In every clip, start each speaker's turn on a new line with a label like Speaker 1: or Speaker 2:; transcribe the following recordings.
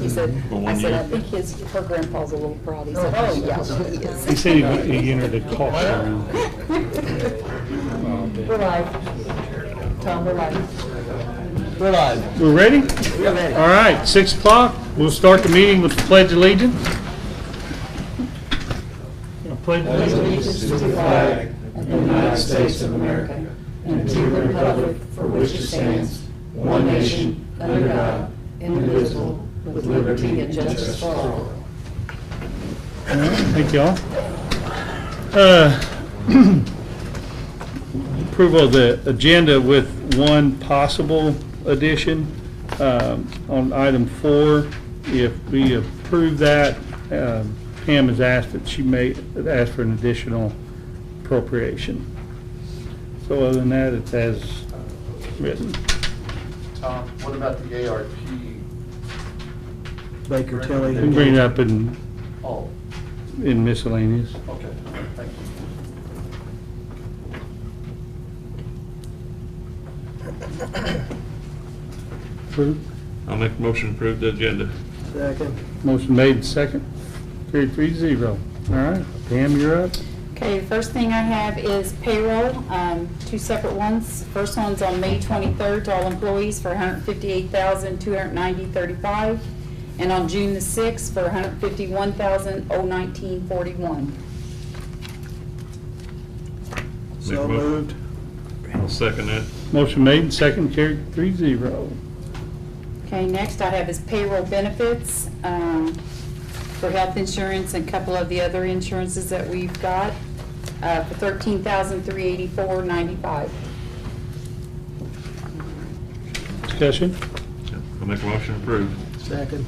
Speaker 1: He said,
Speaker 2: For 1
Speaker 1: I said,
Speaker 2: year.
Speaker 1: I think her grandpa's a little proud. He said, oh, yeah, he is.
Speaker 3: He said he entered a talk show.
Speaker 1: We're live. Tom, we're live.
Speaker 4: We're live.
Speaker 3: We're ready?
Speaker 1: We're ready.
Speaker 3: All right, 6 o'clock. We'll start the meeting with the Pledge of Allegiance. I pledge
Speaker 1: Allegiance to the flag of the United States of America and to the republic for which it stands, one nation, under God, indivisible, with liberty and justice for all.
Speaker 3: Thank you all. Approval of the agenda with one possible addition. On item 4, if we approve that, Pam has asked that she may ask for an additional appropriation. So other than that, it's as written.
Speaker 5: Tom, what about the ARP?
Speaker 4: Baker Tilly.
Speaker 3: We can bring it up in
Speaker 5: Oh,
Speaker 3: miscellaneous.
Speaker 5: okay, thank you.
Speaker 3: Approved.
Speaker 2: I'll make a motion to approve the agenda.
Speaker 4: Second.
Speaker 3: Motion made, second. Carried 3-0. All right, Pam, you're up.
Speaker 1: Okay, first thing I have is payroll, 2 separate ones. First one's on May 23rd to all employees for $158,290.35, and on June the 6th for $151,019.41.
Speaker 4: So moved.
Speaker 2: I'll second that.
Speaker 3: Motion made, second, carried 3-0.
Speaker 1: Okay, next I have is payroll benefits for health insurance and a couple of the other insurances that we've got for $13,384.95.
Speaker 3: Discussion.
Speaker 2: I'll make a motion to approve.
Speaker 4: Second.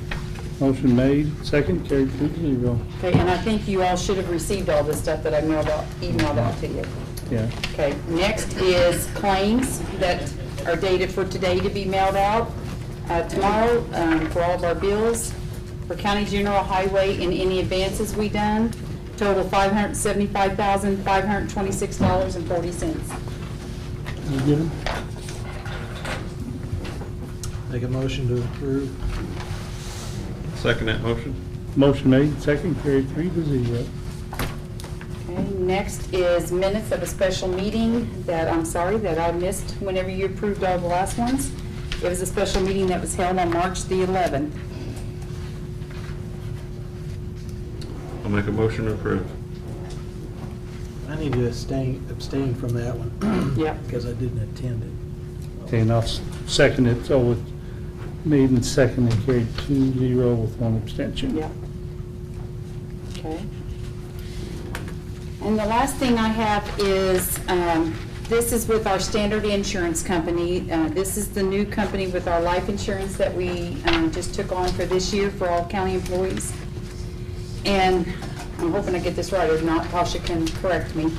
Speaker 3: Motion made, second, carried 3-0.
Speaker 1: Okay, and I think you all should have received all this stuff that I emailed out to you.
Speaker 3: Yeah.
Speaker 1: Okay, next is claims that are dated for today to be mailed out tomorrow for all of our bills. For county general highway and any advances we done, total $575,526.40.
Speaker 3: You get them?
Speaker 4: Make a motion to approve.
Speaker 2: Second that motion.
Speaker 3: Motion made, second, carried 3-0.
Speaker 1: Okay, next is minutes of a special meeting that, I'm sorry, that I missed whenever you approved all the last ones. It was a special meeting that was held on March the 11th.
Speaker 2: I'll make a motion to approve.
Speaker 4: I need to abstain from that one.
Speaker 1: Yep.
Speaker 4: Because I didn't attend it.
Speaker 3: Okay, and I'll second it, so with made and second, and carried 2-0 with 1 abstention.
Speaker 1: Yep. Okay. And the last thing I have is, this is with our Standard Insurance Company. This is the new company with our life insurance that we just took on for this year for all county employees. And I'm hoping I get this right, if not, Tasha can correct me.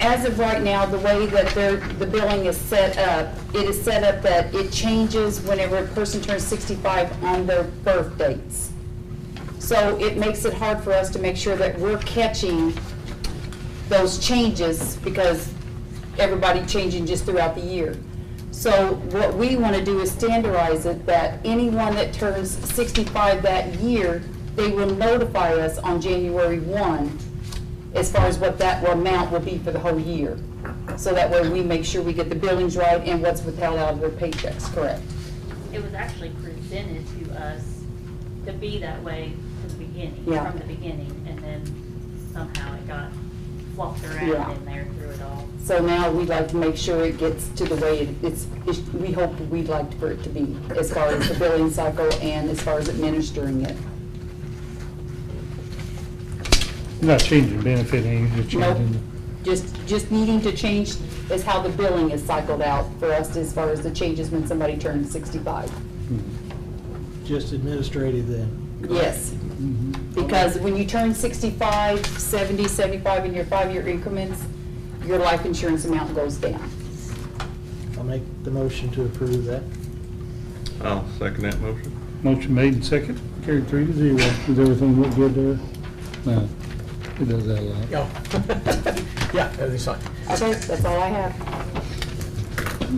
Speaker 1: As of right now, the way that the billing is set up, it is set up that it changes whenever a person turns 65 on their birth dates. So it makes it hard for us to make sure that we're catching those changes because everybody changing just throughout the year. So what we want to do is standardize it that anyone that turns 65 that year, they will notify us on January 1 as far as what that amount will be for the whole year. So that way we make sure we get the billings right and what's withheld out of their paychecks correct.
Speaker 6: It was actually presented to us to be that way from the beginning,
Speaker 1: Yeah.
Speaker 6: and then somehow it got flopped around
Speaker 1: Yeah.
Speaker 6: in there through it all.
Speaker 1: So now we'd like to make sure it gets to the way we hope we'd like for it to be as far as the billing cycle and as far as administering it.
Speaker 3: You're not changing benefit, you're just
Speaker 1: Nope.
Speaker 3: changing.
Speaker 1: Just needing to change is how the billing is cycled out for us as far as the changes when somebody turns 65.
Speaker 4: Just administrative then.
Speaker 1: Yes, because when you turn 65, 70, 75 in your 5-year increments, your life insurance amount goes down.
Speaker 4: I'll make the motion to approve that.
Speaker 2: I'll second that motion.
Speaker 3: Motion made and second, carried 3-0. Does everything look good there? No, it does that a lot.
Speaker 4: Yeah, everything's fine.
Speaker 1: Okay, that's all I have.
Speaker 3: All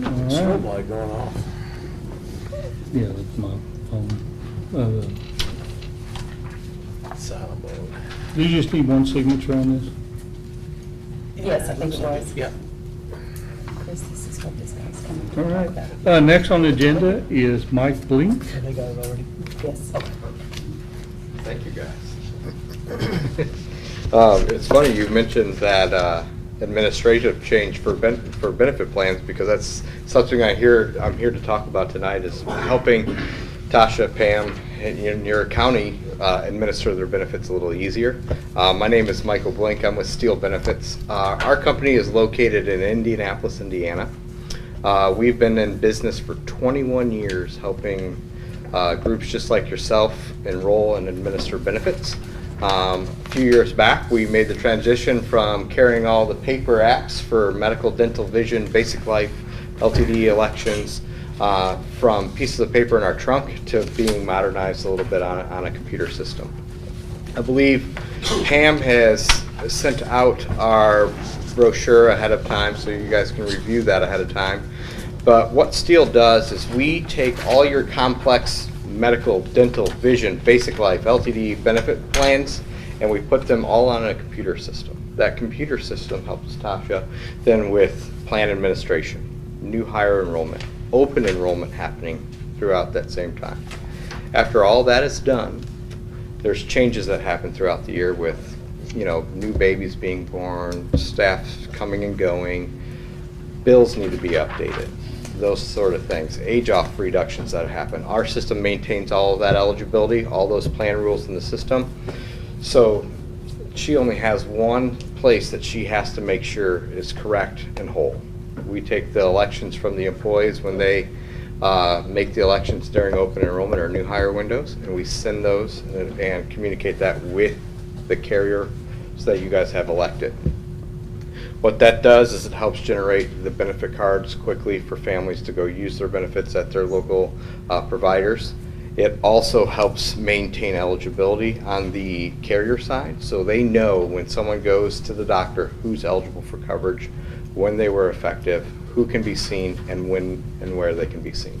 Speaker 3: right.
Speaker 4: Strobe light going off.
Speaker 3: Yeah, that's my phone.
Speaker 4: Silent mode.
Speaker 3: Do you just need one signature on this?
Speaker 1: Yes, I think it was.
Speaker 4: Yeah.
Speaker 1: Chris, this is what this guy's coming to
Speaker 3: All
Speaker 1: talk
Speaker 3: right.
Speaker 1: about.
Speaker 3: Next on the agenda is Mike Blink.
Speaker 4: And they got it already.
Speaker 1: Yes.
Speaker 7: Thank you, guys. It's funny you mentioned that administrative change for benefit plans, because that's something I'm here to talk about tonight, is helping Tasha, Pam, in your county administer their benefits a little easier. My name is Michael Blink. I'm with Steel Benefits. Our company is located in Indianapolis, Indiana. We've been in business for 21 years helping groups just like yourself enroll and administer benefits. A few years back, we made the transition from carrying all the paper apps for medical, dental, vision, basic life, LTD elections, from pieces of paper in our trunk to being modernized a little bit on a computer system. I believe Pam has sent out our brochure ahead of time, so you guys can review that ahead of time. But what Steel does is we take all your complex medical, dental, vision, basic life, LTD benefit plans, and we put them all on a computer system. That computer system helps Tasha then with plan administration, new hire enrollment, open enrollment happening throughout that same time. After all that is done, there's changes that happen throughout the year with, new babies being born, staff coming and going, bills need to be updated, those sort of things, age off reductions that happen. Our system maintains all of that eligibility, all those plan rules in the system. So she only has one place that she has to make sure is correct and whole. We take the elections from the employees when they make the elections during open enrollment or new hire windows, and we send those and communicate that with the carrier so that you guys have elected. What that does is it helps generate the benefit cards quickly for families to go use their benefits at their local providers. It also helps maintain eligibility on the carrier side, so they know when someone goes to the doctor who's eligible for coverage, when they were effective, who can be seen, and when and where they can be seen.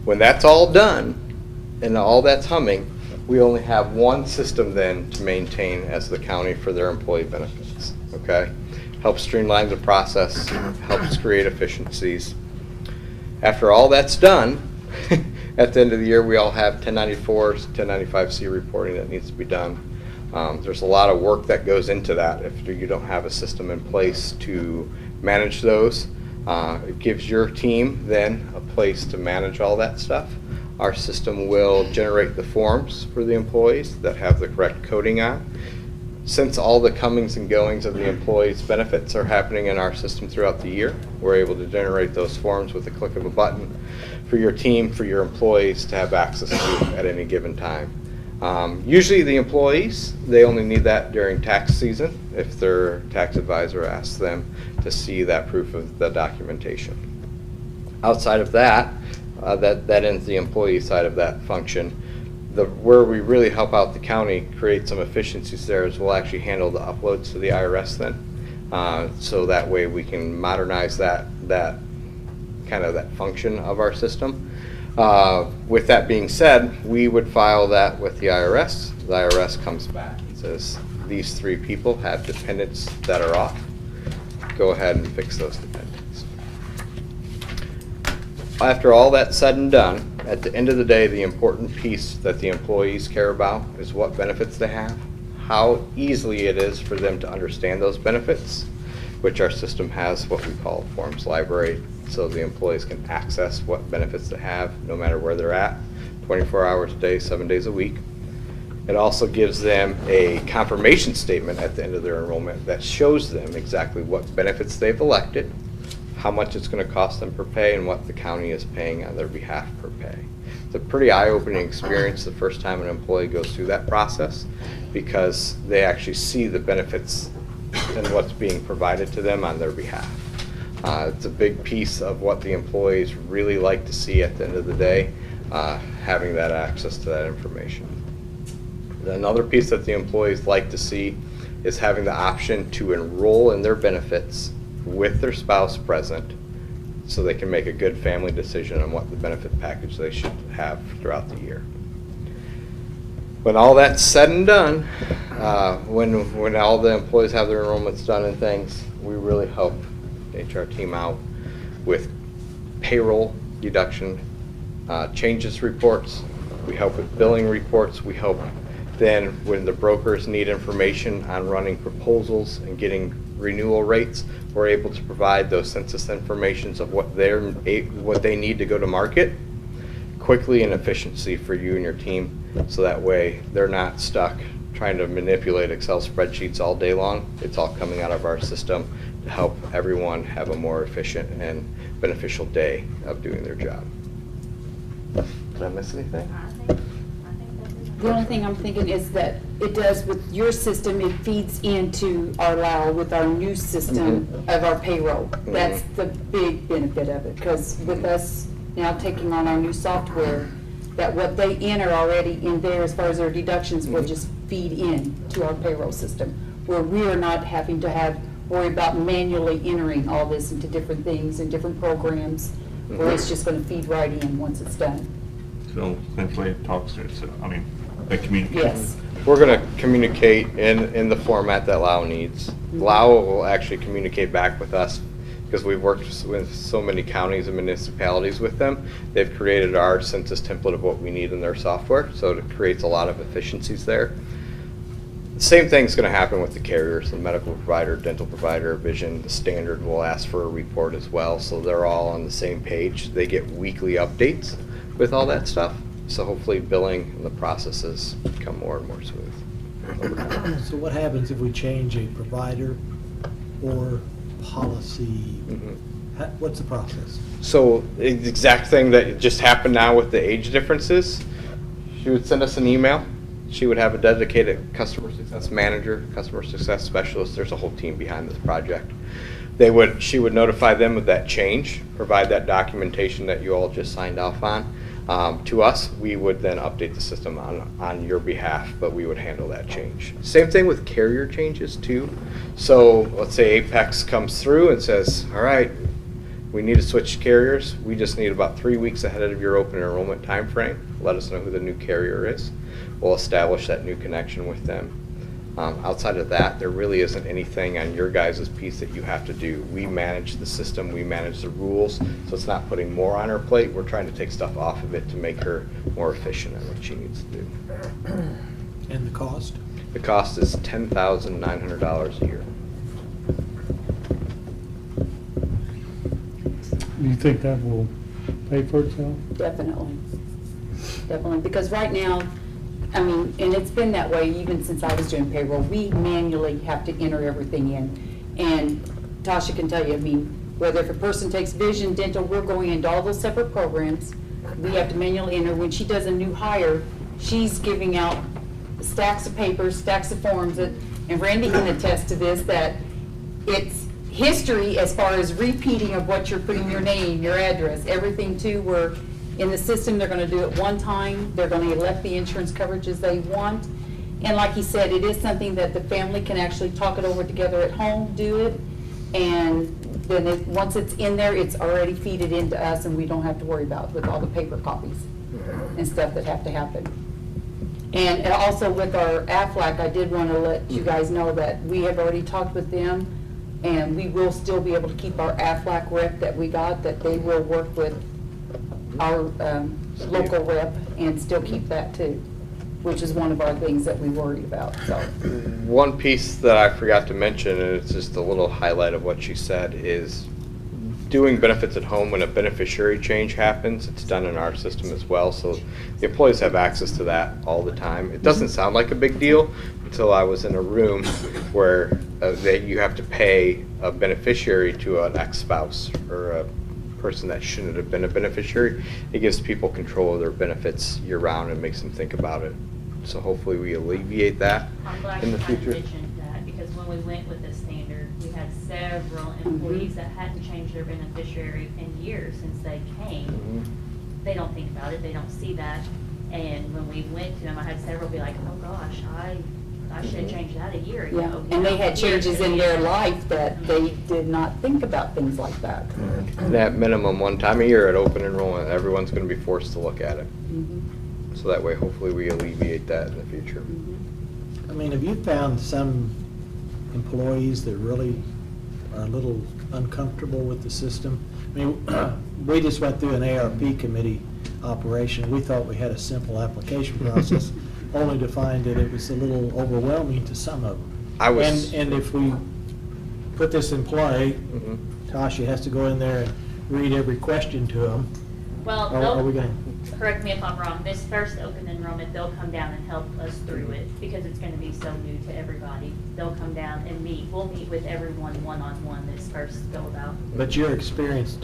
Speaker 7: When that's all done and all that's humming, we only have one system then to maintain as the county for their employee benefits. Okay? Helps streamline the process, helps create efficiencies. After all that's done, at the end of the year we all have 1094s, 1095C reporting that needs to be done. There's a lot of work that goes into that if you don't have a system in place to manage those. It gives your team then a place to manage all that stuff. Our system will generate the forms for the employees that have the correct coding on. Since all the comings and goings of the employees' benefits are happening in our system throughout the year, we're able to generate those forms with the click of a button for your team, for your employees to have access to at any given time. Usually the employees, they only need that during tax season if their tax advisor asks them to see that proof of the documentation. Outside of that, that ends the employee side of that function. Where we really help out the county, create some efficiencies there, is we'll actually handle the uploads to the IRS then. So that way we can modernize that kind of that function of our system. With that being said, we would file that with the IRS. The IRS comes back and says, these 3 people have dependents that are off. Go ahead and fix those dependents. After all that's said and done, at the end of the day, the important piece that the employees care about is what benefits they have, how easily it is for them to understand those benefits, which our system has what we call a forms library, so the employees can access what benefits they have no matter where they're at, 24 hours a day, 7 days a week. It also gives them a confirmation statement at the end of their enrollment that shows them exactly what benefits they've elected, how much it's going to cost them per pay, and what the county is paying on their behalf per pay. It's a pretty eye-opening experience the first time an employee goes through that process, because they actually see the benefits and what's being provided to them on their behalf. It's a big piece of what the employees really like to see at the end of the day, having that access to that information. Another piece that the employees like to see is having the option to enroll in their benefits with their spouse present, so they can make a good family decision on what the benefit package they should have throughout the year. When all that's said and done, when all the employees have their enrollments done and things, we really help the HR team out with payroll deduction, changes reports. We help with billing reports. We help then when the brokers need information on running proposals and getting renewal rates, we're able to provide those census informations of what they need to go to market quickly and efficiency for you and your team, so that way they're not stuck trying to manipulate Excel spreadsheets all day long. It's all coming out of our system to help everyone have a more efficient and beneficial day of doing their job. Did I miss anything?
Speaker 6: I think that's.
Speaker 1: The only thing I'm thinking is that it does with your system, it feeds into our LAO with our new system of our payroll. That's the big benefit of it, because with us now taking on our new software, that what they enter already in there as far as their deductions will just feed in to our payroll system, where we are not having to worry about manually entering all this into different things and different programs, where it's just going to feed right in once it's done.
Speaker 2: So essentially it talks to itself, I mean, they communicate.
Speaker 1: Yes.
Speaker 7: We're going to communicate in the format that LAO needs. LAO will actually communicate back with us because we've worked with so many counties and municipalities with them. They've created our census template of what we need in their software, so it creates a lot of efficiencies there. The same thing's going to happen with the carriers, the medical provider, dental provider, vision. The standard will ask for a report as well, so they're all on the same page. They get weekly updates with all that stuff, so hopefully billing and the processes become more and more smooth over time.
Speaker 4: So what happens if we change a provider or policy? What's the process?
Speaker 7: So the exact thing that just happened now with the age differences, she would send us an email. She would have a dedicated customer success manager, customer success specialist. There's a whole team behind this project. She would notify them of that change, provide that documentation that you all just signed off on. To us, we would then update the system on your behalf, but we would handle that change. Same thing with carrier changes too. So let's say Apex comes through and says, all right, we need to switch carriers. We just need about 3 weeks ahead of your open enrollment time frame. Let us know who the new carrier is. We'll establish that new connection with them. Outside of that, there really isn't anything on your guys' piece that you have to do. We manage the system, we manage the rules, so it's not putting more on her plate. We're trying to take stuff off of it to make her more efficient at what she needs to do.
Speaker 4: And the cost?
Speaker 7: The cost is $10,900 a year.
Speaker 3: Do you think that will pay for itself?
Speaker 1: Definitely. Definitely, because right now, I mean, and it's been that way even since I was doing payroll, we manually have to enter everything in. And Tasha can tell you, I mean, whether if a person takes vision, dental, we're going into all those separate programs. We have to manually enter. When she does a new hire, she's giving out stacks of papers, stacks of forms, and Randy can attest to this, that it's history as far as repeating of what you're putting your name, your address, everything too, where in the system, they're going to do it one time. They're going to elect the insurance coverages they want. And like he said, it is something that the family can actually talk it over together at home, do it. And then once it's in there, it's already feeded into us, and we don't have to worry about with all the paper copies and stuff that have to happen. And also with our AFLAC, I did want to let you guys know that we have already talked with them, and we will still be able to keep our AFLAC rep that we got, that they will work with our local rep and still keep that too, which is one of our things that we worry about. So
Speaker 7: one piece that I forgot to mention, and it's just a little highlight of what she said, is doing benefits at home. When a beneficiary change happens, it's done in our system as well, so the employees have access to that all the time. It doesn't sound like a big deal until I was in a room where you have to pay a beneficiary to an ex-spouse or a person that shouldn't have been a beneficiary. It gives people control of their benefits year-round and makes them think about it. So hopefully we alleviate that
Speaker 6: I'm glad
Speaker 7: in
Speaker 6: you
Speaker 7: the
Speaker 6: kind of
Speaker 7: future.
Speaker 6: mentioned that, because when we went with this standard, we had several employees that hadn't changed their beneficiary in years since they came. They don't think about it, they don't see that. And when we went to them, I had several be like, oh gosh, I I should have changed that a year ago.
Speaker 1: Yeah,
Speaker 6: you
Speaker 1: and they
Speaker 6: know,
Speaker 1: had
Speaker 6: years
Speaker 1: changes in
Speaker 6: ago.
Speaker 1: their life that they did not think about things like that.
Speaker 7: And at minimum, one time a year at open enrollment, everyone's gonna be forced to look at it.
Speaker 1: Mhm.
Speaker 7: So that way, hopefully, we alleviate that in the future.
Speaker 4: I mean, have you found some employees that really are a little uncomfortable with the system? I mean, we just went through an ARP committee operation. We thought we had a simple application process, only to find that it was a little overwhelming to some of them.
Speaker 7: I was.
Speaker 4: And if we put this in play,
Speaker 7: Mhm.
Speaker 4: Tasha has to go in there and read every question to them.
Speaker 6: Well,
Speaker 4: Are we
Speaker 6: they'll,
Speaker 4: gonna,
Speaker 6: correct me if I'm wrong, this first open enrollment, they'll come down and help us through it because it's gonna be so new to everybody. They'll come down and meet, we'll meet with everyone one-on-one this first go about.
Speaker 4: but your experience,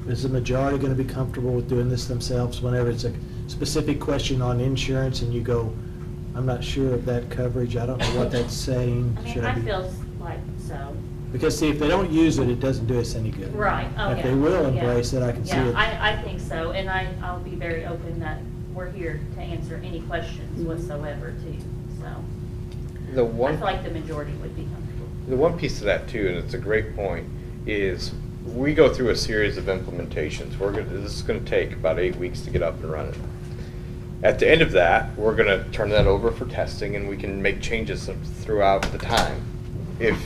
Speaker 4: is the majority gonna be comfortable with doing this themselves whenever it's a specific question on insurance and you go, I'm not sure of that coverage, I don't know what that's saying?
Speaker 6: I mean,
Speaker 4: Should
Speaker 6: I
Speaker 4: be-"
Speaker 6: feel like so.
Speaker 4: Because see, if they don't use it, it doesn't do us any good.
Speaker 6: Right, oh, yeah.
Speaker 4: If they will
Speaker 6: yeah.
Speaker 4: embrace it, I can see
Speaker 6: Yeah,
Speaker 4: it.
Speaker 6: I think so, and I'll be very open that we're here to answer any questions whatsoever too, so.
Speaker 7: The
Speaker 6: I
Speaker 7: one.
Speaker 6: feel like the majority would be comfortable.
Speaker 7: The one piece of that too, and it's a great point, is we go through a series of implementations. This is gonna take about 8 weeks to get up and running. At the end of that, we're gonna turn that over for testing and we can make changes throughout the time. If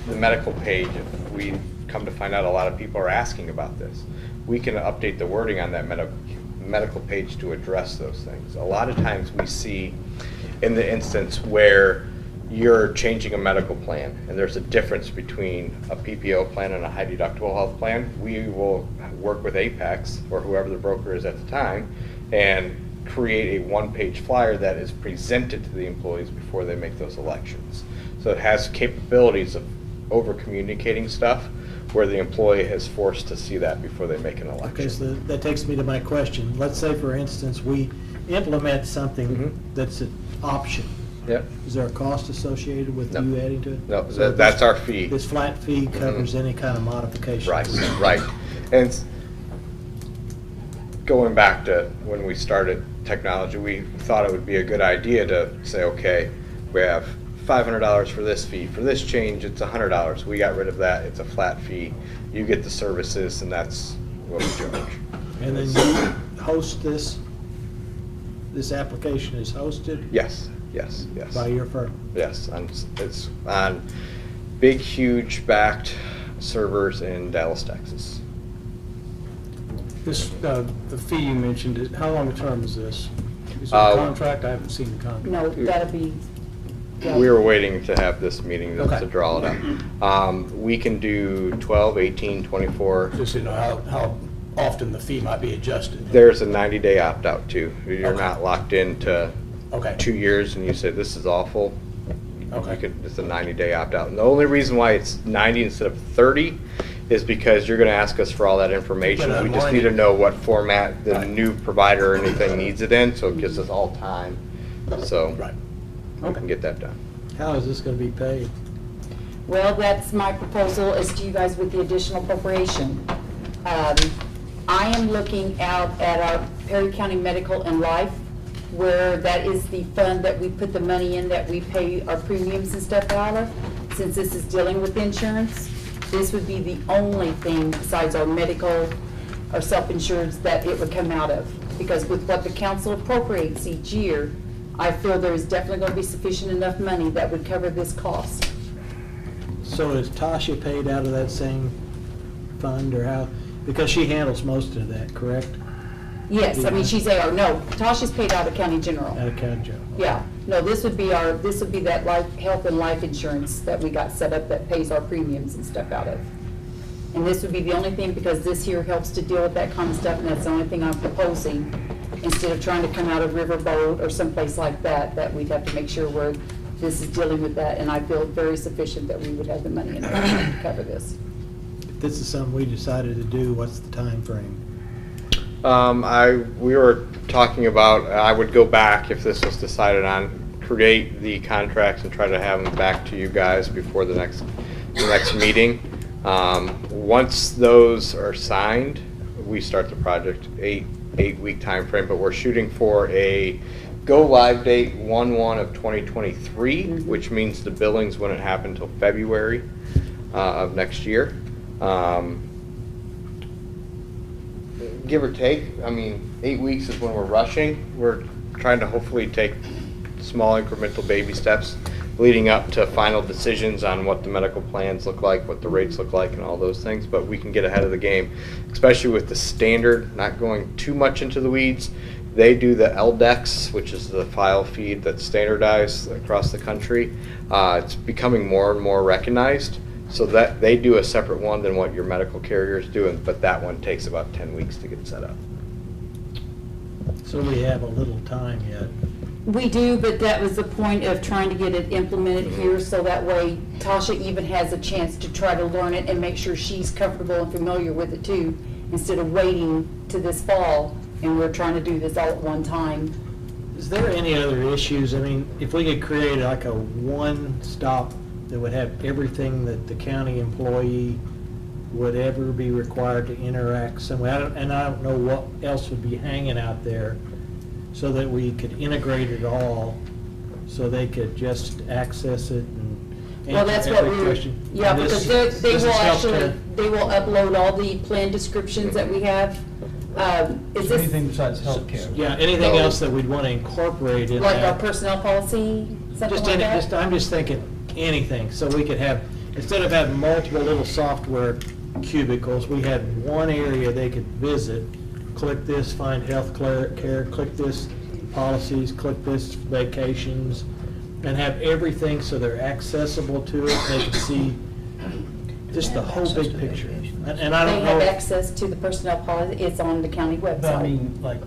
Speaker 7: the medical page, if we come to find out a lot of people are asking about this, we can update the wording on that medical page to address those things. A lot of times we see in the instance where you're changing a medical plan and there's a difference between a PPO plan and a high deductible health plan, we will work with Apex or whoever the broker is at the time and create a one-page flyer that is presented to the employees before they make those elections. So it has capabilities of over-communicating stuff where the employee is forced to see that before they make an election.
Speaker 4: Okay, so that takes me to my question. Let's say, for instance, we implement something
Speaker 7: Mhm.
Speaker 4: that's an option.
Speaker 7: Yep.
Speaker 4: Is there a cost associated with
Speaker 7: No.
Speaker 4: you adding to it?
Speaker 7: No,
Speaker 4: So
Speaker 7: that's our fee.
Speaker 4: This flat fee covers
Speaker 7: Mhm.
Speaker 4: any kind of modifications?
Speaker 7: Right, right. And going back to when we started technology, we thought it would be a good idea to say, okay, we have $500 for this fee. For this change, it's $100. We got rid of that. It's a flat fee. You get the services, and that's what we charge.
Speaker 4: And then you host this application is hosted
Speaker 7: Yes, yes, yes.
Speaker 4: by your firm?
Speaker 7: Yes, it's on big, huge backed servers in Dallas, Texas.
Speaker 8: This, the fee you mentioned, how long a term is this? Is it a contract? I haven't seen the contract.
Speaker 1: No, that'll be. yeah.
Speaker 7: We were waiting to have this meeting to
Speaker 8: Okay.
Speaker 7: draw it up. We can do 12, 18, 24.
Speaker 8: Just to know how often the fee might be adjusted.
Speaker 7: There's a 90-day opt-out too. You're
Speaker 8: Okay.
Speaker 7: not locked into
Speaker 8: Okay.
Speaker 7: 2 years and you say, this is awful.
Speaker 8: Okay.
Speaker 7: It's a 90-day opt-out. And the only reason why it's 90 instead of 30 is because you're going to ask us for all that information.
Speaker 8: But
Speaker 7: We just need to know what format the
Speaker 8: Right.
Speaker 7: new provider or anything needs it in, so it gives us all time. So
Speaker 8: Right.
Speaker 7: we can get that done.
Speaker 4: How is this going to be paid?
Speaker 1: Well, that's my proposal is to you guys with the additional appropriation. I am looking out at our Perry County Medical and Life, where that is the fund that we put the money in that we pay our premiums and stuff out of. Since this is dealing with insurance, this would be the only thing besides our medical, our self-insurance that it would come out of. Because with what the council appropriates each year, I feel there is definitely going to be sufficient enough money that would cover this cost.
Speaker 4: So is Tasha paid out of that same fund or how? Because she handles most of that, correct?
Speaker 1: Yes, I mean, she's AR, no, Tasha's paid out of county general.
Speaker 4: Out of county general.
Speaker 1: Yeah, no, this would be that life, health and life insurance that we got set up that pays our premiums and stuff out of. And this would be the only thing, because this here helps to deal with that kind of stuff, and that's the only thing I'm proposing. Instead of trying to come out of Riverboat or someplace like that, that we'd have to make sure where this is dealing with that, and I feel very sufficient that we would have the money in the budget to cover this.
Speaker 4: If this is something we decided to do, what's the time frame?
Speaker 7: We were talking about, I would go back if this was decided on, create the contracts and try to have them back to you guys before the next meeting. Once those are signed, we start the project, eight-week time frame, but we're shooting for a go live date 1/1 of 2023, which means the billings wouldn't happen until February of next year. Give or take, I mean, 8 weeks is when we're rushing. We're trying to hopefully take small incremental baby steps leading up to final decisions on what the medical plans look like, what the rates look like, and all those things. But we can get ahead of the game, especially with the standard, not going too much into the weeds. They do the LDEX, which is the file feed that's standardized across the country. It's becoming more and more recognized, so that they do a separate one than what your medical carriers do, but that one takes about 10 weeks to get set up.
Speaker 4: So we have a little time yet.
Speaker 1: We do, but that was the point of trying to get it implemented here, so that way Tasha even has a chance to try to learn it and make sure she's comfortable and familiar with it too, instead of waiting to this fall, and we're trying to do this all at one time.
Speaker 4: Is there any other issues? I mean, if we could create like a one-stop that would have everything that the county employee would ever be required to interact somewhere, and I don't know what else would be hanging out there, so that we could integrate it all, so they could just access it and
Speaker 1: Well, that's
Speaker 4: answer
Speaker 1: what
Speaker 4: every
Speaker 1: we,
Speaker 4: question.
Speaker 1: yeah,
Speaker 4: And
Speaker 1: because
Speaker 4: this
Speaker 1: they
Speaker 4: is
Speaker 1: will actually,
Speaker 4: healthcare.
Speaker 1: they will upload all the plan descriptions that we have. Is this
Speaker 8: Anything besides healthcare?
Speaker 4: Yeah, anything
Speaker 7: No.
Speaker 4: else that we'd want to incorporate in
Speaker 1: like our
Speaker 4: that.
Speaker 1: personnel policy, something
Speaker 4: Just
Speaker 1: like
Speaker 4: any,
Speaker 1: that?
Speaker 4: I'm just thinking anything, so we could have, instead of having multiple little software cubicles, we had one area they could visit, click this, find health care, click this, policies, click this, vacations, and have everything so they're accessible to it, they can see just the whole big picture. And I
Speaker 1: They
Speaker 4: don't
Speaker 1: have
Speaker 4: know,
Speaker 1: access to the personnel policy, it's on the county
Speaker 8: But I
Speaker 1: website.
Speaker 8: mean, like,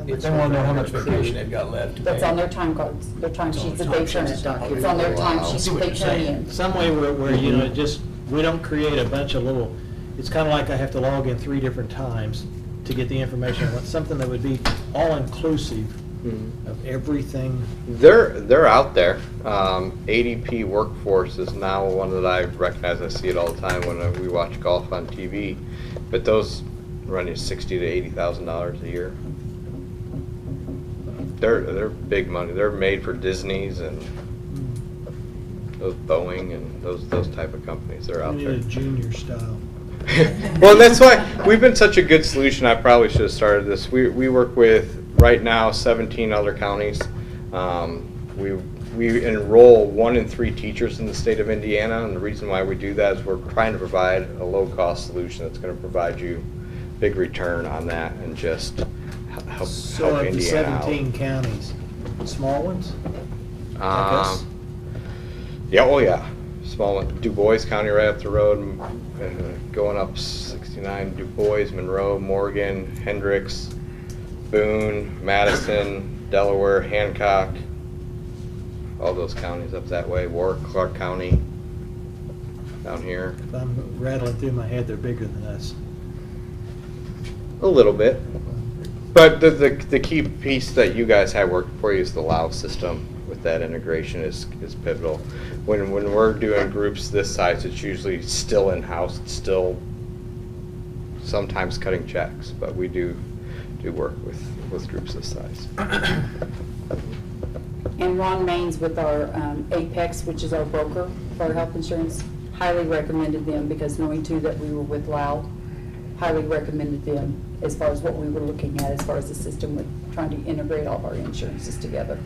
Speaker 8: if they want to know how much vacation they've got left to
Speaker 1: That's
Speaker 8: pay.
Speaker 1: on their time cards, their time
Speaker 8: It's on
Speaker 1: sheets that
Speaker 8: their
Speaker 1: they
Speaker 8: time
Speaker 1: turn
Speaker 8: sheets.
Speaker 1: in. It's on their time
Speaker 7: Wow.
Speaker 1: sheets
Speaker 8: See
Speaker 1: that
Speaker 8: what
Speaker 1: they
Speaker 8: you're
Speaker 1: turn
Speaker 8: saying.
Speaker 1: in.
Speaker 4: some way where, you know, just, we don't create a bunch of little, it's kind of like I have to log in 3 different times to get the information. I want something that would be all-inclusive of everything.
Speaker 7: They're out there. ADP Workforce is now one that I recognize. I see it all the time when we watch golf on TV. But those run you $60,000 to $80,000 a year. They're big money. They're made for Disney's and those Boeing and those type of companies. They're out
Speaker 4: We need
Speaker 7: there.
Speaker 4: a junior style.
Speaker 7: Well, that's why we've been such a good solution. I probably should have started this. We work with right now 17 other counties. We enroll 1 in 3 teachers in the state of Indiana, and the reason why we do that is we're trying to provide a low-cost solution that's going to provide you big return on that and just help
Speaker 4: So of the
Speaker 7: Indiana out.
Speaker 4: 17 counties, small ones? Like us?
Speaker 7: Yeah, oh yeah, small one. Du Bois County right up the road, going up 69, Du Bois, Monroe, Morgan, Hendricks, Boone, Madison, Delaware, Hancock, all those counties up that way, Warwick, Clark County, down here,
Speaker 4: If I'm rattling through my head, they're bigger than us.
Speaker 7: a little bit. But the key piece that you guys have working for you is the LAO system. With that integration is pivotal. When we're doing groups this size, it's usually still in-house, it's still sometimes cutting checks, but we do work with groups this size.
Speaker 1: And Ron Maines with our Apex, which is our broker for our health insurance, highly recommended them because knowing too that we were with LAO, highly recommended them as far as what we were looking at as far as the system with trying to integrate all of our insurances together.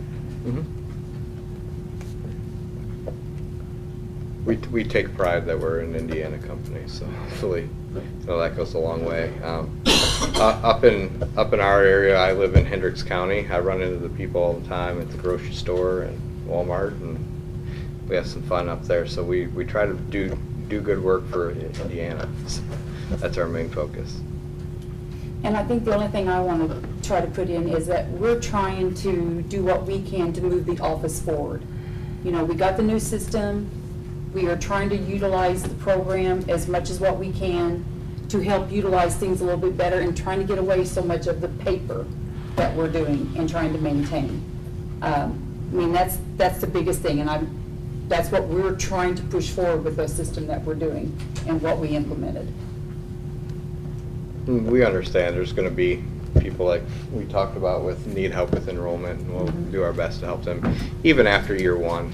Speaker 7: We take pride that we're an Indiana company, so hopefully, that goes a long way. Up in our area, I live in Hendricks County. I run into the people all the time at the grocery store and Walmart, and we have some fun up there. So we try to do good work for Indiana. That's our main focus.
Speaker 1: And I think the only thing I want to try to put in is that we're trying to do what we can to move the office forward. You know, we got the new system. We are trying to utilize the program as much as what we can to help utilize things a little bit better and trying to get away so much of the paper that we're doing and trying to maintain. I mean, that's the biggest thing, and that's what we're trying to push forward with the system that we're doing and what we implemented.
Speaker 7: We understand there's going to be people like we talked about with need help with enrollment, and we'll do our best to help them. Even after year one,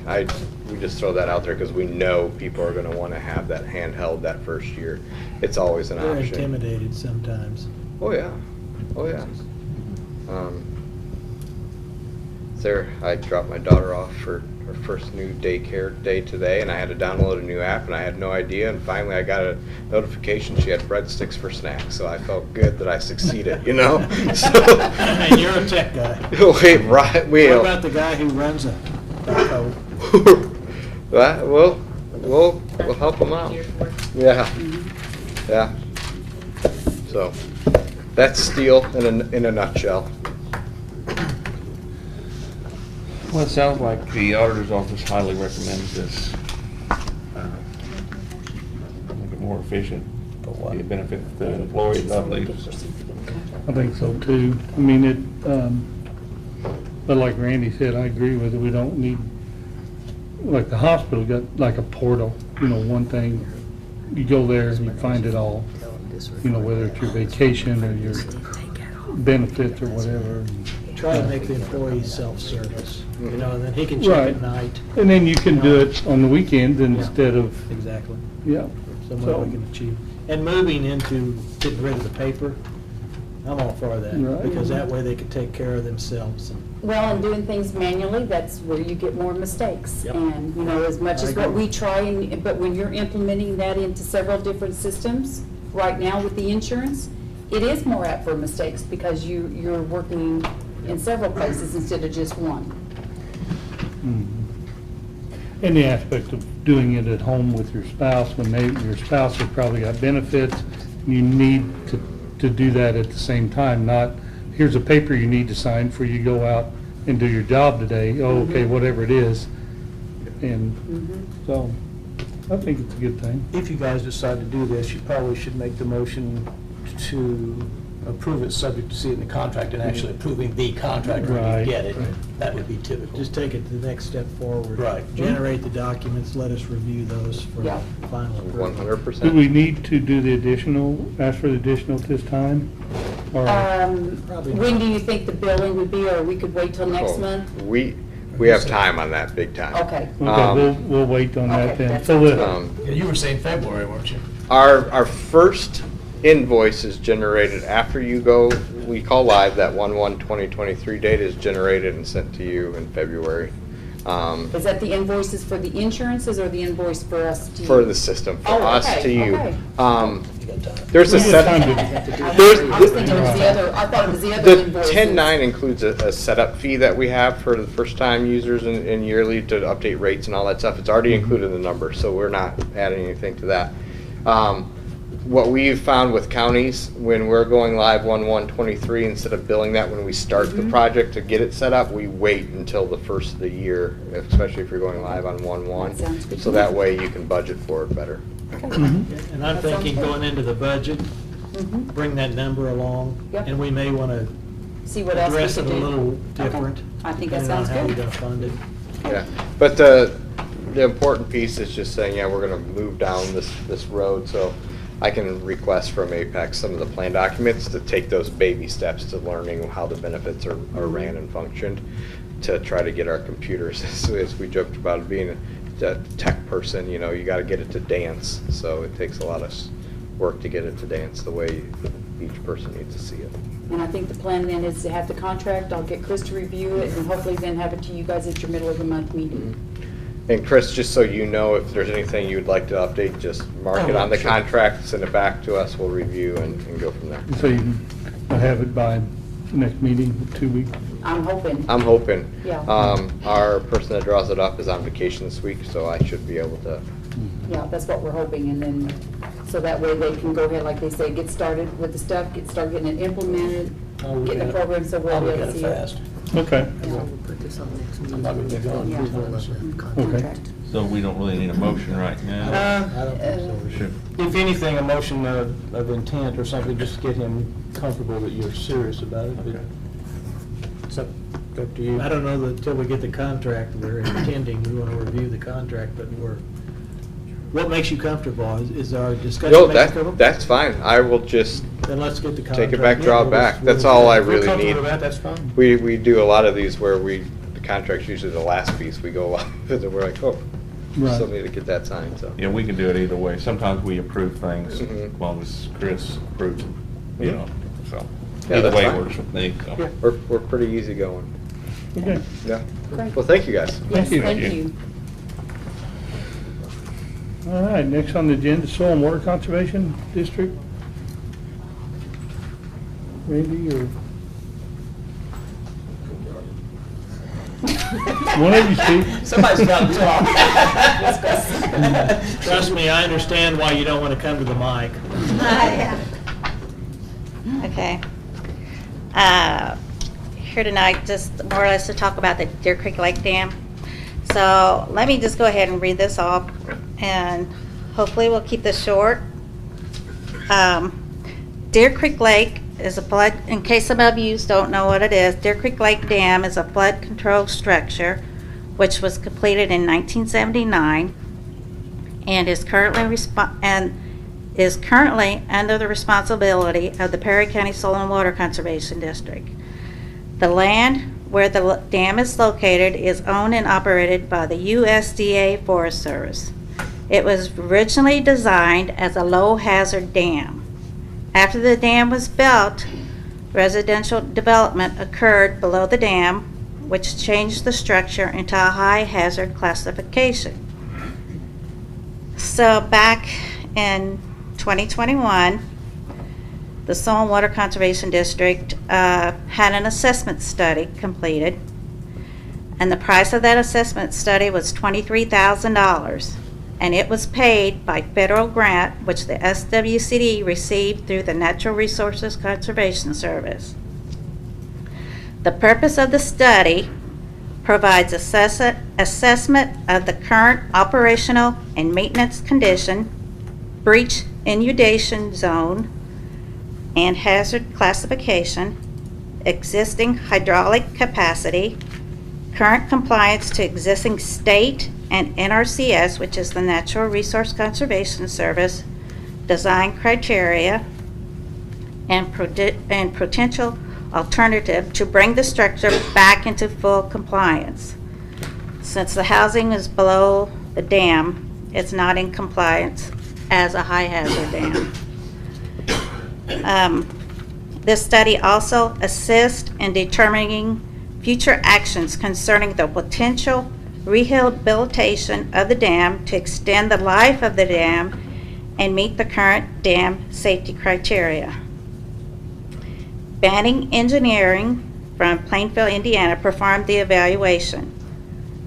Speaker 7: we just throw that out there because we know people are gonna wanna have that handheld that first year. It's always an
Speaker 4: They're
Speaker 7: option.
Speaker 4: intimidated sometimes.
Speaker 7: Oh, yeah. Oh, yeah. I dropped my daughter off for her first new daycare day today, and I had to download a new app, and I had no idea, and finally I got a notification she had breadsticks for snacks, so I felt good that I succeeded, you know?
Speaker 4: And you're a tech guy.
Speaker 7: Wait, right,
Speaker 4: What about the guy who runs a backhoe?
Speaker 7: We'll help them out. Yeah, yeah. So, that's Steel in a nutshell.
Speaker 2: Well, it sounds like the auditor's office highly recommends this. Make it more efficient, be a benefit to the employees, I believe.
Speaker 3: I think so too. I mean, but like Randy said, I agree with it. We don't need, like the hospital got like a portal, one thing. You go there and you find it all, whether it's your vacation or your benefits or whatever.
Speaker 4: Try to make the employees self-service, and then he can check
Speaker 3: Right.
Speaker 4: at night.
Speaker 3: And then you can do it on the weekend instead of,
Speaker 4: Exactly.
Speaker 3: yeah.
Speaker 4: Somewhere we can achieve. And moving into getting rid of the paper, I'm all for that.
Speaker 3: Right.
Speaker 4: Because that way they can take care of themselves.
Speaker 1: Well, and doing things manually, that's where you get more mistakes.
Speaker 4: Yep.
Speaker 1: And, as much
Speaker 4: I
Speaker 1: as what
Speaker 4: agree.
Speaker 1: we try, but when you're implementing that into several different systems, right now with the insurance, it is more apt for mistakes because you're working in several places instead of just one.
Speaker 3: And the aspect of doing it at home with your spouse, when your spouse has probably got benefits, you need to do that at the same time, not, here's a paper you need to sign before you go out and do your job today, okay, whatever it is. And so, I think it's a good thing.
Speaker 8: If you guys decide to do this, you probably should make the motion to approve it subject to see it in the contract and actually approving the contract when
Speaker 3: Right.
Speaker 8: you get it. That would be typical.
Speaker 4: Just take it to the next step forward.
Speaker 8: Right.
Speaker 4: Generate the documents, let us review those for
Speaker 1: Yeah.
Speaker 4: final approval.
Speaker 7: 100%.
Speaker 3: Do we need to do the additional, ask for the additional at this time? Or,
Speaker 4: Probably
Speaker 1: When
Speaker 4: not.
Speaker 1: do you think the billing would be, or we could wait till next
Speaker 7: Oh,
Speaker 1: month?
Speaker 7: We have time on that, big time.
Speaker 1: Okay.
Speaker 3: we'll wait on that
Speaker 1: Okay,
Speaker 3: then.
Speaker 1: that
Speaker 3: So
Speaker 1: sounds
Speaker 3: the-
Speaker 1: good.
Speaker 8: Yeah, you were saying February, weren't you?
Speaker 7: Our first invoice is generated after you go, we call live, that 1/1/2023 date is generated and sent to you in February.
Speaker 1: Is that the invoices for the insurances or the invoice for us to?
Speaker 7: For the system, for
Speaker 1: Oh,
Speaker 7: us
Speaker 1: okay,
Speaker 7: to you.
Speaker 1: okay.
Speaker 7: There's a
Speaker 3: We just
Speaker 7: set,
Speaker 3: signed
Speaker 1: I
Speaker 7: There's-
Speaker 1: was thinking it was the other, I thought it was the other
Speaker 7: the
Speaker 1: invoices.
Speaker 7: 10.9 includes a setup fee that we have for the first time users and yearly to update rates and all that stuff. It's already included in the number, so we're not adding anything to that. What we've found with counties, when we're going live 1/1/23, instead of billing that when we start the project to get it set up, we wait until the first of the year, especially if you're going live on 1/1.
Speaker 1: That sounds good to
Speaker 7: So
Speaker 1: me.
Speaker 7: that way you can budget for it better.
Speaker 4: And I'm
Speaker 1: That sounds
Speaker 4: thinking
Speaker 1: good.
Speaker 4: going into the budget,
Speaker 1: Mhm.
Speaker 4: bring that number along.
Speaker 1: Yep.
Speaker 4: And we may want to
Speaker 1: See what else we
Speaker 4: address
Speaker 1: could
Speaker 4: it
Speaker 1: do.
Speaker 4: a little
Speaker 1: Okay.
Speaker 4: different.
Speaker 1: I think that
Speaker 4: depending on
Speaker 1: sounds
Speaker 4: how we're
Speaker 1: good.
Speaker 4: going to fund it.
Speaker 7: Yeah, but the important piece is just saying, yeah, we're gonna move down this road, so I can request from Apex some of the plan documents to take those baby steps to learning how the benefits are ran and functioned, to try to get our computers, as we joked about it being a tech person, you gotta get it to dance, so it takes a lot of work to get it to dance the way each person needs to see it.
Speaker 1: And I think the plan then is to have the contract, I'll get Chris to review it, and hopefully then have it to you guys at your middle of the month meeting.
Speaker 7: And Chris, just so you know, if there's anything you'd like to update, just mark it on the
Speaker 4: sure.
Speaker 7: contract, send it back to us, we'll review and go from there.
Speaker 3: So you can have it by next meeting, 2 weeks.
Speaker 1: I'm hoping.
Speaker 7: I'm hoping.
Speaker 1: Yeah.
Speaker 7: Our person that draws it up is on vacation this week, so I should be able to.
Speaker 1: Yeah, that's what we're hoping, and then, so that way they can go ahead, like they say, get started with the stuff, start getting it implemented,
Speaker 8: I'll look
Speaker 1: get the
Speaker 8: at it.
Speaker 1: program, so we'll
Speaker 8: I'll
Speaker 1: be
Speaker 8: look
Speaker 1: able
Speaker 8: at
Speaker 1: to
Speaker 8: it
Speaker 1: see it.
Speaker 8: fast.
Speaker 3: Okay,
Speaker 1: Yeah.
Speaker 8: I'm not gonna be gone.
Speaker 1: Yeah.
Speaker 3: okay.
Speaker 2: So we don't really need a motion right now.
Speaker 4: I don't think so. We should.
Speaker 2: Should-
Speaker 8: If anything, a motion of intent or something, just to get him comfortable that you're serious about it.
Speaker 2: Okay.
Speaker 8: It's up to you.
Speaker 4: I don't know that until we get the contract, we're intending, we want to review the contract, but we're what makes you comfortable? Is our discussion
Speaker 7: No,
Speaker 4: make you comfortable?
Speaker 7: that's fine. I will just
Speaker 4: Then let's get the contract.
Speaker 7: take it back, draw it
Speaker 4: Yeah,
Speaker 7: back.
Speaker 4: we'll
Speaker 7: That's
Speaker 4: just-
Speaker 7: all I
Speaker 8: If we're
Speaker 7: really
Speaker 8: comfortable
Speaker 7: need.
Speaker 8: with that, that's fine.
Speaker 7: We do a lot of these where the contract's usually the last piece. We go along with it, we're like, oh, we still
Speaker 3: Right.
Speaker 7: need to get that signed, so.
Speaker 2: Yeah, we can do it either way. Sometimes we approve things
Speaker 7: Mhm.
Speaker 2: as long as Chris approves them, you know, so.
Speaker 7: Yeah,
Speaker 2: Either
Speaker 7: that's
Speaker 2: way
Speaker 7: fine.
Speaker 2: works with me, so.
Speaker 7: We're pretty easy going.
Speaker 3: Okay.
Speaker 7: Yeah.
Speaker 1: Great.
Speaker 7: Well, thank you, guys.
Speaker 1: Yes,
Speaker 3: you.
Speaker 1: thank you.
Speaker 3: All right, next on the agenda, Soil and Water Conservation District. Randy, or? One of you, Steve.
Speaker 4: Somebody's got to talk. Trust me, I understand why you don't want to come to the mic.
Speaker 9: Okay. Here tonight, just more or less to talk about the Deer Creek Lake Dam. So let me just go ahead and read this off, and hopefully we'll keep this short. Deer Creek Lake is a flood, in case some of you don't know what it is, Deer Creek Lake Dam is a flood control structure which was completed in 1979 and is currently under the responsibility of the Perry County Soil and Water Conservation District. The land where the dam is located is owned and operated by the USDA Forest Service. It was originally designed as a low-hazard dam. After the dam was built, residential development occurred below the dam, which changed the structure into a high-hazard classification. So back in 2021, the Soil and Water Conservation District had an assessment study completed, and the price of that assessment study was $23,000, and it was paid by federal grant which the SWCD received through the Natural Resources Conservation Service. The purpose of the study provides assessment of the current operational and maintenance condition, breach inundation zone, and hazard classification, existing hydraulic capacity, current compliance to existing state and NRCS, which is the Natural Resource Conservation Service, design criteria, and potential alternative to bring the structure back into full compliance. Since the housing is below the dam, it's not in compliance as a high hazard dam. This study also assists in determining future actions concerning the potential rehabilitation of the dam to extend the life of the dam and meet the current dam safety criteria. Banning Engineering from Plainfield, Indiana performed the evaluation.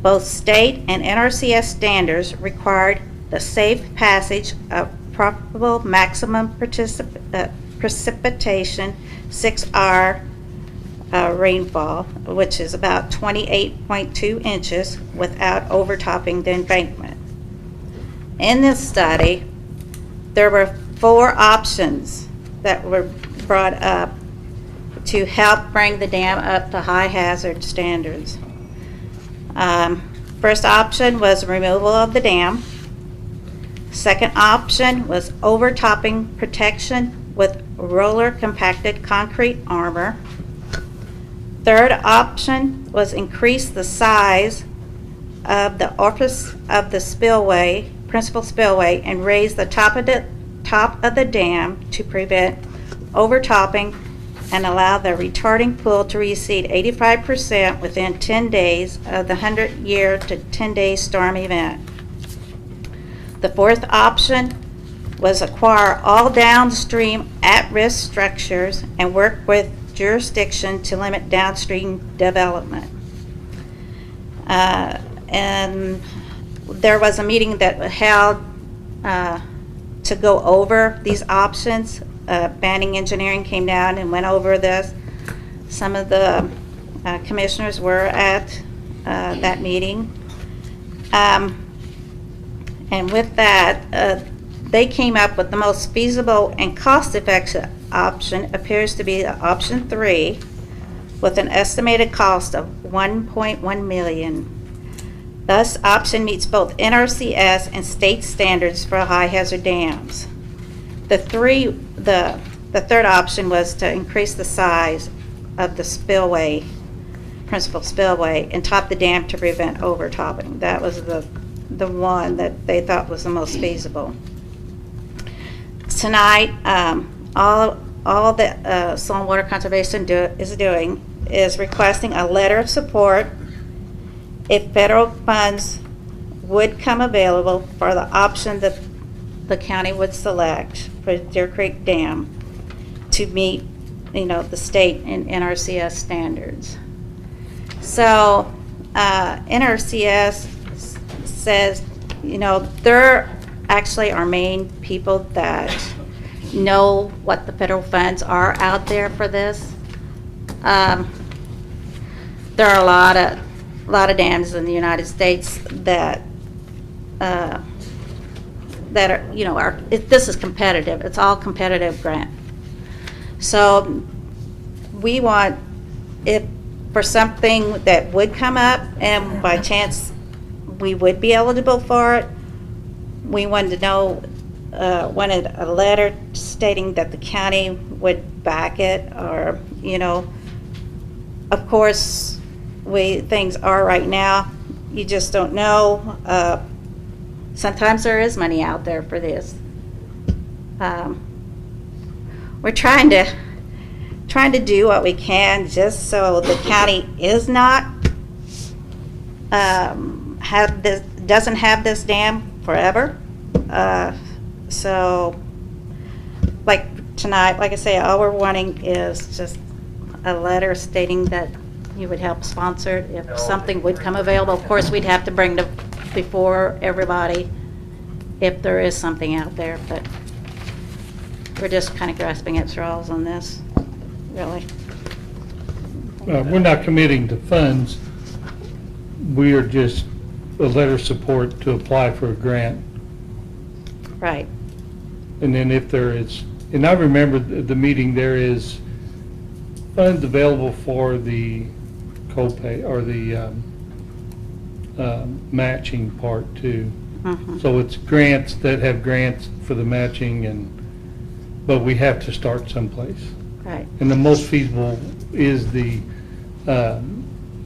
Speaker 9: Both state and NRCS standards required the safe passage of probable maximum precipitation 6R rainfall, which is about 28.2 inches, without overtopping the embankment. In this study, there were 4 options that were brought up to help bring the dam up to high hazard standards. First option was removal of the dam. Second option was overtopping protection with roller compacted concrete armor. Third option was increase the size of the orifice of the spillway, principal spillway, and raise the top of the dam to prevent overtopping and allow the retarding pool to recede 85% within 10 days of the 100-year to 10-day storm event. The fourth option was acquire all downstream at-risk structures and work with jurisdiction to limit downstream development. And there was a meeting that was held to go over these options. Banning Engineering came down and went over this. Some of the commissioners were at that meeting. And with that, they came up with the most feasible and cost-effective option appears to be option 3, with an estimated cost of $1.1 million. Thus, option meets both NRCS and state standards for high hazard dams. The third option was to increase the size of the spillway, principal spillway, and top the dam to prevent overtopping. That was the one that they thought was the most feasible. Tonight, all that Soil and Water Conservation is doing is requesting a letter of support if federal funds would come available for the option that the county would select for Deer Creek Dam to meet, the state and NRCS standards. So NRCS says, they're actually our main people that know what the federal funds are out there for this. There are a lot of dams in the United States that are, this is competitive. It's all competitive grant. So we want, if for something that would come up and by chance we would be eligible for it, we wanted to know, wanted a letter stating that the county would back it, or, of course, things are right now, you just don't know. Sometimes there is money out there for this. We're trying to do what we can just so the county is not doesn't have this dam forever. So, like tonight, like I say, all we're wanting is just a letter stating that you would help sponsor it if something would come available. Of course, we'd have to bring before everybody if there is something out there, but we're just kind of grasping at straws on this, really.
Speaker 3: We're not committing to funds. We are just a letter of support to apply for a grant.
Speaker 9: Right.
Speaker 3: And then if there is, and I remember the meeting, there is funds available for the co-pay or the matching part too.
Speaker 9: Mhm.
Speaker 3: So it's grants that have grants for the matching, but we have to start someplace.
Speaker 9: Right.
Speaker 3: And the most feasible is the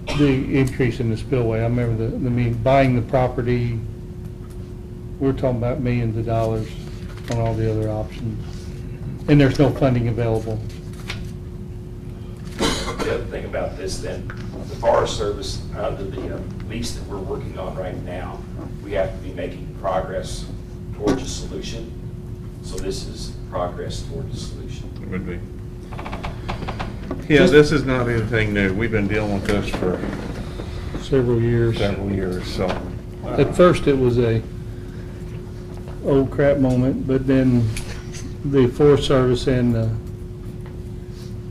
Speaker 3: increase in the spillway. I remember buying the property, we're talking about millions of dollars on all the other options. And there's no funding available.
Speaker 10: The other thing about this then, the Forest Service, under the lease that we're working on right now, we have to be making progress towards a solution. So this is progress towards a solution.
Speaker 2: It would be. Yeah, this is not anything new. We've been dealing with this for
Speaker 3: Several years.
Speaker 2: so.
Speaker 3: At first, it was a oh crap moment, but then the Forest Service and are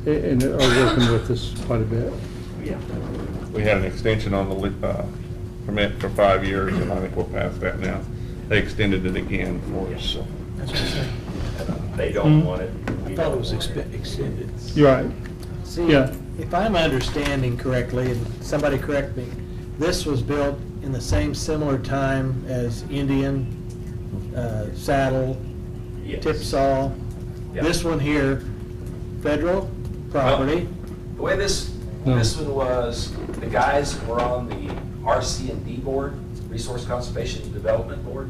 Speaker 3: working with us quite a bit.
Speaker 10: Yeah.
Speaker 2: We had an extension on the permit for 5 years, and I think we're past that now. They extended it again for us, so.
Speaker 8: That's what I'm saying.
Speaker 10: They don't want it.
Speaker 8: I
Speaker 10: we
Speaker 8: thought
Speaker 10: don't
Speaker 8: it was
Speaker 10: want it.
Speaker 8: extended.
Speaker 3: You're right.
Speaker 4: See,
Speaker 3: Yeah.
Speaker 4: if I'm understanding correctly, and somebody correct me, this was built in the same similar time as Indian, Saddle,
Speaker 10: Yes.
Speaker 4: Tipsaw.
Speaker 10: Yeah.
Speaker 4: This one here, federal property.
Speaker 10: The way this one was, the guys were on the RC&D board, Resource Conservation Development Board,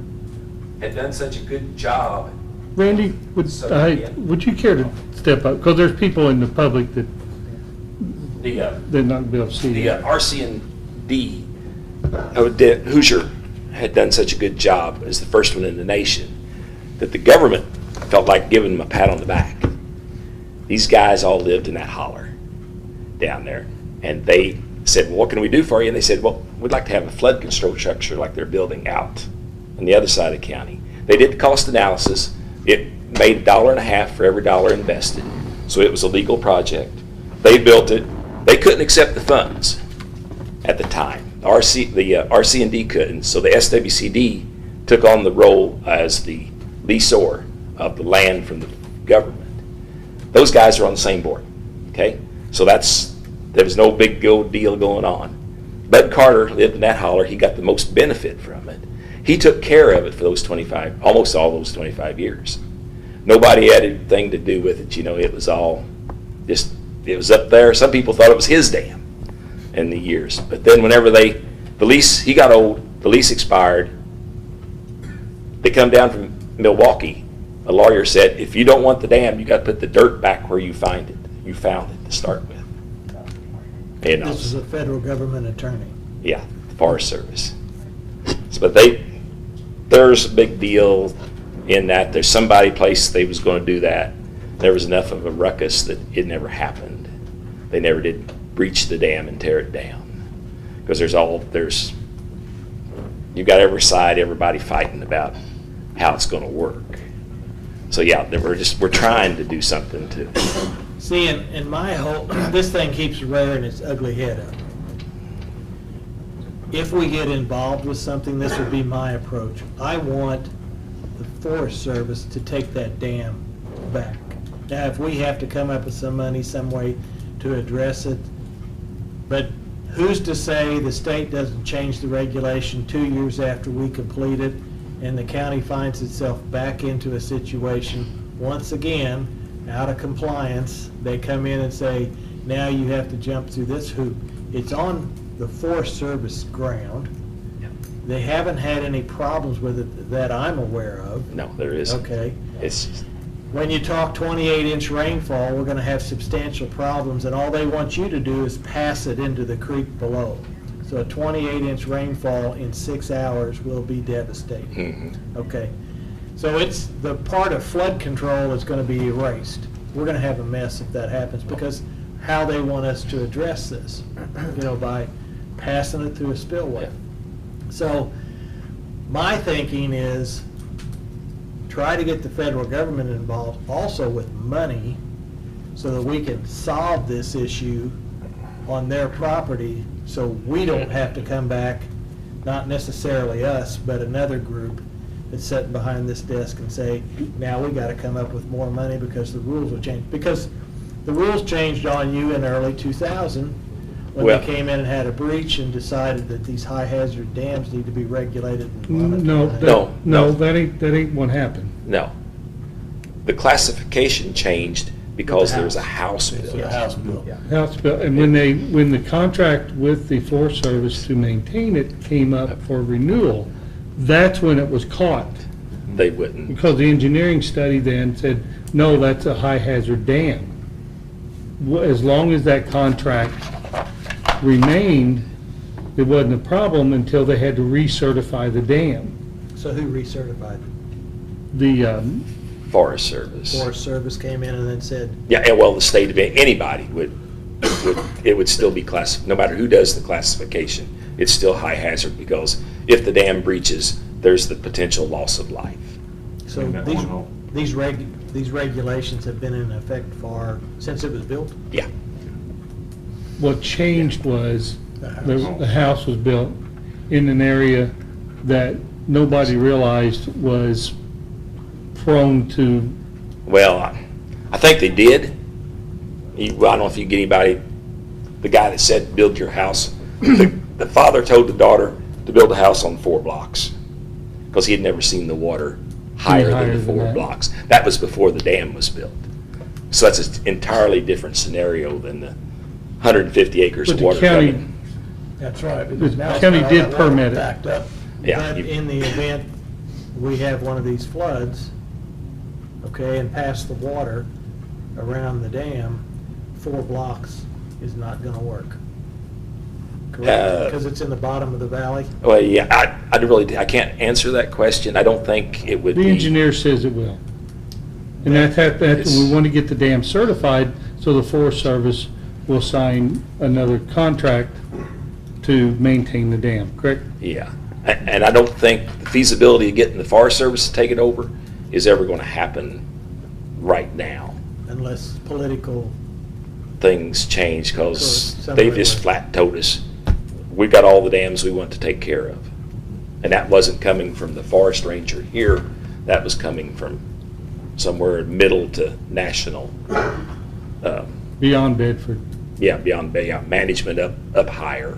Speaker 10: had done such a good job.
Speaker 3: Randy, would you care to step up? Because there's people in the public that they're not going to be able to see
Speaker 10: The
Speaker 3: that.
Speaker 10: RC&D, Hoosier, had done such a good job as the first one in the nation that the government felt like giving them a pat on the back. These guys all lived in that holler down there, and they said, well, what can we do for you? And they said, well, we'd like to have a flood control structure like they're building out on the other side of the county. They did the cost analysis. It made $1.50 for every dollar invested, so it was a legal project. They built it. They couldn't accept the funds at the time. The RC&D couldn't, so the SWCD took on the role as the leaseor of the land from the government. Those guys are on the same board, okay? So there was no big deal going on. Bud Carter lived in that holler. He got the most benefit from it. He took care of it for those 25, almost all those 25 years. Nobody had anything to do with it. You know, it was all just, it was up there. Some people thought it was his dam in the years. But then whenever the lease, he got old, the lease expired, they come down from Milwaukee. A lawyer said, if you don't want the dam, you got to put the dirt back where you found it to start with. And
Speaker 4: This is a federal government attorney.
Speaker 10: yeah, the Forest Service. But there's a big deal in that. There's somebody place they was going to do that. There was enough of a ruckus that it never happened. They never did breach the dam and tear it down. Because you've got every side, everybody fighting about how it's going to work. So yeah, we're trying to do something to.
Speaker 4: See, in my whole, this thing keeps rearing its ugly head up. If we get involved with something, this would be my approach. I want the Forest Service to take that dam back. Now, if we have to come up with some money, some way to address it, but who's to say the state doesn't change the regulation 2 years after we complete it, and the county finds itself back into a situation, once again, out of compliance, they come in and say, now you have to jump through this hoop. It's on the Forest Service ground. They haven't had any problems with it that I'm aware of.
Speaker 10: No, there isn't.
Speaker 4: Okay.
Speaker 10: It's just,
Speaker 4: When you talk 28-inch rainfall, we're going to have substantial problems, and all they want you to do is pass it into the creek below. So a 28-inch rainfall in 6 hours will be devastating. Okay. So it's the part of flood control is going to be erased. We're going to have a mess if that happens, because how they want us to address this, you know, by passing it through a spillway. So my thinking is try to get the federal government involved also with money so that we can solve this issue on their property, so we don't have to come back, not necessarily us, but another group that's sitting behind this desk and say, now we got to come up with more money because the rules will change. Because the rules changed on you in early 2000 when
Speaker 10: Well-
Speaker 4: they came in and had a breach and decided that these high hazard dams need to be regulated and monitored.
Speaker 3: No, that ain't what happened.
Speaker 10: no. The classification changed because there was a house
Speaker 4: It's
Speaker 10: built.
Speaker 4: a house bill.
Speaker 3: House bill, and when the contract with the Forest Service to maintain it came up for renewal, that's when it was caught.
Speaker 10: They wouldn't.
Speaker 3: Because the engineering study then said, no, that's a high hazard dam. As long as that contract remained, it wasn't a problem until they had to recertify the dam.
Speaker 4: So who recertified it?
Speaker 3: The,
Speaker 10: Forest Service.
Speaker 4: Forest Service came in and then said,
Speaker 10: Yeah, and well, the state of anybody it would still be classified, no matter who does the classification, it's still high hazard, because if the dam breaches, there's the potential loss of life.
Speaker 4: so
Speaker 2: In that one hole.
Speaker 4: these regulations have been in effect since it was built?
Speaker 10: Yeah,
Speaker 3: what changed was,
Speaker 4: The house.
Speaker 3: the house was built in an area that nobody realized was prone to,
Speaker 10: well, I think they did. I don't know if you get anybody, the guy that said, build your house, the father told the daughter to build a house on 4 blocks, because he had never seen the water higher than the 4
Speaker 3: that.
Speaker 10: blocks. That was before the dam was built. So that's an entirely different scenario than the 150 acres
Speaker 3: but
Speaker 10: of
Speaker 3: the
Speaker 10: water
Speaker 3: county,
Speaker 10: coming.
Speaker 8: That's right.
Speaker 3: The
Speaker 8: because now it's
Speaker 3: county
Speaker 8: got all
Speaker 3: did
Speaker 8: that water
Speaker 3: permit it.
Speaker 8: backed up.
Speaker 10: Yeah,
Speaker 4: But in the event we have one of these floods, okay, and pass the water around the dam, 4 blocks is not going to work. Correct? Because it's in the bottom of the valley?
Speaker 10: well, yeah, I can't answer that question. I don't think it would
Speaker 3: the
Speaker 10: be.
Speaker 3: engineer says it will. And we want to get the dam certified, so the Forest Service will sign another contract to maintain the dam, correct?
Speaker 10: Yeah, and I don't think the feasibility of getting the Forest Service to take it over is ever going to happen right now.
Speaker 4: Unless political,
Speaker 10: Things change, because
Speaker 4: Sure,
Speaker 10: they've
Speaker 4: somewhere
Speaker 10: just
Speaker 4: like-
Speaker 10: flat told us, we've got all the dams we want to take care of. And that wasn't coming from the forest ranger here, that was coming from somewhere middle to national.
Speaker 3: Beyond Bedford.
Speaker 10: Yeah, beyond, management up higher.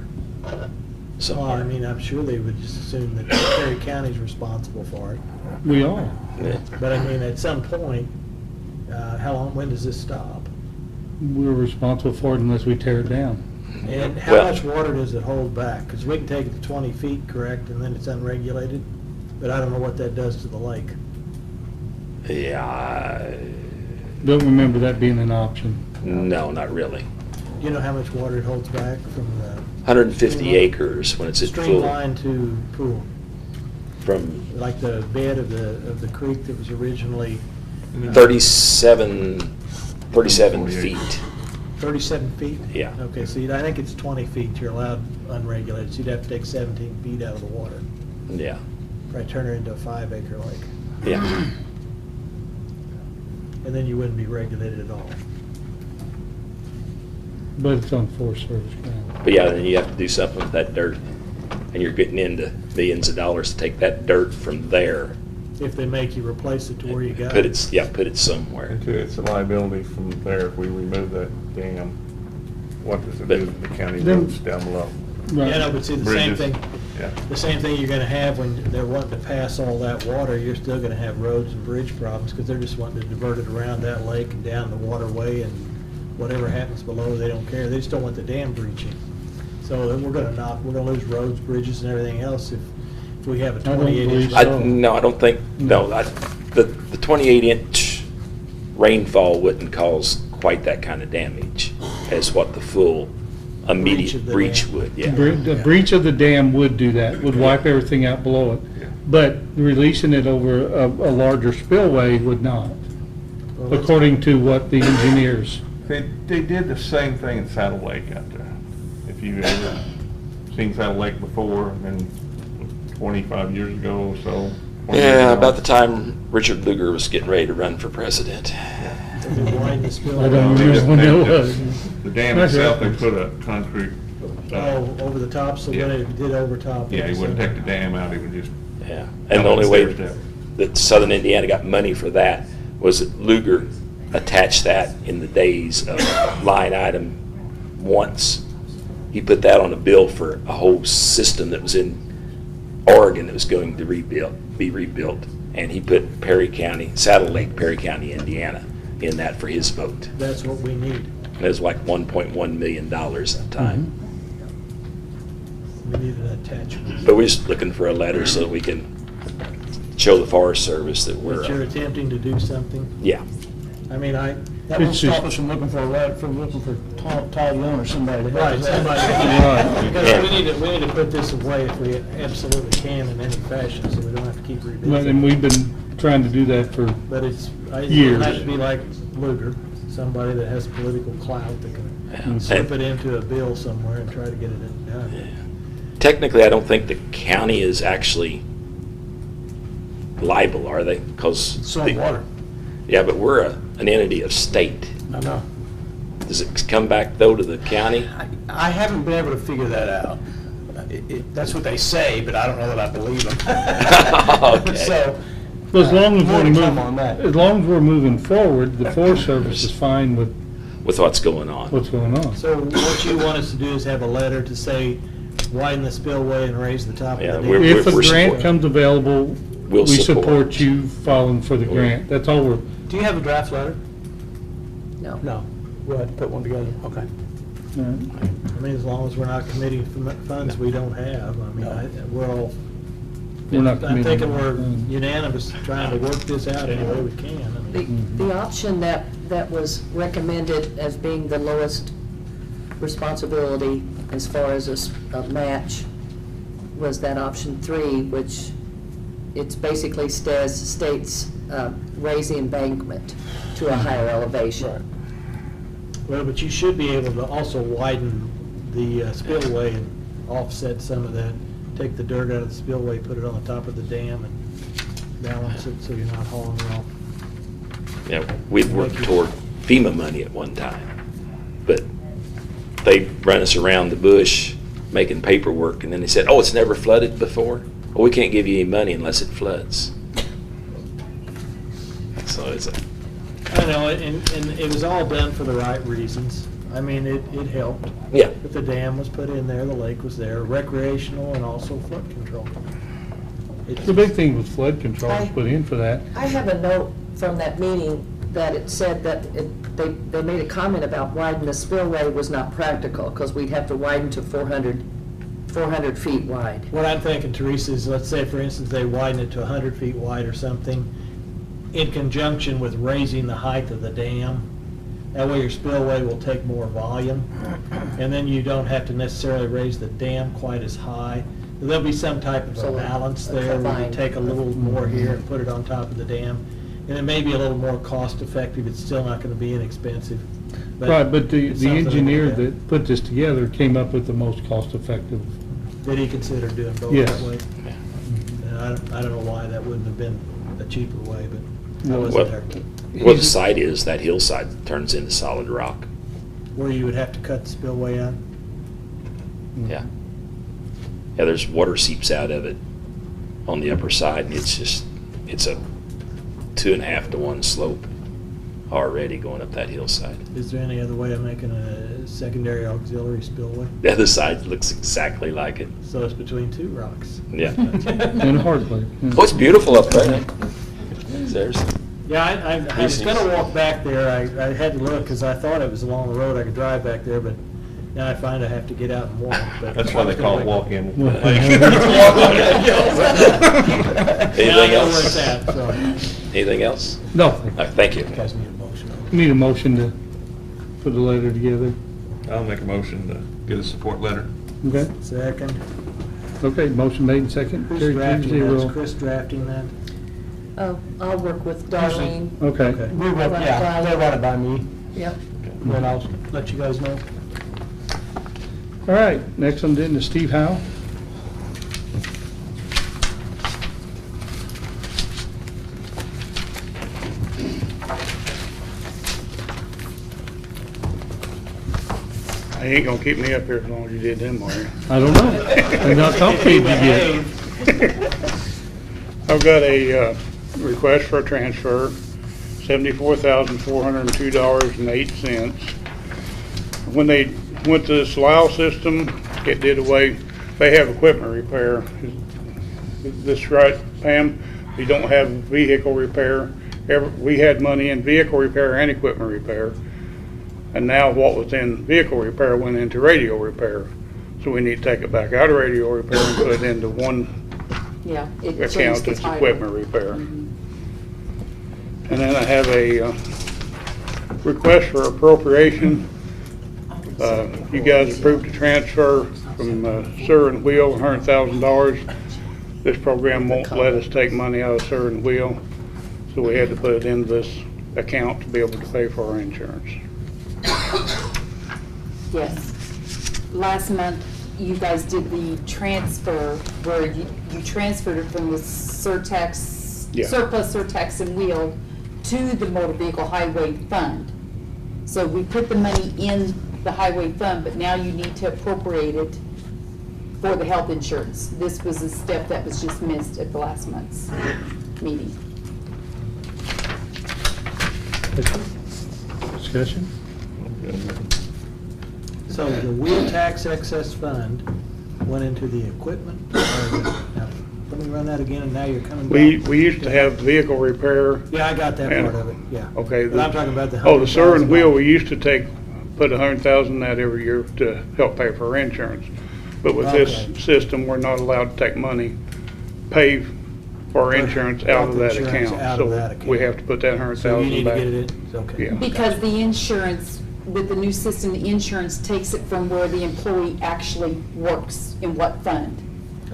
Speaker 4: Well, I
Speaker 10: somewhere.
Speaker 4: mean, I'm sure they would just assume that Perry County's responsible for it.
Speaker 3: We are.
Speaker 10: Yeah.
Speaker 4: But I mean, at some point, when does this stop?
Speaker 3: We're responsible for it unless we tear it down.
Speaker 4: And how
Speaker 10: Well-
Speaker 4: much water does it hold back? Because we can take it to 20 feet, correct, and then it's unregulated? But I don't know what that does to the lake.
Speaker 10: Yeah,
Speaker 3: Don't remember that being an option.
Speaker 10: no, not really.
Speaker 4: Do you know how much water it holds back from the
Speaker 10: 150
Speaker 4: Streamline.
Speaker 10: acres when it's at
Speaker 4: stream
Speaker 10: full,
Speaker 4: line to pool?
Speaker 10: from
Speaker 4: Like the bed of the creek that was originally
Speaker 10: 37
Speaker 2: 48.
Speaker 10: feet.
Speaker 4: 37 feet?
Speaker 10: Yeah.
Speaker 4: Okay, so I think it's 20 feet you're allowed unregulated, so you'd have to take 17 feet out of the water.
Speaker 10: Yeah,
Speaker 4: Probably turn it into a 5-acre lake.
Speaker 10: yeah.
Speaker 4: And then you wouldn't be regulated at all.
Speaker 3: But it's on Forest Service ground.
Speaker 10: But yeah, then you have to do something with that dirt, and you're getting into millions of dollars to take that dirt from there.
Speaker 4: If they make you replace it to where you got
Speaker 10: Put
Speaker 4: it.
Speaker 10: put it somewhere.
Speaker 2: And it's a liability from there if we remove that dam. What does it do to the county
Speaker 3: Then-
Speaker 2: roads down below?
Speaker 3: Right.
Speaker 4: Yeah, no, but see, the same
Speaker 2: Bridges.
Speaker 4: thing,
Speaker 2: Yeah.
Speaker 4: the same thing you're gonna have when they're wanting to pass all that water, you're still gonna have roads and bridge problems, because they're just wanting to divert it around that lake and down the waterway, and whatever happens below, they don't care, they just don't want the dam breaching. So then we're gonna lose roads, bridges, and everything else if we have a
Speaker 3: I don't
Speaker 4: 28
Speaker 3: believe
Speaker 4: inch.
Speaker 3: so.
Speaker 10: No, I don't think, no, the 28-inch rainfall wouldn't cause quite that kind of damage as what the full
Speaker 4: Breach of
Speaker 10: immediate
Speaker 4: the
Speaker 10: breach
Speaker 4: dam.
Speaker 10: would, yeah.
Speaker 3: The breach of the dam would do that, would wipe everything out below it.
Speaker 2: Yeah.
Speaker 3: But releasing it over a larger spillway would not,
Speaker 4: Well, that's-
Speaker 3: according to what the engineers.
Speaker 2: They did the same thing in Saddle Lake out there. If you've ever seen Saddle Lake before, and then 25 years ago or so. 20 years
Speaker 10: Yeah,
Speaker 2: ago.
Speaker 10: about the time Richard Lugar was getting ready to run for president.
Speaker 4: They widen the spillway.
Speaker 3: I don't
Speaker 2: They
Speaker 3: remember
Speaker 2: just-
Speaker 3: when
Speaker 2: they
Speaker 3: that
Speaker 2: just-
Speaker 3: was.
Speaker 2: The dam itself, they put a concrete.
Speaker 4: Oh, over the top, so when
Speaker 2: Yeah.
Speaker 4: it did overtop.
Speaker 2: Yeah, he wouldn't take the dam out, he would just.
Speaker 10: Yeah, and the only way
Speaker 2: Stairs down.
Speaker 10: that Southern Indiana got money for that was that Lugar attached that in the days of line item once. He put that on a bill for a whole system that was in Oregon that was going to be rebuilt. And he put Perry County, Saddle Lake, Perry County, Indiana in that for his vote.
Speaker 4: That's what we need.
Speaker 10: It was like $1.1 million at the time.
Speaker 4: We need an attachment.
Speaker 10: But we're just looking for a letter so that we can show the Forest Service that
Speaker 4: That
Speaker 10: we're,
Speaker 4: you're attempting to do something.
Speaker 10: yeah.
Speaker 4: I mean,
Speaker 8: That won't
Speaker 3: It's just-
Speaker 8: stop us from looking for a letter, from looking for Todd Young or somebody to help
Speaker 4: right,
Speaker 8: us
Speaker 4: somebody.
Speaker 8: out.
Speaker 4: Because we need to put this away if we absolutely can in any fashion, so we don't have to keep
Speaker 3: And
Speaker 4: revisiting.
Speaker 3: we've been trying to do that for,
Speaker 4: But it's, it
Speaker 3: Years.
Speaker 4: has to be like Lugar, somebody that has political clout that
Speaker 10: Yeah.
Speaker 4: can slip it into a bill somewhere and try to get it done.
Speaker 10: Technically, I don't think the county is actually liable, are they? Because.
Speaker 8: It's on water.
Speaker 10: Yeah, but we're an entity of state.
Speaker 8: I know.
Speaker 10: Does it come back, though, to the county?
Speaker 8: I haven't been able to figure that out. That's what they say, but I don't know that I believe them.
Speaker 10: Okay.
Speaker 8: So,
Speaker 3: as long as
Speaker 8: more
Speaker 3: we're
Speaker 8: to come
Speaker 3: moving,
Speaker 8: on that.
Speaker 3: as long as we're moving forward, the Forest Service is fine with
Speaker 10: With what's going on?
Speaker 3: what's going on.
Speaker 4: So what you want us to do is have a letter to say widen the spillway and raise the top of
Speaker 10: Yeah,
Speaker 4: the
Speaker 10: we're-
Speaker 4: dam.
Speaker 3: If a
Speaker 10: we're
Speaker 3: grant
Speaker 10: support-
Speaker 3: comes available,
Speaker 10: We'll
Speaker 3: we
Speaker 10: support.
Speaker 3: support you filing for the grant. That's all we're,
Speaker 4: Do you have a draft letter?
Speaker 11: No.
Speaker 8: No, we'll have to put one together. Okay.
Speaker 4: I mean, as long as we're not committing funds we don't have, I mean, we're all,
Speaker 3: we're not
Speaker 4: I'm
Speaker 3: committing.
Speaker 4: thinking we're unanimous trying to work this out any way we can. I mean,
Speaker 11: The option that was recommended as being the lowest responsibility as far as a match was that option 3, which it's basically states raise the embankment to a higher elevation.
Speaker 4: Well, but you should be able to also widen the spillway and offset some of that. Take the dirt out of the spillway, put it on the top of the dam and balance it so you're not hauling it off.
Speaker 10: Yeah, we'd worked toward FEMA money at one time, but they run us around the bush making paperwork, and then they said, oh, it's never flooded before? Well, we can't give you any money unless it floods. So it's a,
Speaker 4: I know, and it was all done for the right reasons. I mean, it helped.
Speaker 10: Yeah.
Speaker 4: If the dam was put in there, the lake was there, recreational and also flood control. It's-
Speaker 3: The big thing was flood control was put in for that.
Speaker 11: I have a note from that meeting that it said that they made a comment about widening the spillway was not practical, because we'd have to widen to 400 feet wide.
Speaker 4: What I'm thinking, Teresa, is let's say, for instance, they widen it to 100 feet wide or something, in conjunction with raising the height of the dam. That way your spillway will take more volume, and then you don't have to necessarily raise the dam quite as high. There'll be some type of a
Speaker 11: So,
Speaker 4: balance
Speaker 11: a
Speaker 4: there, where you
Speaker 11: combined.
Speaker 4: take a little more here and put it on top of the dam. And it may be a little more cost effective, it's still not gonna be inexpensive.
Speaker 3: Right, but the
Speaker 4: it's something to
Speaker 3: engineer
Speaker 4: look at.
Speaker 3: that put this together came up with the most cost-effective.
Speaker 4: Did he consider doing both
Speaker 3: Yes.
Speaker 4: that way? And I don't know why that wouldn't have been a cheaper way, but I
Speaker 3: Well,
Speaker 4: wasn't there.
Speaker 10: Where the site is, that hillside turns into solid rock.
Speaker 4: Where you would have to cut the spillway out?
Speaker 10: Yeah. Yeah, there's water seeps out of it on the upper side, and it's a 2.5 to 1 slope already going up that hillside.
Speaker 4: Is there any other way of making a secondary auxiliary spillway?
Speaker 10: The other side looks exactly like it.
Speaker 4: So it's between two rocks.
Speaker 10: Yeah.
Speaker 3: And a hard way.
Speaker 10: Oh, it's beautiful up there. There's,
Speaker 4: Yeah, I was gonna walk back there, I had to look, because I thought it was along the road, I could drive back there, but now I find I have to get out and walk. But
Speaker 2: That's why they call it walk-in.
Speaker 4: Now I
Speaker 10: anything
Speaker 4: know where
Speaker 10: else?
Speaker 4: it's at, so.
Speaker 10: Anything else?
Speaker 3: No,
Speaker 10: Thank you.
Speaker 4: You guys need a motion.
Speaker 3: need a motion to put the letter together.
Speaker 2: I'll make a motion to get a support letter.
Speaker 3: Okay,
Speaker 4: Second.
Speaker 3: okay, motion made and second.
Speaker 4: Who's
Speaker 3: Carried
Speaker 4: drafting
Speaker 3: 3-0.
Speaker 4: that? Is Chris drafting that?
Speaker 11: Oh, I'll work with Darlene.
Speaker 3: Okay.
Speaker 4: Okay.
Speaker 8: We run, yeah, they run it by me,
Speaker 11: Yep.
Speaker 8: then I'll let you guys know.
Speaker 3: All right, next on the agenda, Steve Howe.
Speaker 12: You ain't gonna keep me up here as long as you did them, are you?
Speaker 3: I don't know. I've not talked to you yet.
Speaker 12: I've got a request for a transfer, $74,402.08. When they went to the Slough system, it did away, they have equipment repair. This right, Pam? You don't have vehicle repair. We had money in vehicle repair and equipment repair. And now what was in vehicle repair went into radio repair. So we need to take it back out of radio repair and put it into one
Speaker 1: Yeah, it
Speaker 12: account
Speaker 1: changed the
Speaker 12: that's
Speaker 1: title.
Speaker 12: equipment repair. And then I have a request for appropriation. You guys approved the transfer from Sur and Wheel, $100,000. This program won't let us take money out of Sur and Wheel, so we had to put it in this account to be able to pay for our insurance.
Speaker 1: Yes. Last month, you guys did the transfer where you transferred it from the surtax,
Speaker 12: Yeah.
Speaker 1: surplus surtax and wheel to the motor vehicle highway fund. So we put the money in the highway fund, but now you need to appropriate it for the health insurance. This was a step that was just missed at the last month's meeting.
Speaker 3: Discussion?
Speaker 4: So the wheel tax excess fund went into the equipment? Now, let me run that again, and now you're coming back.
Speaker 12: We used to have vehicle repair.
Speaker 4: Yeah, I got that
Speaker 12: And-
Speaker 4: part of it, yeah.
Speaker 12: Okay.
Speaker 4: But I'm talking about the
Speaker 12: Oh, the Sur and Wheel,
Speaker 4: $100,000.
Speaker 12: we used to put $100,000 in that every year to help pay for our insurance. But with this
Speaker 4: Okay.
Speaker 12: system, we're not allowed to take money, pay for our insurance out of that
Speaker 4: Health insurance
Speaker 12: account.
Speaker 4: out of that account.
Speaker 12: So we have to put that
Speaker 4: So you
Speaker 12: 100,000
Speaker 4: need to
Speaker 12: back.
Speaker 4: get it in, okay.
Speaker 12: Yeah.
Speaker 1: Because the insurance, with the new system, the insurance takes it from where the employee actually works, in what fund.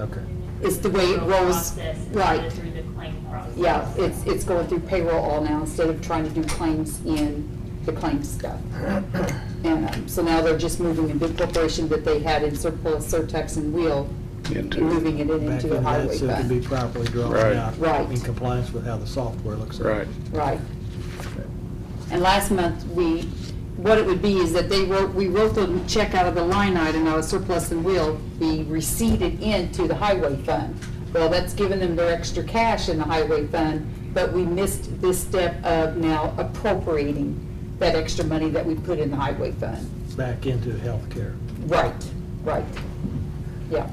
Speaker 4: Okay.
Speaker 1: It's the way it rolls,
Speaker 6: Process instead
Speaker 1: right.
Speaker 6: of through the claim process.
Speaker 1: Yeah, it's going through payroll all now instead of trying to do claims in the claims stuff. And so now they're just moving a big corporation that they had in surplus, surtax and wheel,
Speaker 12: Into-
Speaker 1: moving it
Speaker 4: Back
Speaker 1: into the
Speaker 4: into
Speaker 1: highway
Speaker 4: that, so it can be
Speaker 1: fund.
Speaker 4: properly drawn
Speaker 12: Right.
Speaker 4: out.
Speaker 1: Right.
Speaker 4: In compliance with how the software looks like.
Speaker 12: Right.
Speaker 1: Right. And last month, what it would be is that we wrote the check out of the line item, out of surplus and wheel, be receipted into the highway fund. Well, that's given them their extra cash in the highway fund, but we missed this step of now appropriating that extra money that we put in the highway fund.
Speaker 4: back into healthcare.
Speaker 1: Right, right. Yeah.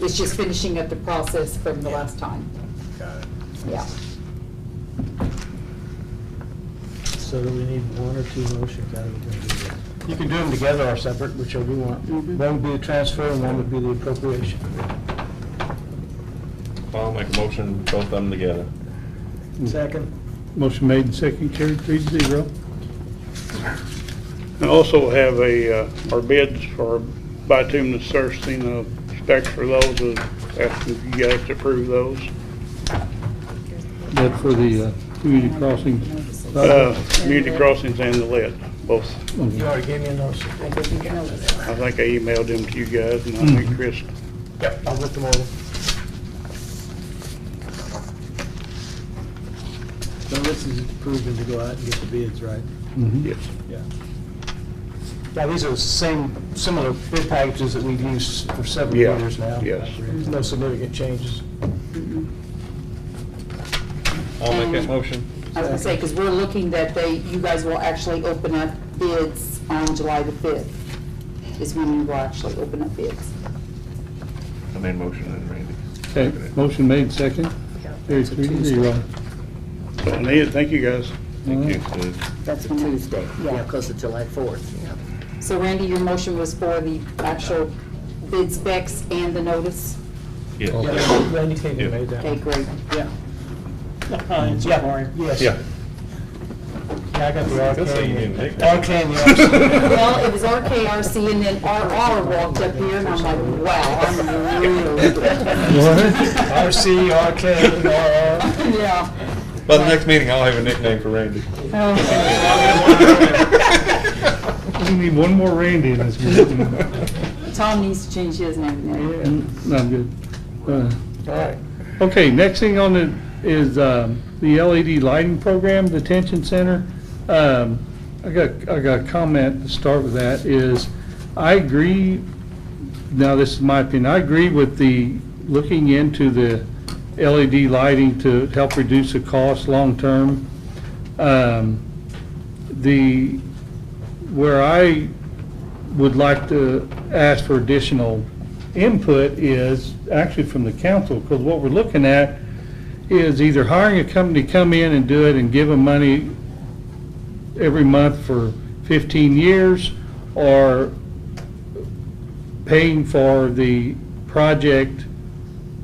Speaker 1: It's just finishing up the process from the last time.
Speaker 4: Got it.
Speaker 1: Yeah.
Speaker 4: So do we need one or two motions? How are we going to do this?
Speaker 8: You can do them together or separate, whichever you want.
Speaker 1: Mhm.
Speaker 8: One would be the transfer and one would be the appropriation.
Speaker 2: I'll make a motion, both of them together.
Speaker 4: Second?
Speaker 3: Motion made and second, carried 3-0.
Speaker 12: And also have our bids for bituminous surfacing, specs for those, asking you guys to approve those.
Speaker 3: That for the community crossing.
Speaker 12: Community crossings and the lead, both.
Speaker 8: You already gave me a notice.
Speaker 12: I think I emailed them to you guys, and I think Chris.
Speaker 8: Yep, I'll look them over.
Speaker 4: So this is approving to go out and get the bids, right?
Speaker 12: Yes.
Speaker 4: Yeah.
Speaker 8: Yeah, these are the similar bid packages that we've used for several
Speaker 12: Yeah,
Speaker 8: years now.
Speaker 12: yes.
Speaker 8: There's no significant changes.
Speaker 2: I'll make that motion.
Speaker 1: I was gonna say, because we're looking that you guys will actually open up bids on July the 5th, is when you will actually open up bids.
Speaker 2: I made a motion and Randy.
Speaker 3: Okay, motion made second, carried 3-0.
Speaker 12: So I need it, thank you guys.
Speaker 2: Thank you.
Speaker 11: That's a Tuesday, yeah, because of July 4th, yeah.
Speaker 1: So Randy, your motion was for the actual bid specs and the notice?
Speaker 2: Yes.
Speaker 8: Yeah, Randy came
Speaker 2: Yeah.
Speaker 8: and made that.
Speaker 1: Okay, great.
Speaker 8: Yeah. Yeah, yes.
Speaker 2: Yeah.
Speaker 8: Yeah, I got the
Speaker 2: That's how you
Speaker 8: RK.
Speaker 2: didn't take
Speaker 8: RK
Speaker 2: that.
Speaker 8: and the RC.
Speaker 1: Well, it was RKRC and then RR walked up here and I'm like, wow, I'm really good.
Speaker 8: RC, RK, and RR.
Speaker 1: Yeah.
Speaker 2: By the next meeting, I'll have a nickname for Randy.
Speaker 3: We need one more Randy in this group.
Speaker 1: Tom needs to change his name now.
Speaker 3: No, I'm good.
Speaker 8: All right.
Speaker 3: Okay, next thing on the, is the LED lighting program, detention center. I got a comment to start with that, is I agree, now this is my opinion, I agree with the looking into the LED lighting to help reduce the cost long-term. Where I would like to ask for additional input is actually from the council, because what we're looking at is either hiring a company to come in and do it and give them money every month for 15 years, or paying for the project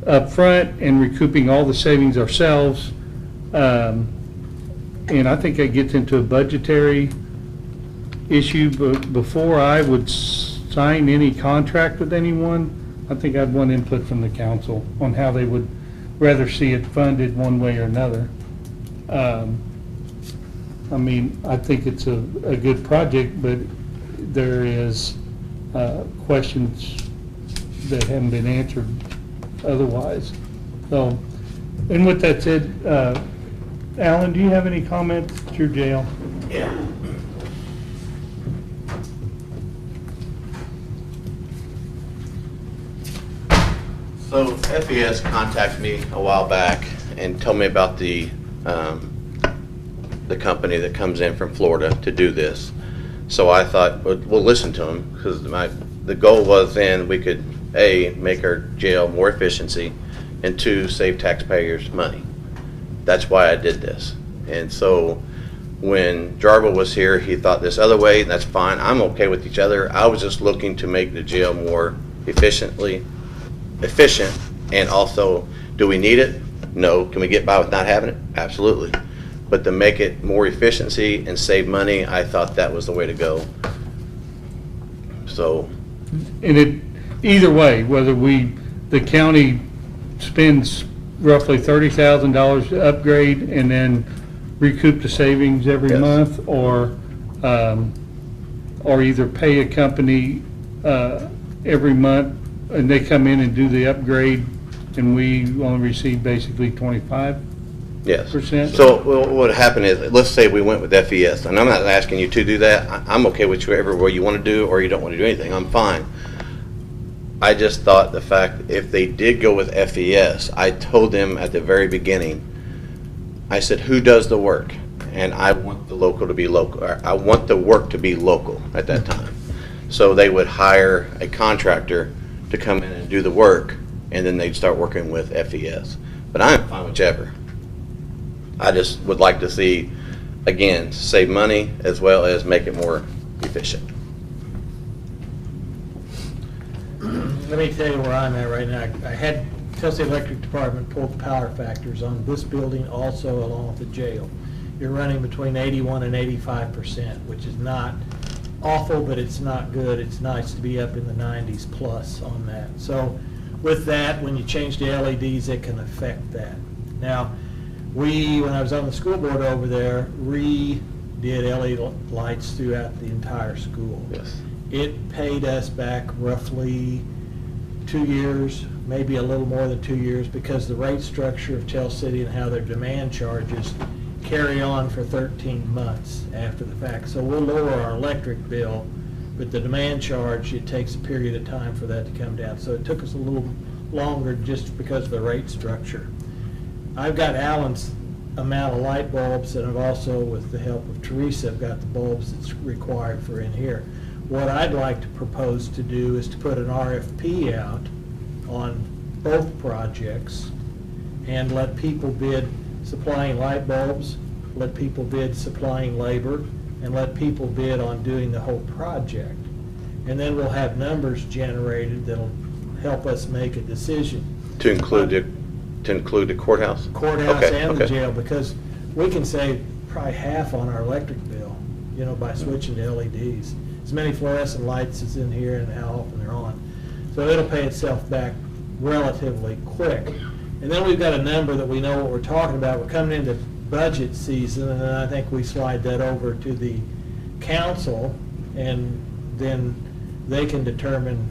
Speaker 3: up front and recouping all the savings ourselves. And I think that gets into a budgetary issue, but before I would sign any contract with anyone, I think I'd want input from the council on how they would rather see it funded one way or another. I mean, I think it's a good project, but there is questions that haven't been answered otherwise. So, and with that said, Alan, do you have any comments at your jail?
Speaker 13: Yeah. So FES contacted me a while back and told me about the company that comes in from Florida to do this. So I thought, we'll listen to them, because the goal was then we could, A, make our jail more efficiency, and 2, save taxpayers money. That's why I did this. And so when Jarbo was here, he thought this other way, and that's fine. I'm okay with each other. I was just looking to make the jail more efficient, and also, do we need it? No. Can we get by with not having it? Absolutely. But to make it more efficiency and save money, I thought that was the way to go. So.
Speaker 3: And it, either way, whether the county spends roughly $30,000 to upgrade and then recoup the savings every
Speaker 13: Yes.
Speaker 3: month, or either pay a company every month and they come in and do the upgrade and we only receive basically 25%.
Speaker 13: Yes. So what happened is, let's say we went with FES, and I'm not asking you to do that. I'm okay with whatever way you want to do, or you don't want to do anything. I'm fine. I just thought the fact, if they did go with FES, I told them at the very beginning, I said, who does the work? And I want the local to be local. I want the work to be local at that time. So they would hire a contractor to come in and do the work, and then they'd start working with FES. But I'm fine whichever. I just would like to see, again, save money as well as make it more efficient.
Speaker 4: Let me tell you where I'm at right now. I had Tennessee Electric Department pull the power factors on this building also along with the jail. You're running between 81 and 85%, which is not awful, but it's not good. It's nice to be up in the 90s plus on that. So with that, when you change the LEDs, it can affect that. Now, when I was on the school board over there, redid LED lights throughout the entire school.
Speaker 13: Yes.
Speaker 4: It paid us back roughly 2 years, maybe a little more than 2 years, because the rate structure of Tell City and how their demand charges carry on for 13 months after the fact. So we'll lower our electric bill, but the demand charge, it takes a period of time for that to come down. So it took us a little longer just because of the rate structure. I've got Alan's amount of light bulbs, and I've also, with the help of Teresa, I've got the bulbs that's required for in here. What I'd like to propose to do is to put an RFP out on both projects and let people bid supplying light bulbs, let people bid supplying labor, and let people bid on doing the whole project. And then we'll have numbers generated that'll help us make a decision.
Speaker 13: To include the courthouse?
Speaker 4: Courthouse
Speaker 13: Okay,
Speaker 4: and the
Speaker 13: okay.
Speaker 4: jail, because we can save probably half on our electric bill, you know, by switching to LEDs. As many fluorescent lights as in here and how often they're on. So it'll pay itself back relatively quick. And then we've got a number that we know what we're talking about. We're coming into budget season, and then I think we slide that over to the council, and then they can determine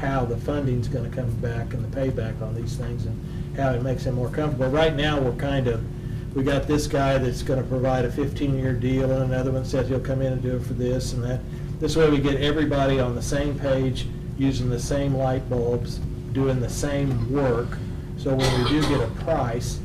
Speaker 4: how the funding's going to come back and the payback on these things and how it makes them more comfortable. Right now, we got this guy that's going to provide a 15-year deal, and another one says he'll come in and do it for this and that. This way we get everybody on the same page, using the same light bulbs, doing the same work, so when we do get a price,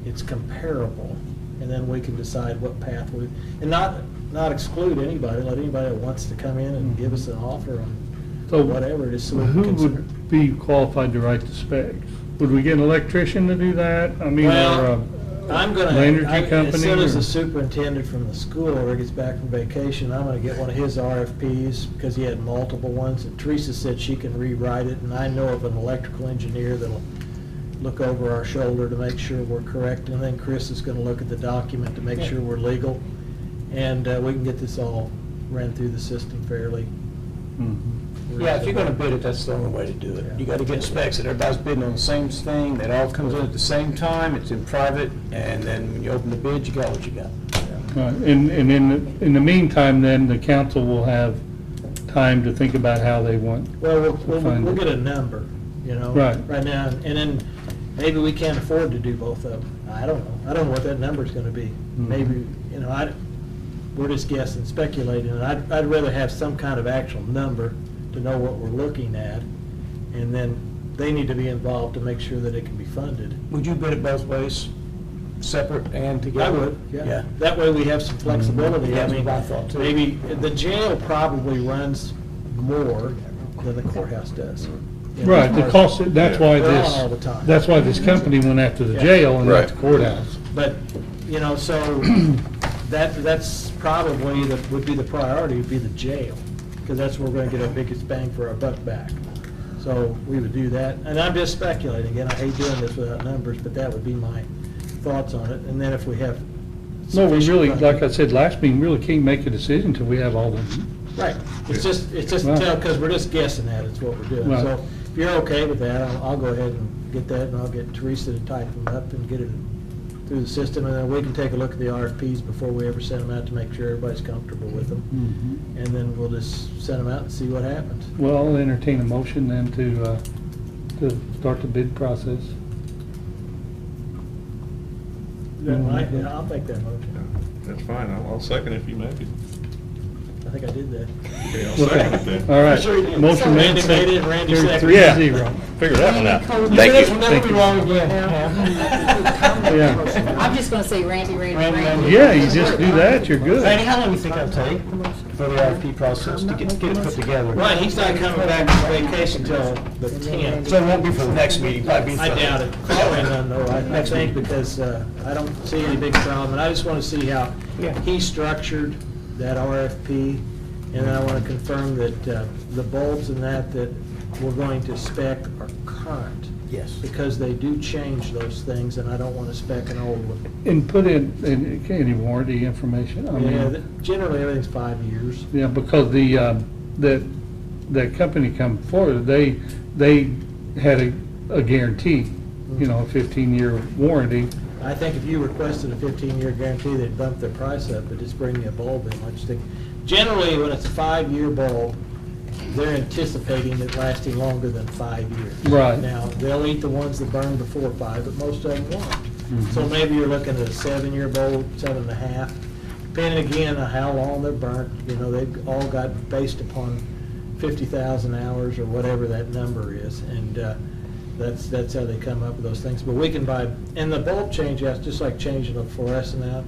Speaker 4: it's comparable, and then we can decide what path and not exclude anybody, let anybody that wants to come in and give us an offer on
Speaker 3: So
Speaker 4: whatever it is. So we can
Speaker 3: who
Speaker 4: consider.
Speaker 3: would be qualified to write the specs? Would we get an electrician to do that? I mean,
Speaker 4: Well,
Speaker 3: or
Speaker 4: I'm gonna,
Speaker 3: the energy
Speaker 4: as
Speaker 3: company,
Speaker 4: soon as
Speaker 3: or-
Speaker 4: the superintendent from the school ever gets back from vacation, I'm gonna get one of his RFPs, because he had multiple ones, and Teresa said she can rewrite it, and I know of an electrical engineer that'll look over our shoulder to make sure we're correct, and then Chris is gonna look at the document to make sure we're legal, and we can get this all ran through the system fairly.
Speaker 3: Mhm.
Speaker 8: Yeah, if you're gonna bid it, that's the only way to do it. You gotta get specs, that everybody's bidding on the same thing, that all comes in at the same time, it's in private, and then when you open the bid, you got what you got.
Speaker 3: Right, and in the meantime, then, the council will have time to think about how they want.
Speaker 4: Well,
Speaker 3: Fine.
Speaker 4: we'll get a number, you know?
Speaker 3: Right.
Speaker 4: Right now, and then maybe we can't afford to do both of them. I don't know. I don't know what that number's gonna be. Maybe, you know, we're just guessing, speculating, and I'd rather have some kind of actual number to know what we're looking at, and then they need to be involved to make sure that it can be funded.
Speaker 8: Would you bid it both ways, separate and together?
Speaker 4: I would, yeah. That way we have some flexibility.
Speaker 8: Yeah,
Speaker 4: I mean,
Speaker 8: that's what I thought, too.
Speaker 4: maybe, the jail probably runs more than the courthouse does. You know,
Speaker 3: Right,
Speaker 4: as
Speaker 3: the
Speaker 4: far as-
Speaker 3: cost, that's why
Speaker 4: They're on all the
Speaker 3: this,
Speaker 4: time.
Speaker 3: that's why this company went after the jail and not the
Speaker 13: Right.
Speaker 3: courthouse.
Speaker 4: But, you know, so that's probably, would be the priority, would be the jail, because that's where we're going to get our biggest bang for our buck back. So we would do that, and I'm just speculating, again, I hate doing this without numbers, but that would be my thoughts on it, and then if we have.
Speaker 3: No, we really,
Speaker 4: sufficient
Speaker 3: like I
Speaker 4: funding-
Speaker 3: said last meeting, really can't make a decision until we have all the,
Speaker 4: Right, it's just,
Speaker 3: Right.
Speaker 4: because we're just guessing at it's what we're doing.
Speaker 3: Right.
Speaker 4: So if you're okay with that, I'll go ahead and get that, and I'll get Teresa to type them up and get it through the system, and then we can take a look at the RFPs before we ever send them out to make sure everybody's comfortable with them. And then we'll just send them out and see what happens.
Speaker 3: well, I'll entertain a motion then to start the bid process.
Speaker 4: I'll make that motion.
Speaker 2: That's fine, I'll second if you make it.
Speaker 4: I think I did that.
Speaker 3: All right,
Speaker 4: Sure you did.
Speaker 3: motion made,
Speaker 4: Randy made it, and Randy
Speaker 3: carried
Speaker 4: seconded.
Speaker 3: 3-0.
Speaker 2: Figure that one out.
Speaker 1: Cody.
Speaker 10: Thank you.
Speaker 8: Will never be wrong again.
Speaker 3: Yeah.
Speaker 1: I'm just gonna say Randy.
Speaker 3: Yeah, you just do that, you're good.
Speaker 8: Randy, how long do you think it'll take for the RFP process to get it put together?
Speaker 4: Right, he's not coming back from vacation till the 10th.
Speaker 8: So it won't be for the next meeting, probably be.
Speaker 4: I doubt it. Probably not, no, I think because I don't see any big problem. And I just want to see how he structured that RFP. And then I want to confirm that the bulbs and that we're going to spec are current.
Speaker 8: Yes.
Speaker 4: Because they do change those things, and I don't want to spec an old one.
Speaker 3: And put in any warranty information, I
Speaker 4: Yeah,
Speaker 3: mean,
Speaker 4: generally everything's 5 years.
Speaker 3: yeah, because that company come forward, they had a guarantee, you know, a 15-year warranty.
Speaker 4: I think if you requested a 15-year guarantee, they'd bump their price up, but just bring you a bulb in. I just think, generally, when it's a 5-year bulb, they're anticipating it lasting longer than 5 years.
Speaker 3: Right.
Speaker 4: Now, they'll eat the ones that burn before 5, but most of them won't. So maybe you're looking at a 7-year bulb, 7.5, depending again on how long they're burnt. You know, they've all got based upon 50,000 hours or whatever that number is, and that's how they come up with those things. But we can buy, and the bulb change outs, just like changing a fluorescent out,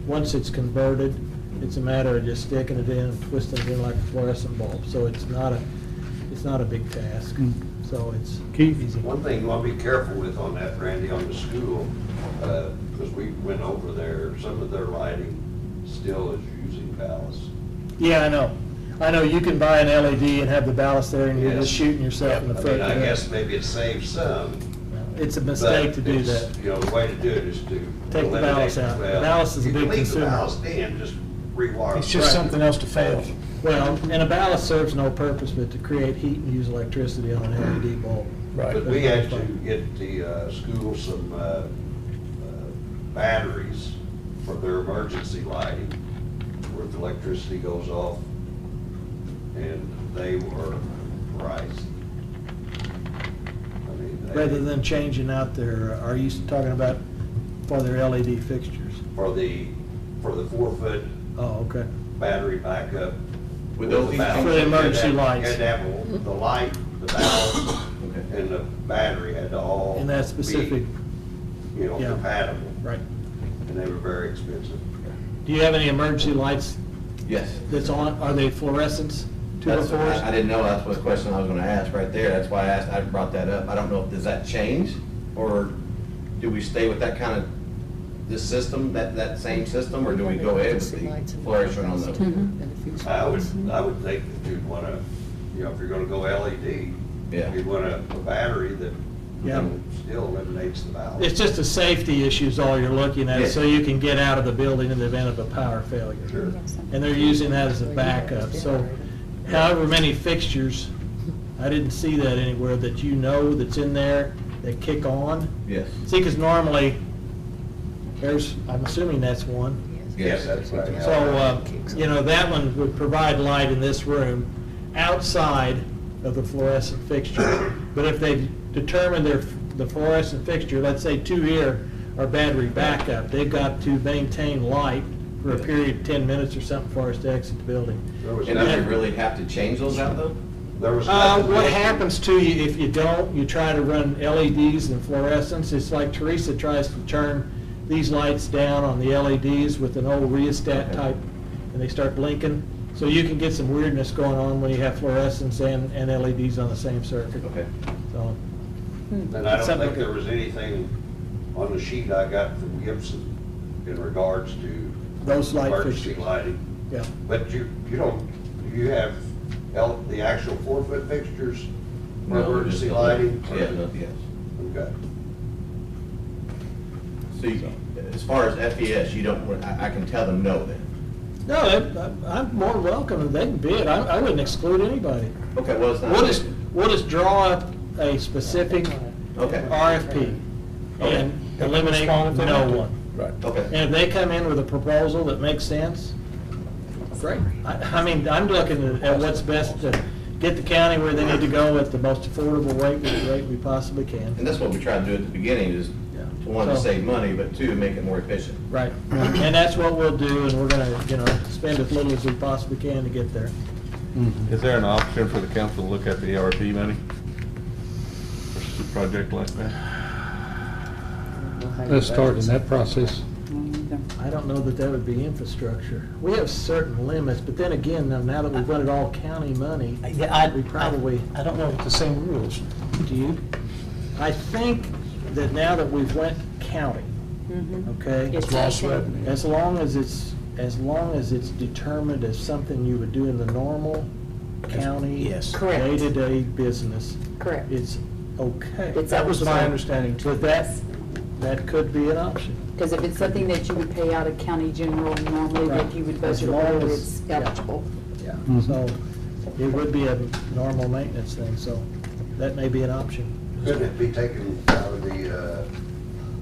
Speaker 4: once it's converted, it's a matter of just sticking it in and twisting it in like a fluorescent bulb. So it's not a big task. So it's
Speaker 3: Keith?
Speaker 4: easy.
Speaker 14: One thing you want to be careful with on that, Randy, on the school, because we went over there, some of their lighting still is using ballast.
Speaker 4: Yeah, I know. I know you can buy an LED and have the ballast there and you're just shooting yourself in the
Speaker 14: I
Speaker 4: foot.
Speaker 14: mean, I guess maybe it saves some.
Speaker 4: It's a mistake to do
Speaker 14: but it's,
Speaker 4: that.
Speaker 14: You know, the way to do it is to
Speaker 4: Take the
Speaker 14: eliminate.
Speaker 4: ballast out.
Speaker 14: well,
Speaker 4: Ballast is a
Speaker 14: you
Speaker 4: big
Speaker 14: can leave
Speaker 4: consumer.
Speaker 14: the ballast in, just rewire.
Speaker 8: It's just
Speaker 4: Right.
Speaker 8: something else to fail.
Speaker 4: Well, and a ballast serves no purpose but to create heat and use electricity on an LED bulb.
Speaker 14: But we had to get the school some batteries for their emergency lighting, where if electricity goes off, and they were pricey. I mean,
Speaker 4: Rather than changing out their, are you talking about for their LED fixtures?
Speaker 14: for the 4-foot
Speaker 4: Oh, okay.
Speaker 14: battery backup.
Speaker 13: With those
Speaker 14: the ballast.
Speaker 4: For the emergency
Speaker 14: You had to have-
Speaker 4: lights.
Speaker 14: You had to have the light, the ballast, and the battery had to all
Speaker 4: In that specific,
Speaker 14: be, you know,
Speaker 4: yeah.
Speaker 14: compatible,
Speaker 4: right.
Speaker 14: and they were very expensive.
Speaker 4: Do you have any emergency lights
Speaker 15: Yes.
Speaker 4: that's on? Are they fluorescents?
Speaker 15: That's,
Speaker 4: 204s?
Speaker 15: I didn't know, that's what the question I was gonna ask right there, that's why I brought that up. I don't know, does that change? Or do we stay with that kind of, this system, that same system, or do we go ahead with the fluorescent on those?
Speaker 14: I would think that you'd wanna, you know, if you're gonna go LED,
Speaker 15: Yeah.
Speaker 14: you'd want a battery that, you
Speaker 4: Yeah.
Speaker 14: know, still eliminates the ballast.
Speaker 4: It's just a safety issue is all you're looking at,
Speaker 15: Yeah.
Speaker 4: so you can get out of the building in the event of a power failure.
Speaker 14: Sure.
Speaker 4: And they're using that as a backup, so however many fixtures, I didn't see that anywhere that you know that's in there that kick on.
Speaker 15: Yes.
Speaker 4: See, because normally, I'm assuming that's one.
Speaker 14: Yes, that's right.
Speaker 4: So, you know, that one would provide light in this room outside of the fluorescent fixture. But if they determine the fluorescent fixture, let's say 2 here are battery backup, they've got to maintain light for a period of 10 minutes or something for us to exit the building.
Speaker 14: There was
Speaker 15: And do we
Speaker 14: nothing-
Speaker 15: really have to change those out though?
Speaker 14: There was nothing.
Speaker 4: What happens to you if you don't, you try to run LEDs and fluorescents, it's like Teresa tries to turn these lights down on the LEDs with an old rheostat type, and they start blinking. So you can get some weirdness going on when you have fluorescents and LEDs on the same circuit.
Speaker 15: Okay.
Speaker 4: So,
Speaker 14: And I don't think there was anything on the sheet I got from Gibson in regards to
Speaker 4: those light
Speaker 14: emergency
Speaker 4: fixtures.
Speaker 14: lighting.
Speaker 4: Yeah.
Speaker 14: But you don't, you have the actual 4-foot fixtures for
Speaker 15: No,
Speaker 14: emergency
Speaker 15: just-
Speaker 14: lighting?
Speaker 15: Yeah, no, yes.
Speaker 14: Okay.
Speaker 15: See, as far as FES, you don't, I can tell them no then.
Speaker 4: No, I'm more welcome, they can bid, I wouldn't exclude anybody.
Speaker 15: Okay, well, it's not.
Speaker 4: We'll just draw up a specific
Speaker 15: Okay.
Speaker 4: RFP and eliminate no one.
Speaker 8: Right.
Speaker 15: Okay.
Speaker 4: And if they come in with a proposal that makes sense, great. I mean, I'm looking at what's best to get the county where they need to go at the most affordable rate we possibly can.
Speaker 15: And that's what we try to do at the beginning, is
Speaker 4: Yeah.
Speaker 15: to, one, to
Speaker 4: So-
Speaker 15: save money, but two, make it more efficient.
Speaker 4: Right, and that's what we'll do, and we're gonna, spend as little as we possibly can to get there.
Speaker 2: Is there an option for the council to look at the ARP money? Versus a project like that?
Speaker 3: Let's start in that process.
Speaker 4: I don't know that would be infrastructure. We have certain limits, but then again, now that we've run it all county money, we probably.
Speaker 8: I don't know if it's the same rules. Do you?
Speaker 4: I think that now that we've went county, okay?
Speaker 11: It's
Speaker 8: Lost
Speaker 11: taken.
Speaker 8: revenue.
Speaker 4: As long as it's determined as something you would do in the normal county.
Speaker 8: Yes.
Speaker 11: Correct.
Speaker 4: Day-to-day business.
Speaker 11: Correct.
Speaker 4: It's okay.
Speaker 11: It's
Speaker 8: That was my
Speaker 11: So-
Speaker 8: understanding too.
Speaker 4: But that could be an option.
Speaker 1: Because if it's something that you would pay out of county general normally,
Speaker 4: Right.
Speaker 1: that you would
Speaker 4: As
Speaker 1: budget
Speaker 4: long
Speaker 1: over,
Speaker 4: as-
Speaker 1: it's
Speaker 4: yeah.
Speaker 1: eligible.
Speaker 4: Yeah,
Speaker 3: Mhm.
Speaker 4: so it would be a normal maintenance thing, so that may be an option.
Speaker 14: Couldn't it be taken out of the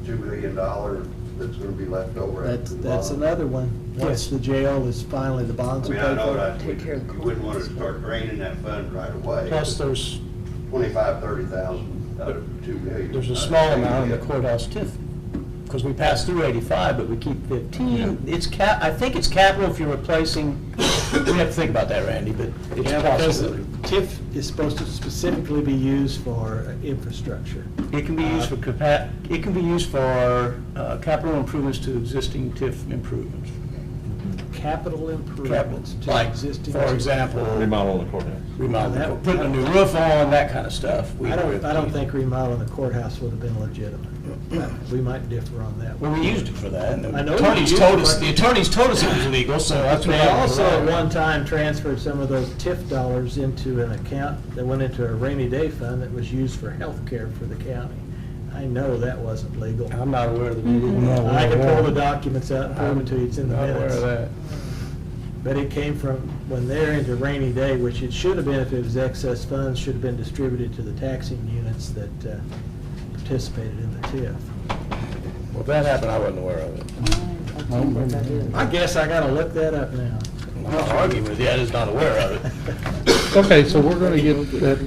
Speaker 14: $2 million that's gonna be left over after the
Speaker 4: That's
Speaker 14: bond?
Speaker 4: another one. Once the jail is finally, the
Speaker 14: I
Speaker 4: bonds are
Speaker 14: mean, I
Speaker 4: paid
Speaker 14: know
Speaker 4: for.
Speaker 14: that
Speaker 11: Take care of the
Speaker 14: you wouldn't want to
Speaker 11: costs.
Speaker 14: start draining that fund right away.
Speaker 8: Plus, there's
Speaker 14: 25,000, 30,000 out of 2 million.
Speaker 8: a small amount in the courthouse TIF, because we passed through 85, but we keep 15. It's I think it's capital if you're replacing, we have to think about that, Randy, but it's
Speaker 4: Yeah, because
Speaker 8: possible.
Speaker 4: TIF is supposed to specifically be used for infrastructure.
Speaker 8: It can be used for it can be used for capital improvements to existing TIF improvements.
Speaker 4: Capital improvements to
Speaker 8: Like,
Speaker 4: existing.
Speaker 8: for example,
Speaker 2: Remodel the courthouse.
Speaker 8: remodel, putting a new roof on, that kind of stuff.
Speaker 4: I don't think remodeling the courthouse would have been legitimate. We might differ on that.
Speaker 8: Well, we used it for that, and
Speaker 4: I
Speaker 8: the
Speaker 4: know we
Speaker 8: attorneys
Speaker 4: used
Speaker 8: told
Speaker 4: it,
Speaker 8: us,
Speaker 4: but-
Speaker 8: the attorneys told us it was legal, so that's what
Speaker 4: They
Speaker 8: happened.
Speaker 4: also at one time transferred some of those TIF dollars into an account that went into a rainy day fund that was used for health care for the county. I know that wasn't legal.
Speaker 8: I'm not aware of the.
Speaker 4: I can pull the documents out and prove it to you, it's in the
Speaker 8: Not aware
Speaker 4: minutes.
Speaker 8: of that.
Speaker 4: But it came from, when they're into rainy day, which it should have been if it was excess funds, should have been distributed to the taxing units that participated in the TIF.
Speaker 8: Well, if that happened, I wasn't aware of it.
Speaker 4: I guess I gotta look that up now.
Speaker 8: I'm not arguing with you, I just not aware of it.
Speaker 3: Okay, so we're gonna get that,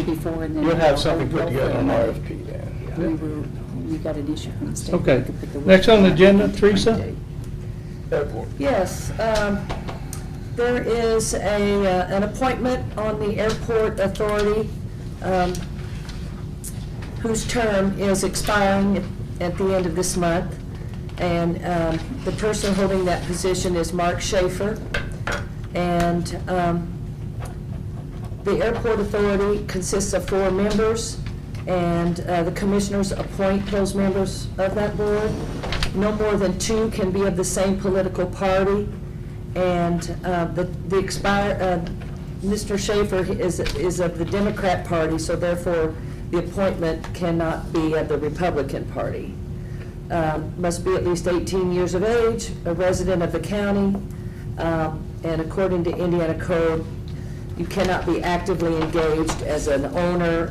Speaker 1: Before and then.
Speaker 8: You'll have something put together on RFP then.
Speaker 1: We got an issue from the state.
Speaker 3: okay.
Speaker 1: We could put the
Speaker 3: Next on the
Speaker 1: work-
Speaker 3: agenda, Teresa?
Speaker 8: Airport.
Speaker 11: Yes, there is an appointment on the Airport Authority whose term is expiring at the end of this month. And the person holding that position is Mark Schaefer. And the Airport Authority consists of 4 members, and the commissioners appoint those members of that board. No more than 2 can be of the same political party, and Mr. Schaefer is of the Democrat Party, so therefore the appointment cannot be of the Republican Party. Must be at least 18 years of age, a resident of the county, and according to Indiana code, you cannot be actively engaged as an owner,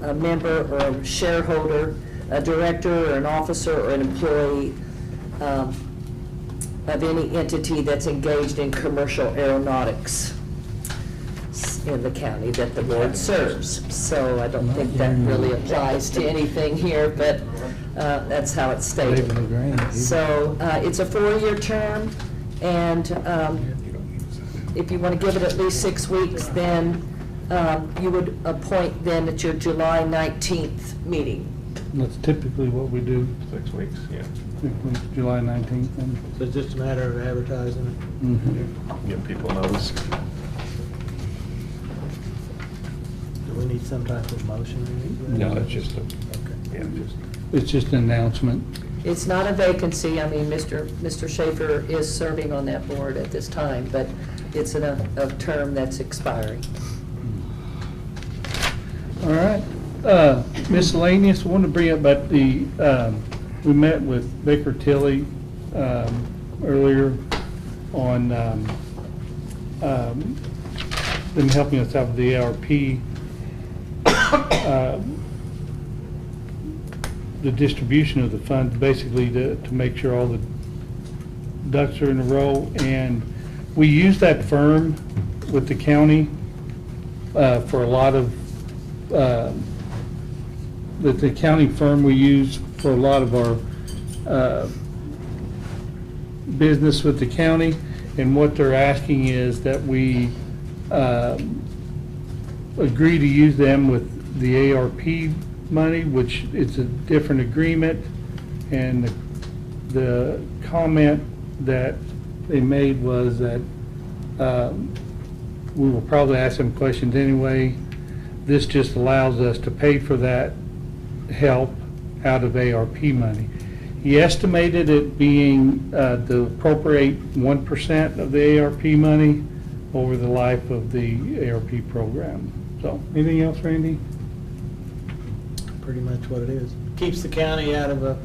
Speaker 11: a member, or a shareholder, a director, or an officer, or an employee of any entity that's engaged in commercial aeronautics in the county that the board serves. So I don't think that really applies to anything here, but that's how it's stated. So it's a 4-year term, and if you want to give it at least 6 weeks, then you would appoint then at your July 19th meeting.
Speaker 3: That's typically what we do,
Speaker 2: 6 weeks, yeah.
Speaker 3: July 19th. and-
Speaker 4: So it's just a matter of advertising it.
Speaker 2: Give people notice.
Speaker 4: Do we need some type of motion? or anything?
Speaker 2: No, it's just a,
Speaker 4: Okay.
Speaker 2: yeah, just.
Speaker 3: It's just an announcement.
Speaker 11: It's not a vacancy. I mean, Mr. Schaefer is serving on that board at this time, but it's a term that's expiring.
Speaker 3: All right. Miscellaneous, I want to bring up about the, we met with Baker Tilly earlier on them helping us out with the ARP. The distribution of the funds, basically to make sure all the ducks are in a row. And we use that firm with the county for a lot of, the accounting firm we use for a lot of our business with the county, and what they're asking is that we agree to use them with the ARP money, which is a different agreement, and the comment that they made was that we will probably ask them questions anyway. This just allows us to pay for that help out of ARP money. He estimated it being to appropriate 1% of the ARP money over the life of the ARP program. So, anything else, Randy?
Speaker 4: Pretty much what it is. Keeps the county out of a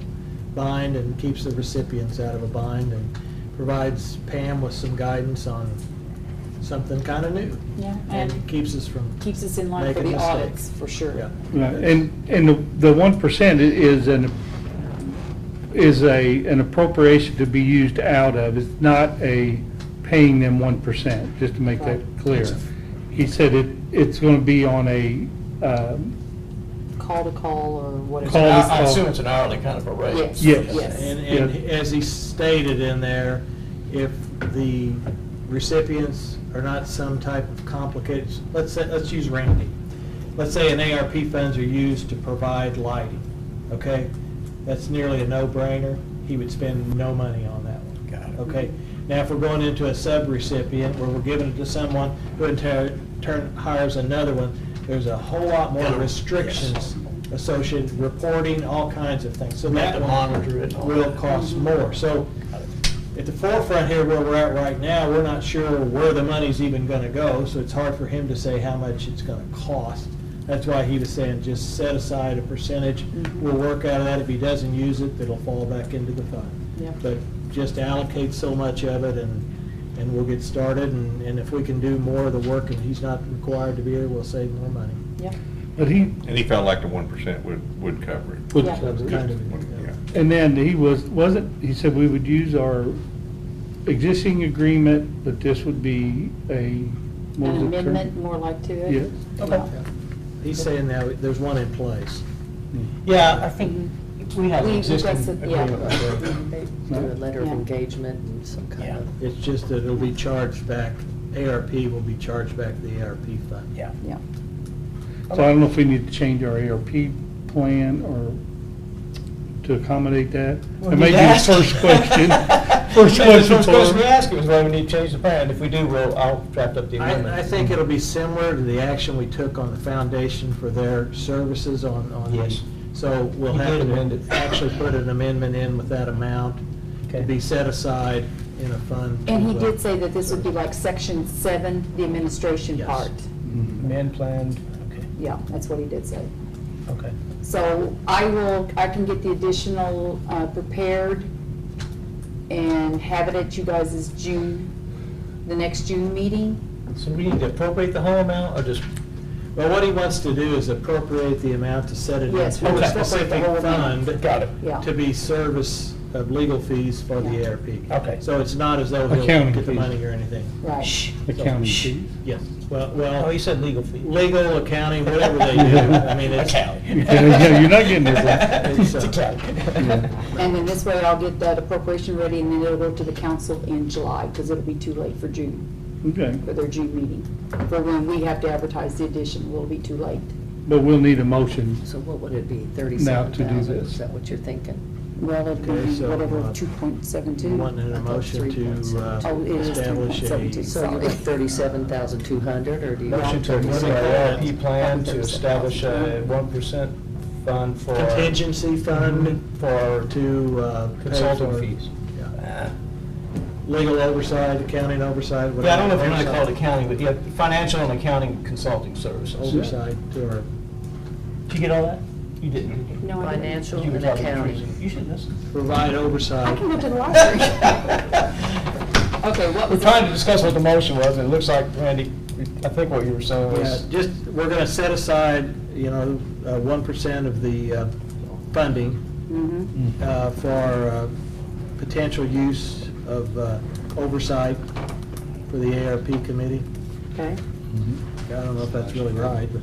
Speaker 4: bind and keeps the recipients out of a bind, and provides Pam with some guidance on something kind of new.
Speaker 1: Yeah,
Speaker 4: And
Speaker 1: and
Speaker 4: keeps us from
Speaker 1: keeps us in line for
Speaker 4: making
Speaker 1: the
Speaker 4: mistakes.
Speaker 1: audits, for sure.
Speaker 4: Yeah.
Speaker 3: Right, and the 1% is an appropriation to be used out of. It's not a paying them 1%, just to make that clear. He said it's going to be on a
Speaker 1: Call to call or whatever.
Speaker 3: Call to
Speaker 8: I
Speaker 3: call.
Speaker 8: assume it's an hourly kind of a rate.
Speaker 1: Yes.
Speaker 3: Yes.
Speaker 4: And as he stated in there, if the recipients are not some type of complicated, let's use Randy. Let's say an ARP funds are used to provide lighting, okay? That's nearly a no-brainer. He would spend no money on that one.
Speaker 8: Got it.
Speaker 4: Okay? Now, if we're going into a sub-recipient where we're giving it to someone who in turn hires another one, there's a whole lot more restrictions associated, reporting, all kinds of things. So
Speaker 8: We have
Speaker 4: that
Speaker 8: to
Speaker 4: one
Speaker 8: monitor it.
Speaker 4: will cost more. So at the forefront here where we're at right now, we're not sure where the money's even gonna go, so it's hard for him to say how much it's gonna cost. That's why he was saying just set aside a percentage, we'll work out of that. If he doesn't use it, it'll fall back into the fund.
Speaker 1: Yep.
Speaker 4: But just allocate so much of it and we'll get started, and if we can do more of the work and he's not required to be there, we'll save more money.
Speaker 1: Yeah.
Speaker 3: But
Speaker 2: And he felt like the 1% would cover it.
Speaker 3: would
Speaker 1: Yeah.
Speaker 3: cover it.
Speaker 4: Kind of,
Speaker 2: Yeah.
Speaker 3: And then he said we would use our existing agreement, but this would be
Speaker 1: An amendment, more like to it.
Speaker 3: Yes.
Speaker 8: Okay.
Speaker 4: He's saying now there's one in place.
Speaker 8: Yeah, I think we have an
Speaker 1: We-
Speaker 8: existing
Speaker 1: that's it, yeah.
Speaker 8: agreement right there.
Speaker 11: Do a letter of
Speaker 1: Yeah.
Speaker 11: engagement and some kind
Speaker 8: Yeah.
Speaker 11: of.
Speaker 4: It's just that it'll be charged back, ARP will be charged back to the ARP fund.
Speaker 8: Yeah.
Speaker 1: Yeah.
Speaker 3: So I don't know if we need to change our ARP plan or to accommodate that. That may be the first question. First question
Speaker 8: First question we
Speaker 3: for
Speaker 8: ask him is whether we need to change the plan. If we do, I'll draft up the amendment.
Speaker 4: I think it'll be similar to the action we took on the foundation for their services on the.
Speaker 8: Yes.
Speaker 4: So we'll
Speaker 8: You
Speaker 4: have
Speaker 8: did amend it.
Speaker 4: to actually put an amendment in with that amount to
Speaker 8: Okay.
Speaker 4: be set aside in a fund.
Speaker 1: And he
Speaker 4: to,
Speaker 1: did say that this would be like section 7, the administration
Speaker 4: Yes.
Speaker 1: part.
Speaker 8: Amend planned, okay,
Speaker 1: Yeah, that's what he did say.
Speaker 8: okay.
Speaker 1: So I can get the additional prepared and have it at you guys' the next June meeting.
Speaker 8: So we need to appropriate the whole amount or just?
Speaker 4: Well, what he wants to do is appropriate the amount to set it
Speaker 1: Yes,
Speaker 4: into
Speaker 1: we're
Speaker 4: a
Speaker 1: supposed to
Speaker 4: specific
Speaker 1: the whole amount.
Speaker 4: fund.
Speaker 8: Got it.
Speaker 1: Yeah.
Speaker 4: To be service of legal fees for the
Speaker 1: Yeah.
Speaker 4: ARP.
Speaker 8: Okay.
Speaker 4: So it's not as though he'll
Speaker 3: Accounting
Speaker 4: get the
Speaker 3: fees.
Speaker 4: money or anything.
Speaker 1: Right.
Speaker 3: accounting fees.
Speaker 4: Yes,
Speaker 8: Oh,
Speaker 4: well,
Speaker 8: you said legal fee.
Speaker 4: legal, accounting, whatever they do. I mean, it's.
Speaker 8: Accounting.
Speaker 3: Yeah, you're not getting this.
Speaker 4: It's,
Speaker 8: It's accounting.
Speaker 1: And then this way I'll get that appropriation ready and then it'll go to the council in July because it'll be too late for June,
Speaker 3: Okay,
Speaker 1: for their June meeting. For when we have to advertise the addition, will be too late.
Speaker 3: but we'll need a motion.
Speaker 11: So what would it be,
Speaker 3: Now to do
Speaker 11: 37,000?
Speaker 3: this.
Speaker 11: Is that what you're thinking?
Speaker 1: Well, it could
Speaker 4: Okay,
Speaker 1: be
Speaker 4: so,
Speaker 1: whatever,
Speaker 4: you
Speaker 1: 2.72.
Speaker 4: want an emotion to
Speaker 1: Oh, it is
Speaker 4: establish
Speaker 1: 3.72.
Speaker 4: a.
Speaker 11: So you want 37,200, or do you?
Speaker 8: Motion to amend our ARP plan to establish a 1% fund for.
Speaker 4: Contingency fund
Speaker 8: For
Speaker 4: to pay
Speaker 8: consulting
Speaker 4: for-
Speaker 8: fees.
Speaker 4: yeah. Legal oversight, accounting oversight, whatever.
Speaker 8: Yeah, I don't know if you want to call it
Speaker 4: oversight-
Speaker 8: accounting, but yeah, financial and accounting consulting services.
Speaker 4: Oversight, or,
Speaker 8: Did you get all that? You didn't.
Speaker 1: No, I didn't.
Speaker 11: Financial
Speaker 8: You were
Speaker 11: and
Speaker 8: talking to
Speaker 11: accounting.
Speaker 8: Teresa. You should listen.
Speaker 4: provide
Speaker 1: I
Speaker 4: oversight.
Speaker 1: can go to the library. Okay, what
Speaker 8: We're
Speaker 1: was
Speaker 8: trying
Speaker 1: it?
Speaker 8: to discuss what the motion was, and it looks like, Randy, I think what you were saying
Speaker 4: Yeah,
Speaker 8: was.
Speaker 4: just, we're gonna set aside, 1% of the funding
Speaker 1: Mhm.
Speaker 4: for potential use of oversight for the ARP committee.
Speaker 1: Okay.
Speaker 4: I don't know if that's really right, but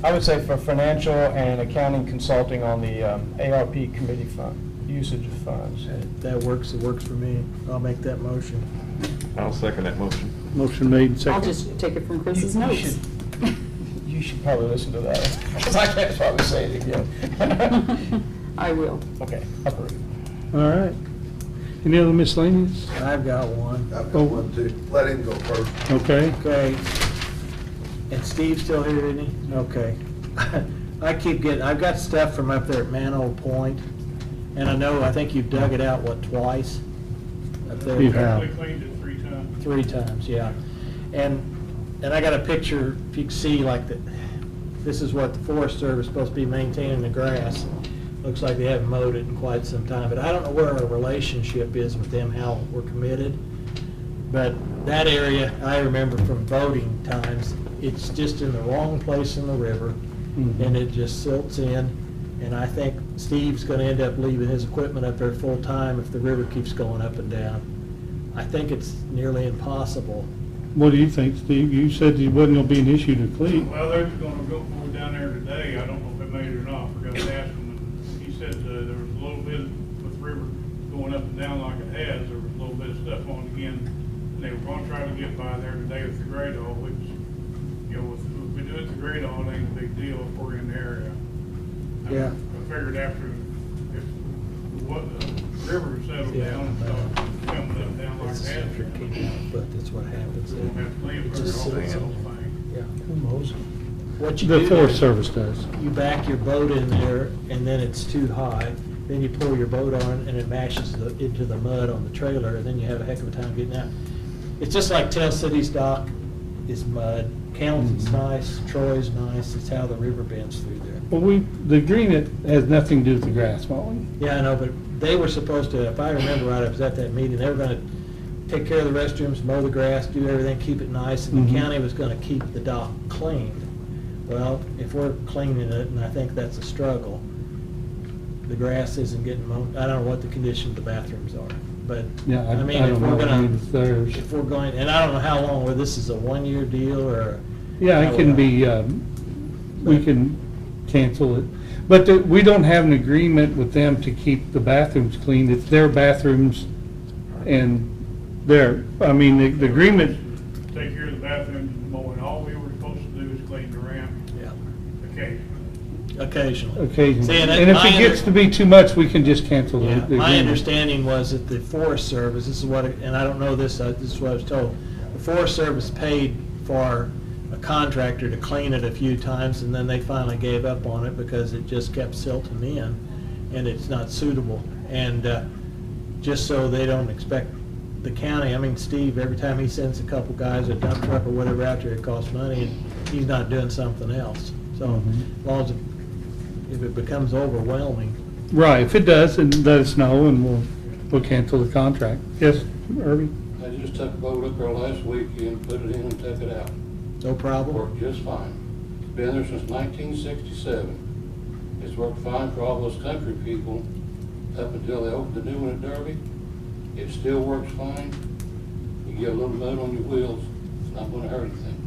Speaker 8: I would say for financial and accounting consulting on the ARP committee fund, usage of funds.
Speaker 4: that works, it works for me. I'll make that motion.
Speaker 2: I'll second that motion.
Speaker 3: Motion made and
Speaker 1: I'll
Speaker 3: seconded.
Speaker 1: just take it from Chris's
Speaker 8: You
Speaker 1: notes.
Speaker 8: You should probably listen to that, because I can't probably say it again.
Speaker 1: I will.
Speaker 8: Okay, approved.
Speaker 3: All right. Any other miscellaneous?
Speaker 4: I've got one.
Speaker 16: I've got one too. Let him go first.
Speaker 3: Okay.
Speaker 4: Okay. And Steve's still here, isn't he? Okay. I've got stuff from up there at Manhole Point, and I think you've dug it out, what, twice? Up there?
Speaker 3: You have.
Speaker 12: We cleaned it 3 times.
Speaker 4: 3 times, yeah. And I got a picture, if you can see, like, this is what the Forest Service is supposed to be maintaining the grass. Looks like they haven't mowed it in quite some time, but I don't know where our relationship is with them, how we're committed. But that area, I remember from voting times, it's just in the wrong place in the river, and it just silts in. And I think Steve's gonna end up leaving his equipment up there full-time if the river keeps going up and down. I think it's nearly impossible.
Speaker 3: What do you think, Steve? You said it wasn't gonna be an issue to clean.
Speaker 12: Well, they're gonna go for it down there today. I don't know if they made it or not. Forgot to ask him. And he said there was a little bit with the river going up and down like it has. There was a little bit of stuff on it again. And they were gonna try to get by there today with the grade all, which, you know, if we do it with the grade all, it ain't a big deal if we're in the area.
Speaker 4: Yeah.
Speaker 12: I figured after, if what, the river settled
Speaker 4: Yeah.
Speaker 12: down and started coming up down like
Speaker 4: This is
Speaker 12: that,
Speaker 4: after it came out, but that's what happens.
Speaker 12: we won't have to clean
Speaker 4: It
Speaker 12: it
Speaker 4: just
Speaker 12: for all the
Speaker 4: sits
Speaker 12: whole
Speaker 4: in.
Speaker 12: thing.
Speaker 4: Yeah.
Speaker 8: Who mows it?
Speaker 4: What you
Speaker 3: The
Speaker 4: do
Speaker 3: Forest
Speaker 4: is
Speaker 3: Service does.
Speaker 4: you back your boat in there, and then it's too high. Then you pull your boat on, and it mashes into the mud on the trailer, and then you have a heck of a time getting out. It's just like Tell City's dock is mud. Hamilton's nice, Troy's nice. It's how the river bends through there.
Speaker 3: Well, the agreement has nothing to do with the grass mowing.
Speaker 4: Yeah, I know, but they were supposed to, if I remember right, I was at that meeting, they were gonna take care of the restrooms, mow the grass, do everything, keep it nice, and the county was gonna keep the dock cleaned. Well, if we're cleaning it, and I think that's a struggle, the grass isn't getting mowed. I don't know what the condition of the bathrooms are, but,
Speaker 3: Yeah, I
Speaker 4: I mean, if
Speaker 3: don't
Speaker 4: we're
Speaker 3: know.
Speaker 4: gonna,
Speaker 3: It's theirs.
Speaker 4: if we're going, and I don't know how long, whether this is a 1-year deal or.
Speaker 3: Yeah, it can be, we can cancel it. But we don't have an agreement with them to keep the bathrooms clean. It's their bathrooms and I mean, the agreement,
Speaker 12: Take care of the bathrooms and mowing. All we were supposed to do is clean the ramp
Speaker 4: Yeah,
Speaker 12: occasionally.
Speaker 4: occasionally. See,
Speaker 3: and if it gets to be too much, we can just cancel the
Speaker 4: Yeah,
Speaker 3: agreement.
Speaker 4: my understanding was that the Forest Service, this is what, and I don't know this, this is what I was told, the Forest Service paid for a contractor to clean it a few times, and then they finally gave up on it because it just kept silting in, and it's not suitable. And just so they don't expect the county, I mean, Steve, every time he sends a couple guys, a dump truck or whatever out there, it costs money, and he's not doing something else. So as long as, if it becomes overwhelming,
Speaker 3: Right, if it does, then let us know and we'll cancel the contract. Yes, Irving?
Speaker 17: I just took a boat up there last weekend, put it in and took it out.
Speaker 4: no problem.
Speaker 17: Worked just fine. It's been there since 1967. It's worked fine for all those country people up until they opened the new one at Derby. It still works fine. You get a little mud on your wheels, it's not gonna hurt anything.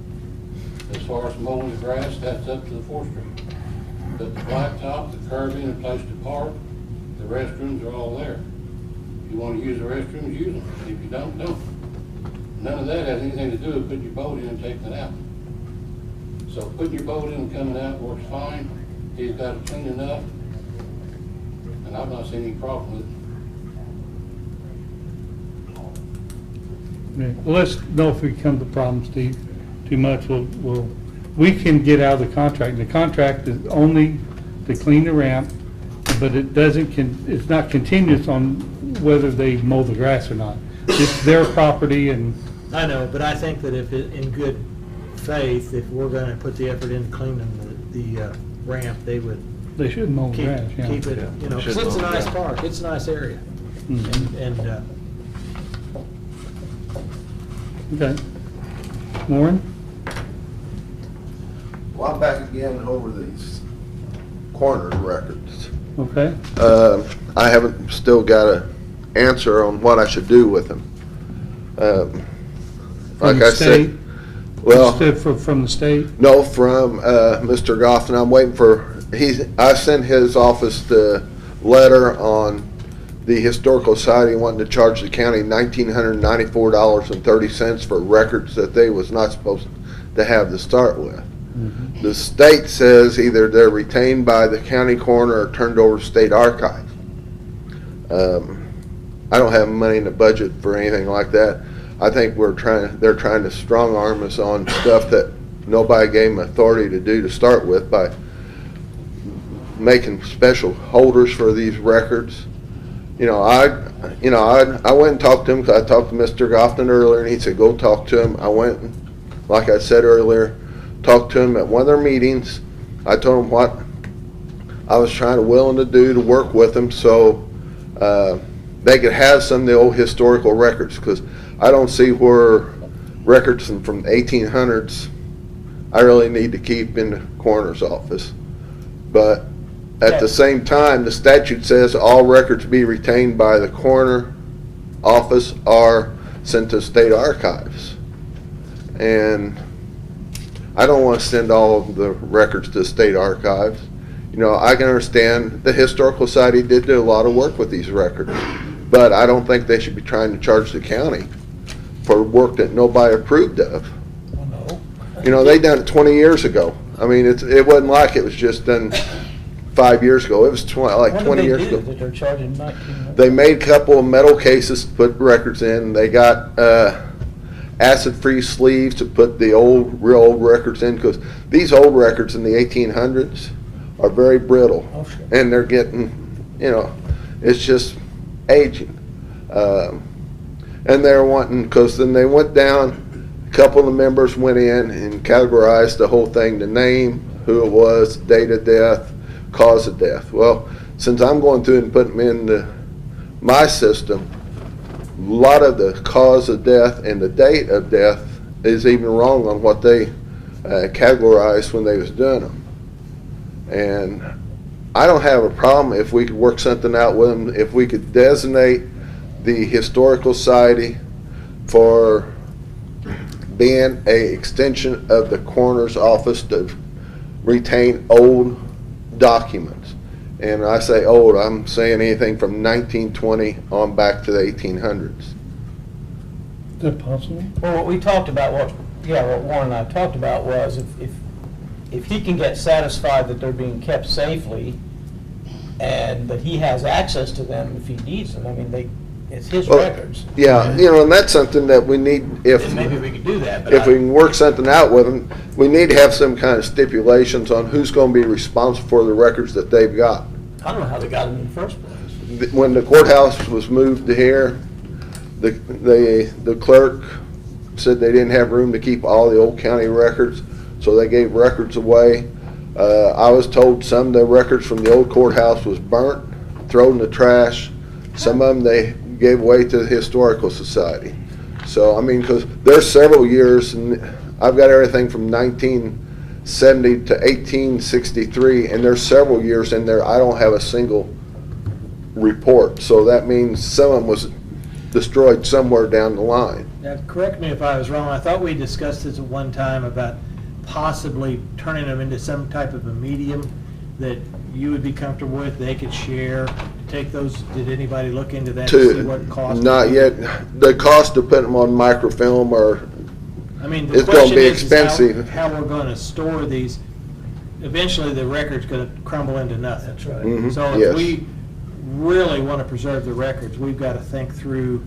Speaker 17: As far as mowing the grass, that's up to the forestry. But the blacktop, the curbing, and place to park, the restrooms are all there. If you wanna use the restrooms, use them. If you don't, don't. None of that has anything to do with putting your boat in and taking it out. So putting your boat in and coming out works fine. He's got it clean enough, and I've not seen any problem with it.
Speaker 3: Yeah. Well, let's know if we come to problems, Steve, too much, we can get out of the contract. The contract is only to clean the ramp, but it doesn't, it's not continuous on whether they mow the grass or not. It's their property and.
Speaker 4: I know, but I think that if, in good faith, if we're gonna put the effort into cleaning the ramp, they would
Speaker 3: They should mow the
Speaker 4: keep,
Speaker 3: grass, yeah.
Speaker 4: keep it, you know, 'cause it's a nice park, it's a nice area. And
Speaker 3: Okay. Warren?
Speaker 16: Well, I'm back again over these coroner's records.
Speaker 3: Okay.
Speaker 16: I haven't still got an answer on what I should do with them.
Speaker 3: From
Speaker 16: Like
Speaker 3: the
Speaker 16: I
Speaker 3: state?
Speaker 16: said, Well,
Speaker 3: From the state?
Speaker 16: no, from Mr. Goffin. I'm waiting for, I sent his office the letter on the Historical Society wanting to charge the county $1,994.30 for records that they was not supposed to have to start with. The state says either they're retained by the county coroner or turned over to state archive. I don't have money in the budget for anything like that. I think they're trying to strong arm us on stuff that nobody gave them authority to do to start with by making special holders for these records. I went and talked to him because I talked to Mr. Goffin earlier, and he said, go talk to him. I went, and, like I said earlier, talked to him at one of their meetings. I told him what I was willing to do to work with them so they could have some of the old historical records, because I don't see where records from the 1800s I really need to keep in the coroner's office. But at the same time, the statute says all records be retained by the coroner office are sent to state archives. And I don't want to send all of the records to state archives. I can understand the Historical Society did do a lot of work with these records, but I don't think they should be trying to charge the county for work that nobody approved of. They done it 20 years ago. I mean, it wasn't like it was just done 5 years ago. It was 20 years ago.
Speaker 8: That they're charging $1,900?
Speaker 16: They made a couple of metal cases to put records in. They got acid-free sleeves to put the real old records in, because these old records in the 1800s are very brittle.
Speaker 8: Oh, sure.
Speaker 16: And they're getting, it's just aging. And they're wanting, because then they went down, a couple of the members went in and categorized the whole thing, the name, who it was, date of death, cause of death. Well, since I'm going through and putting them into my system, a lot of the cause of death and the date of death is even wrong on what they categorized when they was doing them. And I don't have a problem if we could work something out with them, if we could designate the Historical Society for being a extension of the coroner's office to retain old documents. And I say old, I'm saying anything from 1920 on back to the 1800s.
Speaker 3: Is that possible?
Speaker 8: Well, what we talked about, what Warren and I talked about was if he can get satisfied that they're being kept safely and that he has access to them if he needs them, I mean, it's his records.
Speaker 16: Yeah, and that's something that we need,
Speaker 8: And maybe we could do that, but
Speaker 16: if we can work something out with them, we need to have some kind of stipulations on who's going to be responsible for the records that they've got.
Speaker 8: I don't know how they got them in the first place.
Speaker 16: When the courthouse was moved to here, the clerk said they didn't have room to keep all the old county records, so they gave records away. I was told some of the records from the old courthouse was burnt, thrown in the trash. Some of them they gave away to the Historical Society. So, I mean, because there's several years, and I've got everything from 1970 to 1863, and there's several years in there I don't have a single report. So that means some of them was destroyed somewhere down the line.
Speaker 4: Now, correct me if I was wrong, I thought we discussed this at one time about possibly turning them into some type of a medium that you would be comfortable with, they could share, take those, did anybody look into that to see what it cost?
Speaker 16: Not yet. The cost of putting them on microfilm
Speaker 4: I mean, the
Speaker 16: it's going to
Speaker 4: question
Speaker 16: be
Speaker 4: is
Speaker 16: expensive.
Speaker 4: how we're going to store these. Eventually, the record's going to crumble into nothing.
Speaker 8: That's right.
Speaker 16: Mhm,
Speaker 4: So if
Speaker 16: yes.
Speaker 4: we really want to preserve the records, we've got to think through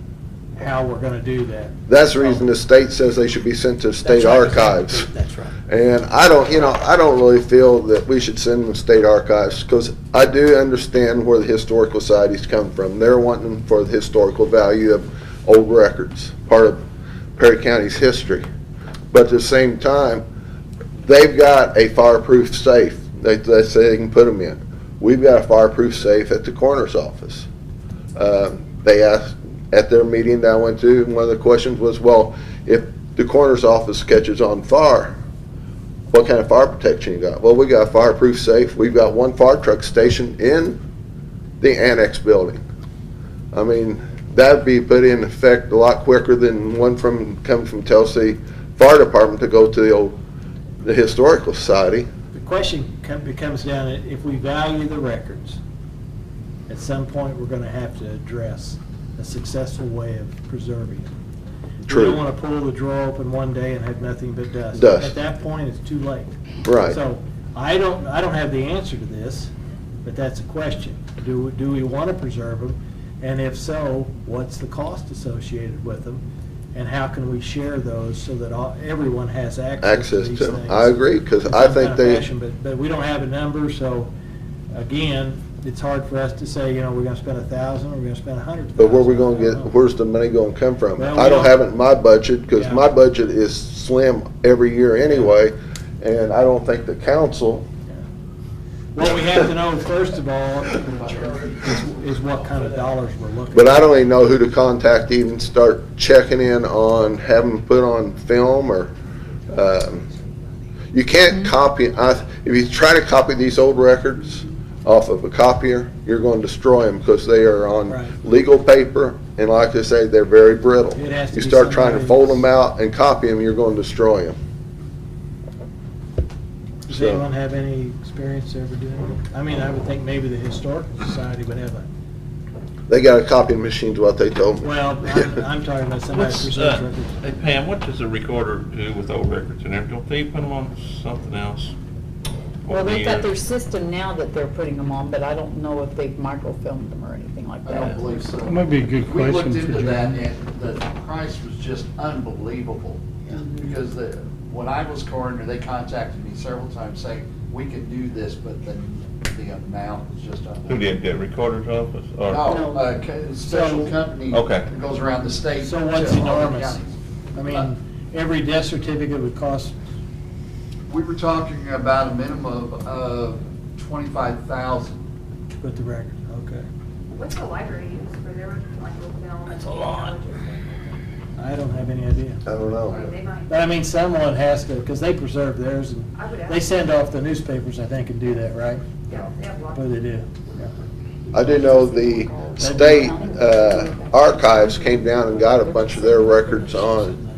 Speaker 4: how we're going to do that.
Speaker 16: That's the reason the state says they should be sent to state
Speaker 8: That's right.
Speaker 16: archives.
Speaker 8: That's right.
Speaker 16: And I don't really feel that we should send them to state archives, because I do understand where the historical societies come from. They're wanting for the historical value of old records, part of Perry County's history. But at the same time, they've got a fireproof safe they say they can put them in. We've got a fireproof safe at the coroner's office. They asked at their meeting that I went to, one of the questions was, well, if the coroner's office catches on fire, what kind of fire protection you got? Well, we got a fireproof safe. We've got one fire truck stationed in the annex building. I mean, that'd be put in effect a lot quicker than one coming from Tennessee fire department to go to the historical society.
Speaker 4: The question becomes down, if we value the records, at some point, we're gonna have to address a successful way of preserving them.
Speaker 16: True.
Speaker 4: We don't wanna pull the drawer open one day and have nothing but dust.
Speaker 16: Dust.
Speaker 4: At that point, it's too late.
Speaker 16: Right.
Speaker 4: So, I don't have the answer to this, but that's a question. Do we wanna preserve them? And if so, what's the cost associated with them? And how can we share those so that everyone has access to
Speaker 16: Access
Speaker 4: these
Speaker 16: to,
Speaker 4: things?
Speaker 16: I agree, because
Speaker 4: in
Speaker 16: I
Speaker 4: some
Speaker 16: think
Speaker 4: kind of
Speaker 16: they,
Speaker 4: fashion, But we don't have a number, so again, it's hard for us to say, we're gonna spend 1,000 or we're gonna spend 100,000.
Speaker 16: but where we gonna get, where's the money gonna come from?
Speaker 4: Well,
Speaker 16: I
Speaker 4: we
Speaker 16: don't
Speaker 4: don't-
Speaker 16: have it in my budget, because
Speaker 4: Yeah.
Speaker 16: my budget is slim every year anyway, and I don't think the council,
Speaker 4: What we have to know, first of all, is what kind of dollars we're looking at.
Speaker 16: but I don't even know who to contact to even start checking in on, having them put on film, or, you can't copy, if you try to copy these old records off of a copier, you're going to destroy them, because they are on
Speaker 4: Right.
Speaker 16: legal paper, and like I say, they're very brittle.
Speaker 4: It has to
Speaker 16: You
Speaker 4: be
Speaker 16: start trying to
Speaker 4: somebody-
Speaker 16: fold them out and copy them, you're going to destroy them.
Speaker 4: Does
Speaker 16: So-
Speaker 4: anyone have any experience ever doing it? I mean, I would think maybe the Historical Society would have a,
Speaker 16: They got a copying machine's what they told me.
Speaker 4: well, I'm talking about somebody who preserves records.
Speaker 2: Hey Pam, what does a recorder do with old records and everything? Don't they put them on something else?
Speaker 1: Well, they've got their system now that they're putting them on, but I don't know if they've microfilmed them or anything like
Speaker 5: I
Speaker 1: that.
Speaker 5: don't believe so.
Speaker 3: That might be a good
Speaker 5: We looked
Speaker 3: question for
Speaker 5: into that,
Speaker 3: John.
Speaker 5: and the price was just unbelievable. Because when I was coroner, they contacted me several times saying, we can do this, but the amount was just
Speaker 2: Who
Speaker 5: unbelievable.
Speaker 2: did that, recorder's office? Or-
Speaker 5: No, special
Speaker 4: So-
Speaker 5: company
Speaker 2: Okay.
Speaker 5: that goes around the state.
Speaker 4: So what's
Speaker 5: to all the
Speaker 4: enormous?
Speaker 5: counties.
Speaker 4: I mean, every death certificate would cost,
Speaker 5: We were talking about a minimum of 25,000.
Speaker 4: to put the record, okay.
Speaker 6: What's the library use for their, like, film? That's a lot.
Speaker 4: I don't have any idea.
Speaker 16: I don't know.
Speaker 6: They might,
Speaker 4: But I mean, someone has to, because they preserve theirs, and
Speaker 6: I would ask.
Speaker 4: they send off the newspapers, I think, and do that, right?
Speaker 6: yeah, they have lots.
Speaker 4: What do they do? Yeah.
Speaker 16: I do know the state archives came down and got a bunch of their records on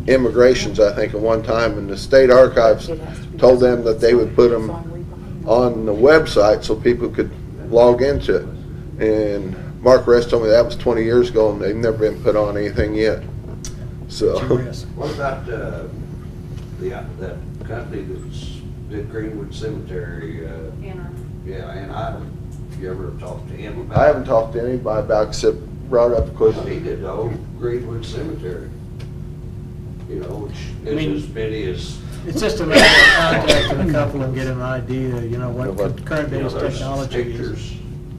Speaker 16: immigrations, I think, at one time, and the state archives told them that they would put them on the website so people could log into it. And Mark Rest told me that was 20 years ago, and they've never been put on anything yet. So,
Speaker 14: What about, that company that's did Greenwood Cemetery,
Speaker 6: Anna.
Speaker 14: yeah, and Ivan, you ever talked to him about?
Speaker 16: I haven't talked to anybody about it except brought up because
Speaker 14: He did the whole Greenwood Cemetery. You know, which
Speaker 4: I mean-
Speaker 14: is as many as.
Speaker 4: It's just a matter of contacting a couple and getting an idea, what
Speaker 16: What-
Speaker 4: current
Speaker 14: You know,
Speaker 4: day's
Speaker 14: there's
Speaker 4: technology is.
Speaker 14: pictures,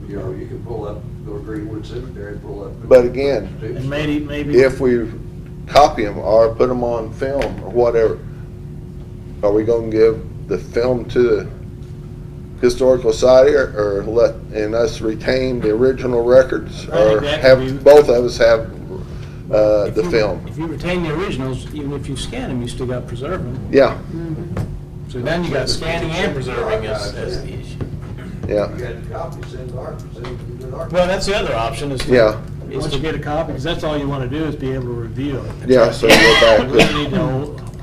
Speaker 14: you know, you can pull up, go to Greenwood Cemetery, pull up.
Speaker 16: But again,
Speaker 4: And maybe.
Speaker 16: if we copy them or put them on film or whatever, are we gonna give the film to the historical society or let, and us retain the original records?
Speaker 4: I think
Speaker 16: Or
Speaker 4: that could
Speaker 16: have,
Speaker 4: be-
Speaker 16: both of us have,
Speaker 4: If
Speaker 16: the
Speaker 4: you-
Speaker 16: film?
Speaker 4: If you retain the originals, even if you scan them, you still got to preserve them.
Speaker 16: Yeah,
Speaker 4: So then you got scanning and preserving as the issue.
Speaker 16: yeah,
Speaker 14: You got the copy, send the art, send it to the art.
Speaker 4: Well, that's the other option is.
Speaker 16: yeah,
Speaker 4: Once you get a copy, because that's all you want to do is be able to review it.
Speaker 16: yeah, so go
Speaker 4: You
Speaker 16: back.
Speaker 4: really need to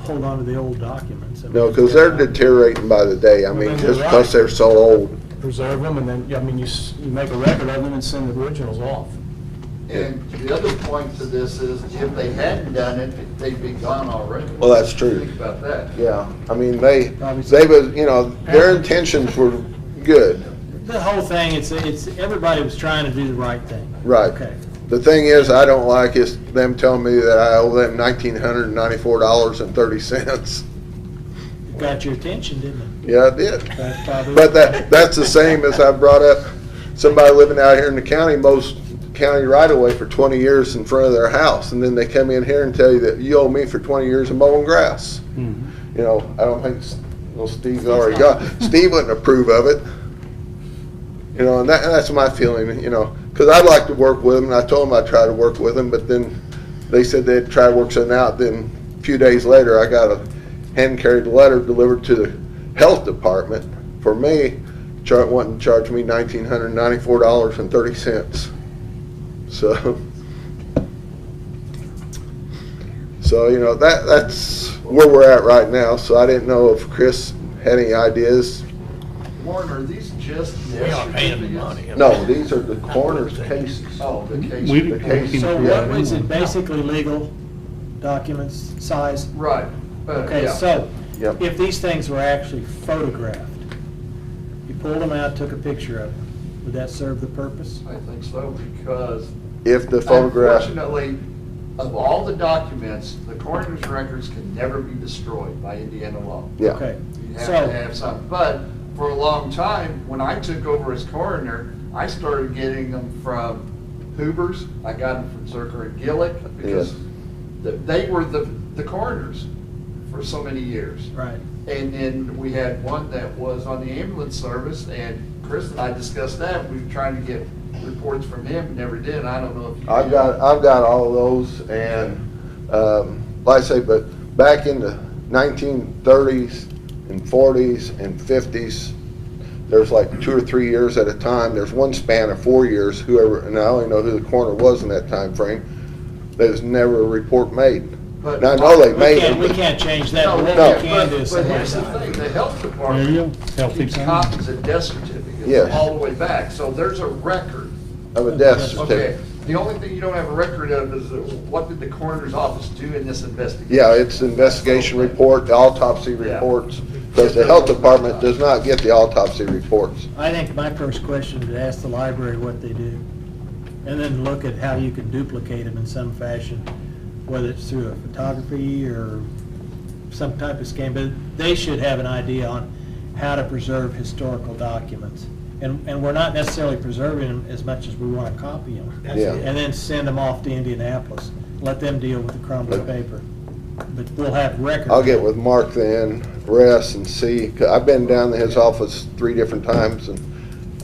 Speaker 4: hold on to the old documents. I mean,
Speaker 16: No, because they're deteriorating by the day. I mean, just because they're so old.
Speaker 4: Preserve them, and then, you make a record of them and send the originals off.
Speaker 5: And the other point to this is, if they hadn't done it, they'd be gone already.
Speaker 16: Well, that's true.
Speaker 5: Think about that.
Speaker 16: Yeah, I mean, they was, their intentions were good.
Speaker 4: The whole thing, it's, everybody was trying to do the right thing.
Speaker 16: Right.
Speaker 4: Okay.
Speaker 16: The thing is, I don't like is them telling me that I owe them $1,994.30.
Speaker 4: Got your attention, didn't it?
Speaker 16: Yeah, I did.
Speaker 4: That's probably.
Speaker 16: But that's the same as I brought up somebody living out here in the county, most county right away for 20 years in front of their house. And then they come in here and tell you that you owe me for 20 years of mowing grass. You know, I don't think, well, Steve's already got, Steve wouldn't approve of it. You know, and that's my feeling, because I'd like to work with them, and I told them I'd try to work with them, but then they said they'd try to work something out. Then a few days later, I got a hand-carried letter delivered to the health department for me, wanting to charge me $1,994.30. So So, you know, that's where we're at right now, so I didn't know if Chris had any ideas.
Speaker 5: Warren, are these just
Speaker 8: We
Speaker 5: death
Speaker 8: aren't paying them
Speaker 5: certificates?
Speaker 8: money.
Speaker 16: No, these are the coroner's cases.
Speaker 5: Oh, the case.
Speaker 3: We-
Speaker 16: The case.
Speaker 4: So what is it, basically legal documents, size?
Speaker 5: Right.
Speaker 4: Okay,
Speaker 5: Yeah.
Speaker 4: so,
Speaker 16: Yep.
Speaker 4: if these things were actually photographed, you pulled them out, took a picture of them, would that serve the purpose?
Speaker 5: I think so, because
Speaker 16: If the photograph,
Speaker 5: unfortunately, of all the documents, the coroner's records can never be destroyed by Indiana law.
Speaker 16: yeah,
Speaker 4: Okay,
Speaker 5: You have
Speaker 4: so,
Speaker 5: to have some, but for a long time, when I took over as coroner, I started getting them from Hoover's, I got them from Zerker and Gillick, because they were the coroners for so many years.
Speaker 4: right.
Speaker 5: And then we had one that was on the ambulance service, and Chris and I discussed that, we were trying to get reports from him, never did, I don't know if you.
Speaker 16: I've got all of those, and, like I say, but back in the 1930s and 40s and 50s, there's like 2 or 3 years at a time, there's one span of 4 years, whoever, and I only know who the coroner was in that time frame. There's never a report made.
Speaker 5: But-
Speaker 16: Now, I know they
Speaker 4: We
Speaker 16: made
Speaker 4: can't,
Speaker 16: it.
Speaker 4: we can't change that,
Speaker 5: No,
Speaker 4: but what
Speaker 16: no.
Speaker 4: we can do is.
Speaker 5: But here's the thing, the health
Speaker 3: There you
Speaker 5: department
Speaker 3: go. Healthy
Speaker 5: keeps
Speaker 3: plan.
Speaker 5: copies of death certificates
Speaker 16: Yes.
Speaker 5: all the way back, so there's a record.
Speaker 16: Of a death
Speaker 5: Okay,
Speaker 16: certificate.
Speaker 5: the only thing you don't have a record of is what did the coroner's office do in this investigation?
Speaker 16: Yeah, it's the investigation report, the autopsy
Speaker 5: Yeah.
Speaker 16: reports, because the health department does not get the autopsy reports.
Speaker 4: I think my first question is to ask the library what they do, and then look at how you can duplicate them in some fashion, whether it's through a photography or some type of scan, but they should have an idea on how to preserve historical documents. And we're not necessarily preserving them as much as we want to copy them.
Speaker 16: Yeah.
Speaker 4: And then send them off to Indianapolis, let them deal with the crumpled paper. But we'll have records.
Speaker 16: I'll get with Mark then, Russ, and see, 'cause I've been down to his office 3 different times, and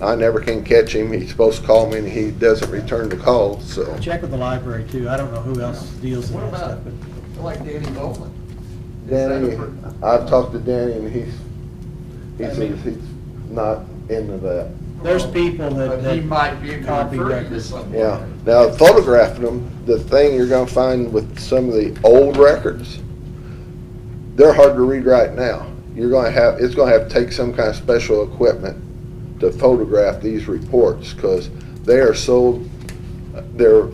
Speaker 16: I never can catch him. He's supposed to call me, and he doesn't return the calls, so.
Speaker 4: Check with the library too, I don't know who else deals in
Speaker 5: What
Speaker 4: that stuff,
Speaker 5: about,
Speaker 4: but.
Speaker 5: like Danny Bowman? Is that a
Speaker 16: Danny,
Speaker 5: per-
Speaker 16: I've talked to Danny, and he says he's not into that.
Speaker 4: There's people
Speaker 5: But he
Speaker 4: that
Speaker 5: might be able to
Speaker 4: copy
Speaker 5: refer you to
Speaker 4: records.
Speaker 5: someone.
Speaker 16: Yeah, now photographing them, the thing you're gonna find with some of the old records, they're hard to read right now. It's gonna have to take some kind of special equipment to photograph these reports, because they're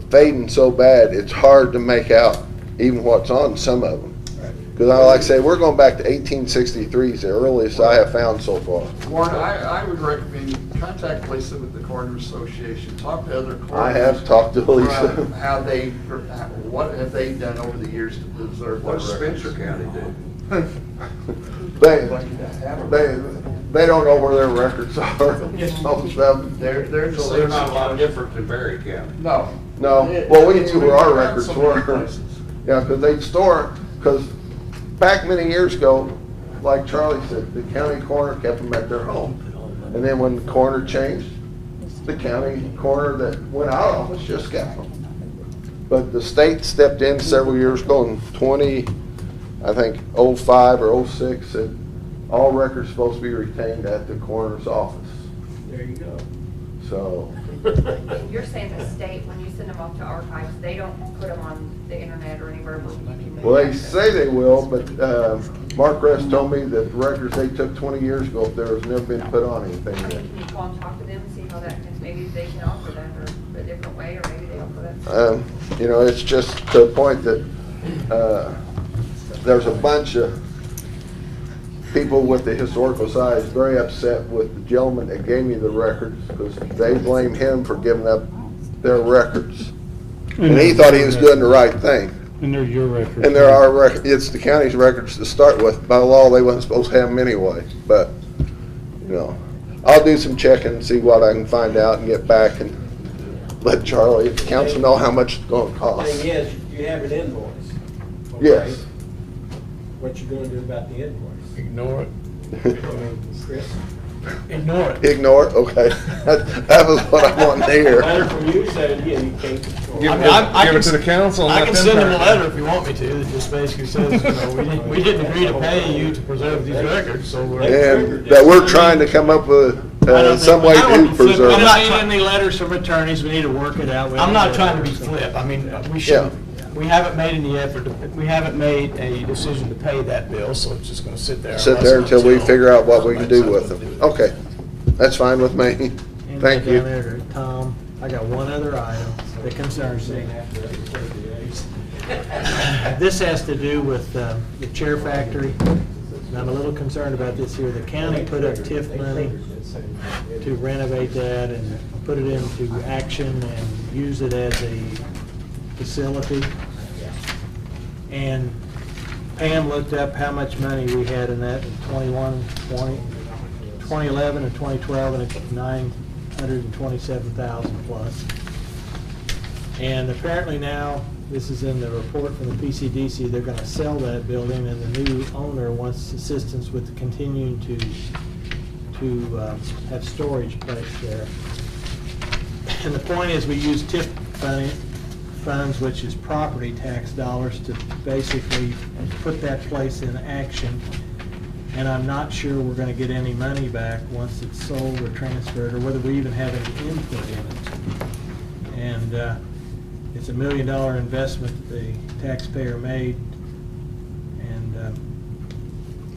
Speaker 16: fading so bad, it's hard to make out even what's on some of them. Because like I say, we're going back to 1863 is the earliest I have found so far.
Speaker 5: Warren, I would recommend you contact Lisa with the Coroner's Association, talk to other coroners.
Speaker 16: I have talked to Lisa.
Speaker 5: What have they done over the years to preserve their
Speaker 14: What does
Speaker 5: records?
Speaker 14: Spencer County do?
Speaker 16: They don't know where their records are. Most of them.
Speaker 5: They're in the
Speaker 14: So they're
Speaker 5: same
Speaker 14: not a lot
Speaker 5: situation.
Speaker 14: different than Berry County.
Speaker 5: No.
Speaker 16: No, well, we knew where our
Speaker 5: Around
Speaker 16: records
Speaker 5: so many
Speaker 16: were.
Speaker 5: places.
Speaker 16: Yeah, because they'd store, because back many years ago, like Charlie said, the county coroner kept them at their home. And then when the coroner changed, the county coroner that went out of office just kept them. But the state stepped in several years ago in 05 or 06, said all records supposed to be retained at the coroner's office.
Speaker 8: There you go.
Speaker 16: So,
Speaker 18: You're saying the state, when you send them off to archives, they don't put them on the internet or anywhere where you can.
Speaker 16: well, they say they will, but Mark Rest told me that the records they took 20 years ago, there has never been put on anything
Speaker 18: I
Speaker 16: yet.
Speaker 18: mean, can you call and talk to them and see how that, maybe they can offer that or a different way, or maybe they offer that?
Speaker 16: You know, it's just to the point that there's a bunch of people with the historical side very upset with the gentleman that gave me the records, because they blame him for giving up their records. And he thought he was doing the right thing.
Speaker 3: And they're your records.
Speaker 16: And there are it's the county's records to start with. By law, they wasn't supposed to have them anyway, but, you know, I'll do some checking and see what I can find out and get back and let Charlie, the council, know how much it's gonna cost.
Speaker 8: Thing is, you have an invoice. okay?
Speaker 16: Yes.
Speaker 8: What you gonna do about the invoice?
Speaker 4: Ignore it.
Speaker 8: I mean, Chris?
Speaker 4: Ignore it.
Speaker 16: Ignore it, okay. That was what I wanted to hear.
Speaker 8: Letter from you said, yeah, you can't control.
Speaker 2: Give
Speaker 8: I
Speaker 2: it
Speaker 8: mean, I
Speaker 2: give
Speaker 8: can
Speaker 2: it to the council and
Speaker 4: I
Speaker 2: let
Speaker 4: can
Speaker 2: them
Speaker 4: send them a
Speaker 2: track it.
Speaker 4: letter if you want me to, that just basically says, you know, we didn't agree to pay you to preserve these records, so we're.
Speaker 16: And that we're trying to come up with some way to preserve
Speaker 4: I'm
Speaker 16: it.
Speaker 4: not trying any letters from attorneys, we need to work it out.
Speaker 8: I'm not trying to be flip, I mean, we should, We haven't made any effort, we haven't made a decision to pay that bill, so it's just gonna sit there.
Speaker 16: Sit there until we figure out what we can do with them. Okay, that's fine with me.
Speaker 4: And
Speaker 16: Thank
Speaker 4: down
Speaker 16: you.
Speaker 4: there, Tom, I got one other item that concerns me. This has to do with the chair factory. And I'm a little concerned about this here. The county put up TIF money to renovate that and put it into action and use it as a facility. And Pam looked up how much money we had in that in 2011 and 2012, and it's 927,000 plus. And apparently now, this is in the report from the PCDC, they're gonna sell that building, and the new owner wants assistance with continuing to have storage placed there. And the point is, we use TIF funds, which is property tax dollars, to basically put that place in action. And I'm not sure we're gonna get any money back once it's sold or transferred, or whether we even have any input in it. And it's $1 million investment that the taxpayer made, and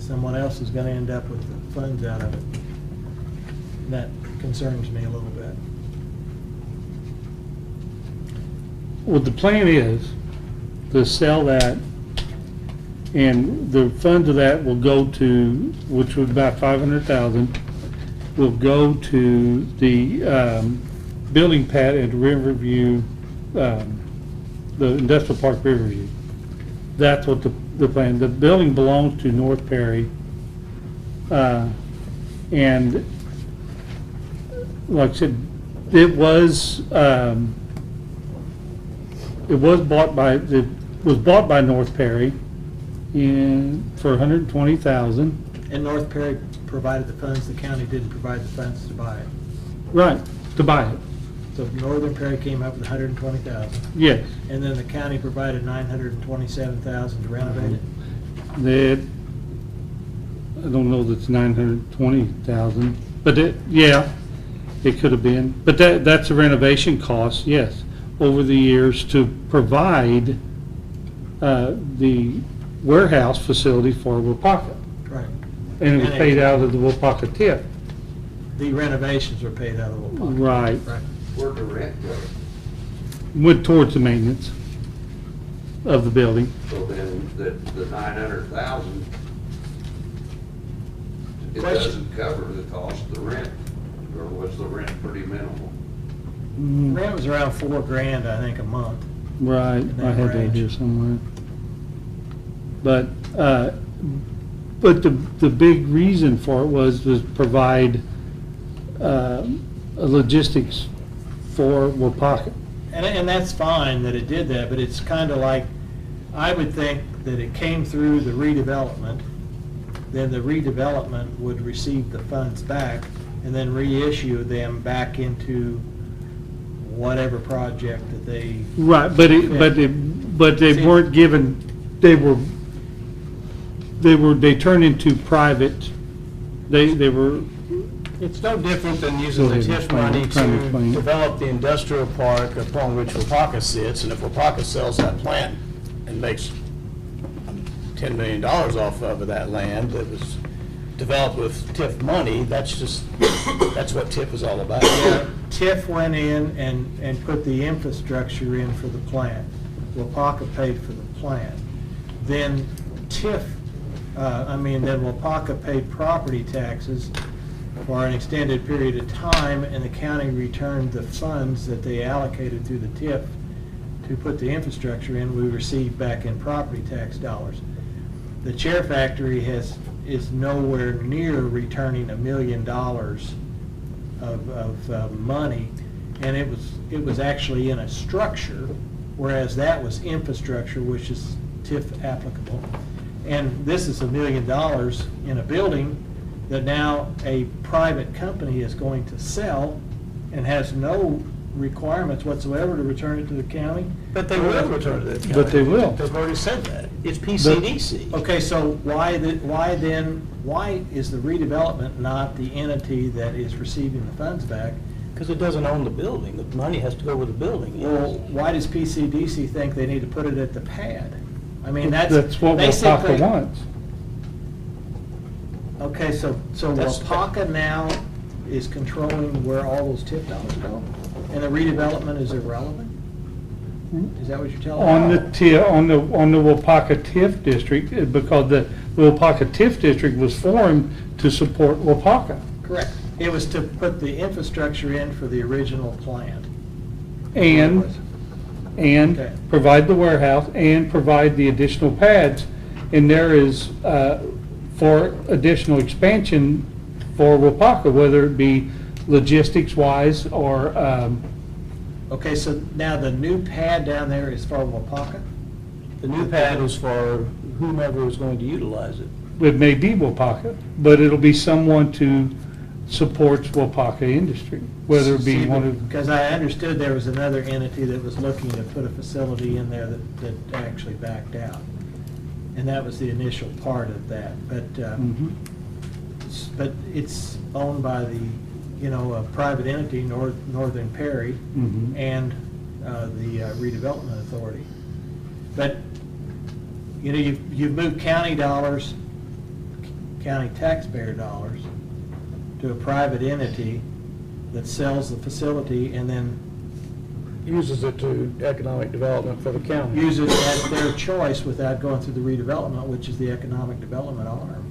Speaker 4: someone else is gonna end up with the funds out of it. That concerns me a little bit.
Speaker 3: Well, the plan is to sell that, and the funds of that will go to, which was about 500,000, will go to the building pad at Riverview, the industrial park Riverview. That's what the plan. The building belongs to North Perry, and like I said, it was bought by North Perry for 120,000.
Speaker 4: And North Perry provided the funds, the county didn't provide the funds to buy it.
Speaker 3: Right, to buy it.
Speaker 4: So Northern Perry came up with 120,000.
Speaker 3: Yes.
Speaker 4: And then the county provided 927,000 to renovate it.
Speaker 3: That, I don't know that's 920,000, but yeah, it could have been. But that's a renovation cost, yes, over the years to provide the warehouse facility for Wapaka.
Speaker 4: Right.
Speaker 3: And it was paid out of the Wapaka TIF.
Speaker 4: The renovations were paid out of Wapaka.
Speaker 3: Right.
Speaker 14: Where'd the rent go?
Speaker 3: Went towards the maintenance of the building.
Speaker 14: So then the 900,000, it
Speaker 4: Question.
Speaker 14: doesn't cover the cost of the rent, or was the rent pretty minimal?
Speaker 4: Rent was around $4,000, I think, a month.
Speaker 3: Right,
Speaker 4: In that
Speaker 3: I had that
Speaker 4: range.
Speaker 3: here somewhere. But the big reason for it was to provide a logistics for Wapaka.
Speaker 4: And that's fine that it did that, but it's kind of like, I would think that it came through the redevelopment, then the redevelopment would receive the funds back and then reissue them back into whatever project that they.
Speaker 3: Right, but they weren't given, they turned into private, they were.
Speaker 8: It's no different than using the
Speaker 3: Go ahead,
Speaker 8: TIF money
Speaker 3: explain it,
Speaker 8: to
Speaker 3: explain it.
Speaker 8: develop the industrial park upon which Wapaka sits, and if Wapaka sells that plant and makes $10 million off of that land that was developed with TIF money, that's what TIF is all about.
Speaker 4: Yeah, TIF went in and put the infrastructure in for the plant. Wapaka paid for the plant. Then then Wapaka paid property taxes for an extended period of time, and the county returned the funds that they allocated through the TIF to put the infrastructure in. We received back in property tax dollars. The chair factory is nowhere near returning $1 million of money, and it was actually in a structure, whereas that was infrastructure, which is TIF applicable. And this is $1 million in a building that now a private company is going to sell and has no requirements whatsoever to return it to the county.
Speaker 8: But they will return it to the county.
Speaker 3: But they will.
Speaker 8: They've already said that. It's PCDC.
Speaker 4: Okay, so why is the redevelopment not the entity that is receiving the funds back?
Speaker 8: Because it doesn't own the building, the money has to go where the building
Speaker 4: Well,
Speaker 8: is.
Speaker 4: why does PCDC think they need to put it at the pad? I mean, that's
Speaker 3: what Wapaka
Speaker 4: basically.
Speaker 3: wants.
Speaker 4: Okay, so
Speaker 8: That's-
Speaker 4: Wapaka now is controlling where all those TIF dollars go? And the redevelopment is irrelevant? Is that what you're telling me?
Speaker 3: On the Wapaka TIF district, because the Wapaka TIF district was formed to support Wapaka.
Speaker 4: Correct. It was to put the infrastructure in for the original plan.
Speaker 3: And
Speaker 4: Okay.
Speaker 3: provide the warehouse and provide the additional pads. And there is, for additional expansion for Wapaka, whether it be logistics-wise or,
Speaker 4: Okay, so now the new pad down there is for Wapaka?
Speaker 8: The new pad is for whomever is going to utilize it.
Speaker 3: it may be Wapaka, but it'll be someone to supports Wapaka industry, whether it be one of.
Speaker 4: Because I understood there was another entity that was looking to put a facility in there that actually backed out. And that was the initial part of that, but it's owned by the, a private entity, Northern Perry, and the redevelopment authority. But, you've moved county dollars, county taxpayer dollars, to a private entity that sells the facility and then
Speaker 8: Uses it to economic development for the county.
Speaker 4: uses it at their choice without going through the redevelopment, which is the economic development arm.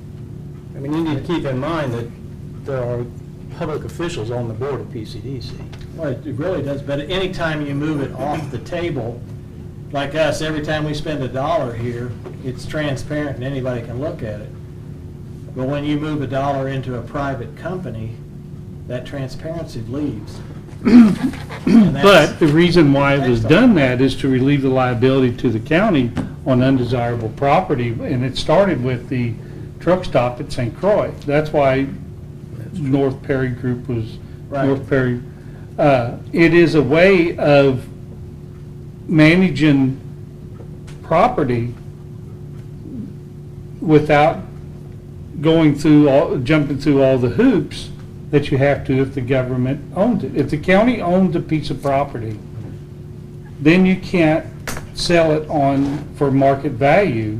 Speaker 8: I mean, you need to keep in mind that there are public officials on the board of PCDC.
Speaker 4: Well, it really does, but anytime you move it off the table, like us, every time we spend $1 here, it's transparent and anybody can look at it. But when you move $1 into a private company, that transparency leaves. And that's-
Speaker 3: But the reason why it was done that is to relieve the liability to the county on undesirable property, and it started with the truck stop at St. Croix. That's why North Perry Group was,
Speaker 4: Right.
Speaker 3: North Perry. It is a way of managing property without jumping through all the hoops that you have to if the government owns it. If the county owns a piece of property, then you can't sell it for market value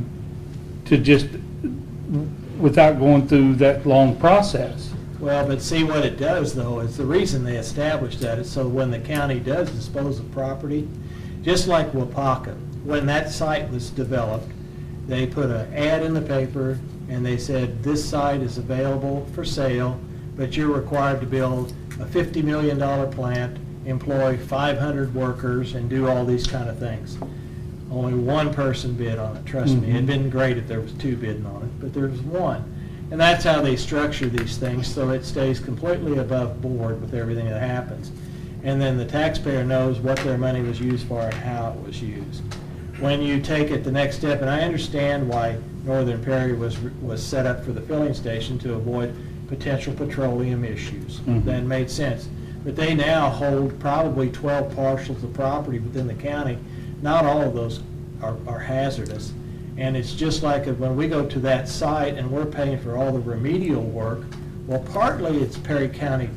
Speaker 3: without going through that long process.
Speaker 4: Well, but see what it does though, is the reason they established that is so when the county does dispose of property, just like Wapaka, when that site was developed, they put an ad in the paper and they said, this site is available for sale, but you're required to build a $50 million plant, employ 500 workers, and do all these kind of things. Only one person bid on it, trust me. It'd been great if there was 2 bidding on it, but there was 1. And that's how they structure these things, so it stays completely above board with everything that happens. And then the taxpayer knows what their money was used for and how it was used. When you take it the next step, and I understand why Northern Perry was set up for the filling station to avoid potential petroleum issues. That made sense. But they now hold probably 12 parcels of property within the county. Not all of those are hazardous. And it's just like when we go to that site and we're paying for all the remedial work, well, partly it's Perry County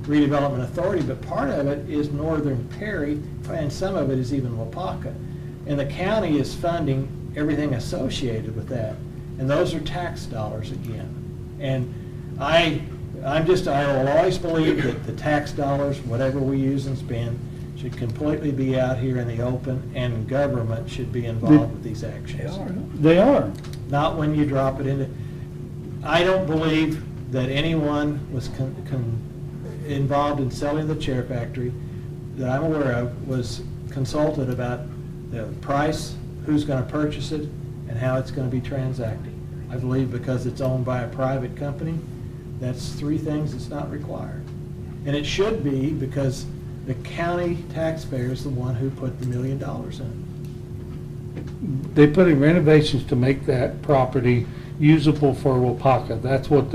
Speaker 4: Redevelopment Authority, but part of it is Northern Perry, and some of it is even Wapaka. And the county is funding everything associated with that. And those are tax dollars again. And I will always believe that the tax dollars, whatever we use and spend, should completely be out here in the open, and government should be involved with these actions.
Speaker 3: They are.
Speaker 4: Not when you drop it into, I don't believe that anyone was involved in selling the chair factory that I'm aware of was consulted about the price, who's going to purchase it, and how it's going to be transacted. I believe because it's owned by a private company, that's 3 things that's not required. And it should be because the county taxpayer is the one who put the $1 million in.
Speaker 3: They put in renovations to make that property usable for Wapaka. That's what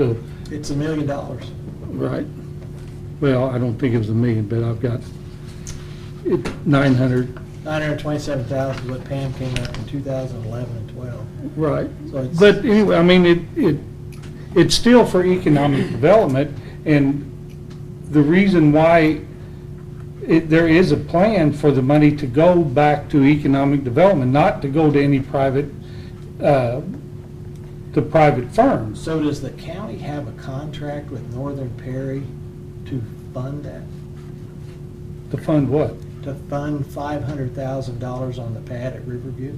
Speaker 4: It's $1 million.
Speaker 3: Right. Well, I don't think it was $1 million, but I've got it 900.
Speaker 4: 927,000 is what Pam came up in 2011 and 12.
Speaker 3: Right.
Speaker 4: So it's,
Speaker 3: But anyway, I mean, it's still for economic development, and the reason why there is a plan for the money to go back to economic development, not to go to any private, to private firms.
Speaker 4: So does the county have a contract with Northern Perry to fund that?
Speaker 3: To fund what?
Speaker 4: To fund $500,000 on the pad at Riverview?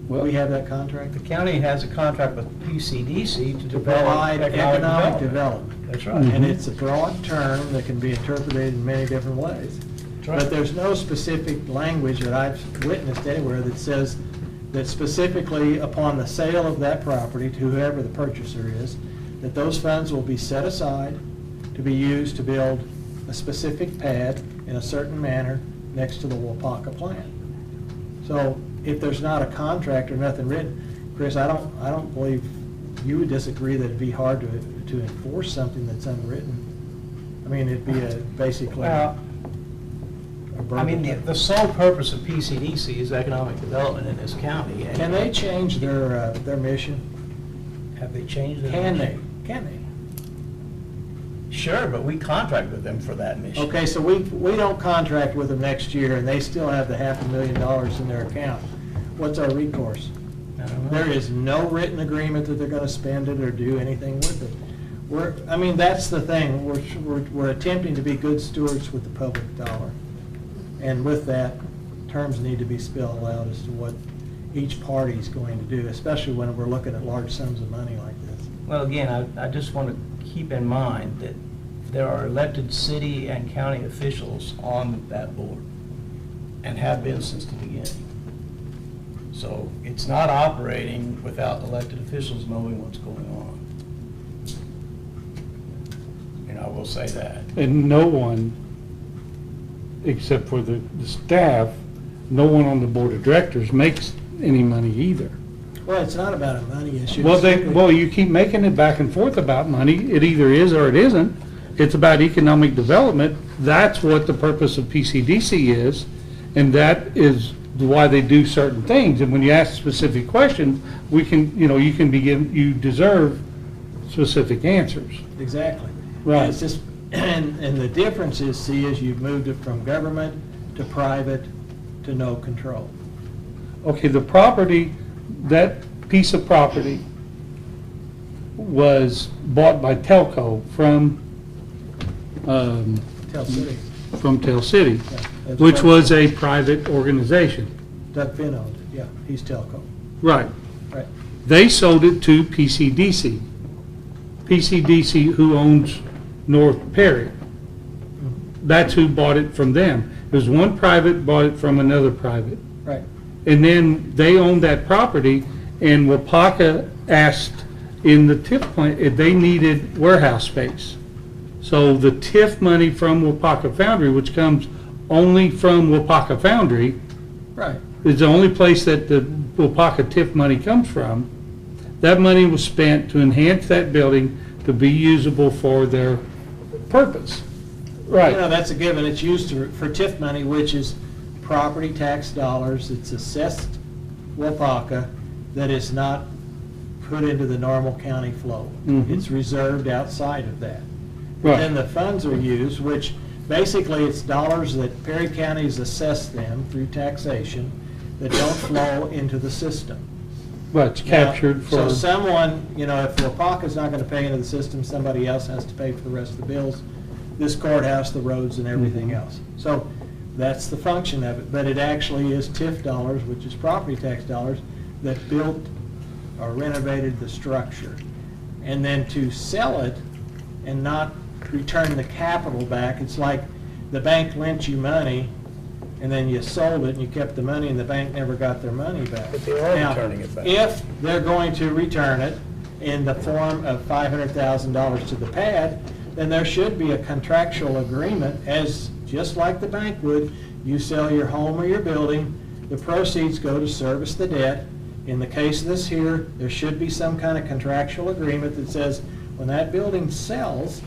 Speaker 3: Well,
Speaker 4: We have that contract?
Speaker 8: The county has a contract with PCDC to
Speaker 4: To provide
Speaker 8: develop
Speaker 4: economic development.
Speaker 8: That's right.
Speaker 4: And it's a broad term that can be interpreted in many different ways.
Speaker 8: That's right.
Speaker 4: But there's no specific language that I've witnessed anywhere that says that specifically upon the sale of that property to whoever the purchaser is, that those funds will be set aside to be used to build a specific pad in a certain manner next to the Wapaka plant. So if there's not a contract or nothing written, Chris, I don't believe you would disagree that it'd be hard to enforce something that's unwritten. I mean, it'd be basically.
Speaker 8: Well, I mean, the sole purpose of PCDC is economic development in this county.
Speaker 4: Can they change their mission?
Speaker 8: Have they changed their
Speaker 4: Can they?
Speaker 8: mission?
Speaker 4: Can they?
Speaker 8: Sure, but we contract with them for that mission.
Speaker 4: Okay, so we don't contract with them next year, and they still have the $500,000 in their account. What's our recourse?
Speaker 8: I don't know.
Speaker 4: There is no written agreement that they're gonna spend it or do anything with it. I mean, that's the thing, we're attempting to be good stewards with the public dollar. And with that, terms need to be spelled out as to what each party's going to do, especially when we're looking at large sums of money like this.
Speaker 8: Well, again, I just want to keep in mind that there are elected city and county officials on that board and have been since the beginning. So it's not operating without elected officials knowing what's going on. And I will say that.
Speaker 3: And no one, except for the staff, no one on the board of directors makes any money either.
Speaker 4: Well, it's not about a money issue.
Speaker 3: Well, you keep making it back and forth about money. It either is or it isn't. It's about economic development. That's what the purpose of PCDC is, and that is why they do certain things. And when you ask specific questions, you deserve specific answers.
Speaker 4: Exactly.
Speaker 3: Right.
Speaker 4: And it's just, and the difference is, see, is you've moved it from government to private to no control.
Speaker 3: Okay, the property, that piece of property was bought by Telco from
Speaker 4: Tell City.
Speaker 3: Tell City,
Speaker 4: Yeah, that's
Speaker 3: which
Speaker 4: right.
Speaker 3: was a private organization.
Speaker 4: Doug Finn owned it, yeah, he's Telco.
Speaker 3: Right.
Speaker 4: Right.
Speaker 3: They sold it to PCDC. PCDC, who owns North Perry. That's who bought it from them. It was one private bought it from another private.
Speaker 4: Right.
Speaker 3: And then they owned that property, and Wapaka asked in the TIF plant, if they needed warehouse space. So the TIF money from Wapaka Foundry, which comes only from Wapaka Foundry,
Speaker 4: Right.
Speaker 3: is the only place that the Wapaka TIF money comes from. That money was spent to enhance that building to be usable for their purpose. Right.
Speaker 4: You know, that's a given. It's used for TIF money, which is property tax dollars. It's assessed Wapaka that is not put into the normal county flow.
Speaker 3: Mhm.
Speaker 4: It's reserved outside of that.
Speaker 3: Right.
Speaker 4: Then the funds are used, which basically it's dollars that Perry County's assessed them through taxation that don't flow into the system.
Speaker 3: But it's
Speaker 4: Now,
Speaker 3: captured for.
Speaker 4: So someone, you know, if Wapaka's not gonna pay into the system, somebody else has to pay for the rest of the bills, this courthouse, the roads, and everything else. So that's the function of it, but it actually is TIF dollars, which is property tax dollars, that built or renovated the structure. And then to sell it and not return the capital back, it's like the bank lent you money, and then you sold it and you kept the money and the bank never got their money back.
Speaker 8: But they are
Speaker 4: Now,
Speaker 8: returning it back.
Speaker 4: if they're going to return it in the form of $500,000 to the pad, then there should be a contractual agreement, as, just like the bank would, you sell your home or your building, the proceeds go to service the debt. In the case of this here, there should be some kind of contractual agreement that says, when that building sells,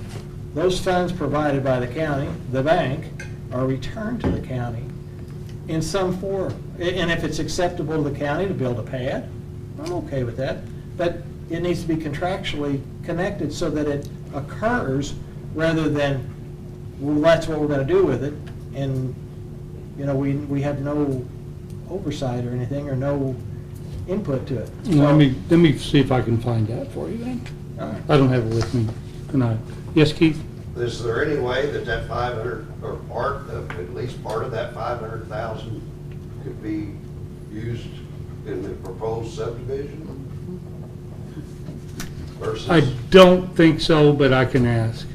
Speaker 4: those funds provided by the county, the bank, are returned to the county in some form. And if it's acceptable to the county to build a pad, I'm okay with that. But it needs to be contractually connected so that it occurs rather than, well, that's what we're gonna do with it, and, you know, we have no oversight or anything, or no input to it.
Speaker 3: Let me see if I can find that for you then.
Speaker 4: All right.
Speaker 3: I don't have it with me tonight. Yes, Keith?
Speaker 14: Is there any way that that 500, or part of, at least part of that 500,000 could be used in the proposed subdivision? Versus,
Speaker 3: I don't think so, but I can ask,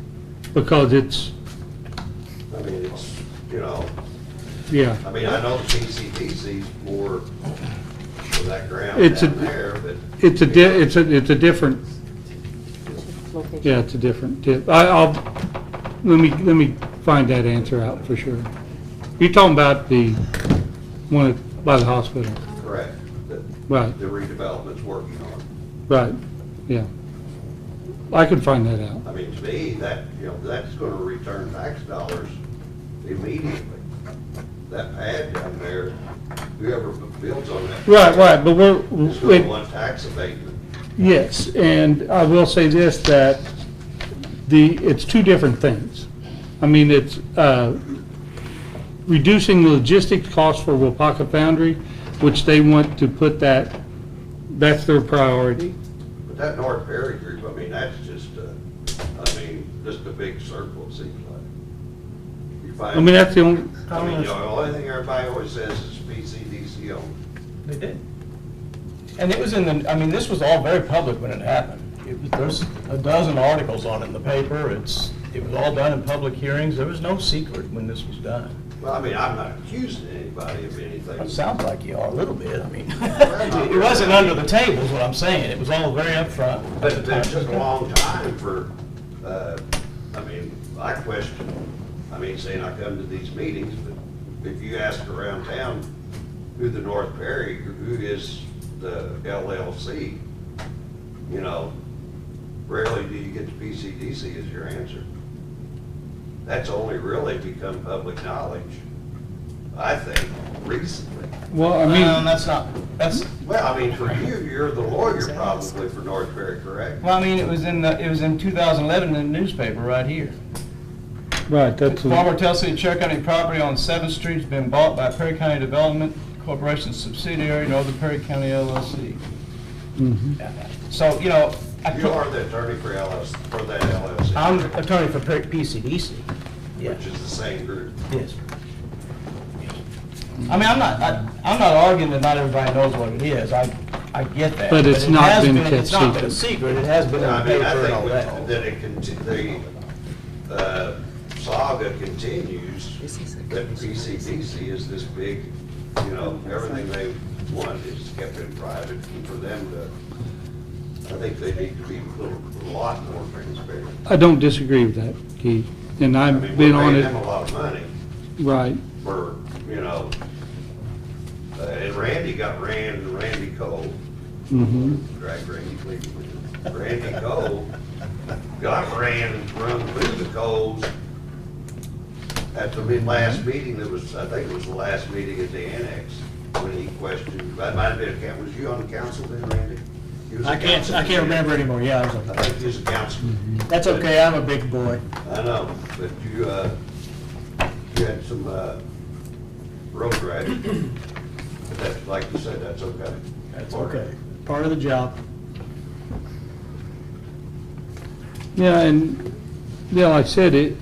Speaker 3: because it's,
Speaker 14: I mean, it's, you know,
Speaker 3: yeah.
Speaker 14: I mean, I know the PCDC's more for that ground
Speaker 3: It's
Speaker 14: down there, but.
Speaker 3: It's a different, yeah, it's a different tip. Let me find that answer out for sure. You're talking about the one by the hospital?
Speaker 14: Correct. That
Speaker 3: Right.
Speaker 14: the redevelopment's working on.
Speaker 3: Right, yeah. I can find that out.
Speaker 14: I mean, to me, that, you know, that's gonna return tax dollars immediately. That pad down there, whoever builds on that.
Speaker 3: Right, but
Speaker 14: Is gonna want tax abatement.
Speaker 3: yes, and I will say this, that it's two different things. I mean, it's reducing the logistics costs for Wapaka Foundry, which they want to put that's their priority.
Speaker 14: But that North Perry group, I mean, that's just, just a big circle, it seems like. You find-
Speaker 3: I mean, that's the only,
Speaker 14: I mean, you know, the only thing everybody always says is PCDC owned.
Speaker 8: They did. And it was in the, I mean, this was all very public when it happened. There's a dozen articles on it in the paper. It was all done in public hearings. There was no secret when this was done.
Speaker 14: Well, I mean, I'm not accusing anybody of anything.
Speaker 8: It sounds like you are a little bit, I mean. It wasn't under the table is what I'm saying. It was all very upfront.
Speaker 14: But it took a long time for, I mean, I question, I mean, saying I come to these meetings, but if you ask around town who the North Perry, who is the LLC, you know, rarely do you get the PCDC as your answer. That's only really become public knowledge, I think, recently.
Speaker 3: well, I mean,
Speaker 8: that's.
Speaker 14: Well, I mean, for you, you're the lawyer probably for North Perry, correct?
Speaker 8: Well, I mean, it was in 2011 in the newspaper right here.
Speaker 3: right, that's,
Speaker 8: Former Tennessee Cherokee County property on 7th Street has been bought by Perry County Development Corporation subsidiary, Northern Perry County LLC.
Speaker 3: mhm.
Speaker 8: So, you know.
Speaker 14: You are the attorney for that LLC.
Speaker 8: I'm attorney for PCDC.
Speaker 14: Which is the same group.
Speaker 8: Yes. I mean, I'm not arguing that not everybody knows what it is. I get that.
Speaker 3: But it's
Speaker 8: it
Speaker 3: not
Speaker 8: has
Speaker 3: been
Speaker 8: It's
Speaker 3: kept
Speaker 8: not been a
Speaker 3: secret.
Speaker 8: secret. It has been in the
Speaker 14: I mean,
Speaker 8: paper
Speaker 14: I
Speaker 8: and all
Speaker 14: think
Speaker 8: that.
Speaker 14: that the saga continues, that PCDC is this big, you know, everything they want is kept in private, and for them to, I think they need to be a lot more transparent.
Speaker 3: I don't disagree with that, Keith, and
Speaker 14: I
Speaker 3: I've
Speaker 14: mean,
Speaker 3: been
Speaker 14: we're
Speaker 3: on
Speaker 14: paying
Speaker 3: it,
Speaker 14: them a lot of money
Speaker 3: right.
Speaker 14: for, you know, and Randy Cole,
Speaker 3: Mm-hmm.
Speaker 14: drag Randy Cleveland. Randy Cole got run through the coals at the last meeting I think it was the last meeting at the annex, when he questioned, that might have been, was you on the council then, Randy? He was a
Speaker 4: I can't
Speaker 14: councilman.
Speaker 4: remember anymore, yeah.
Speaker 14: I think he was a councilman.
Speaker 4: That's okay, I'm a big boy.
Speaker 14: I know, but you had some, road rage. But that's, like you said, that's okay.
Speaker 4: That's okay, part of the job.
Speaker 3: Yeah, and, yeah, like I said, it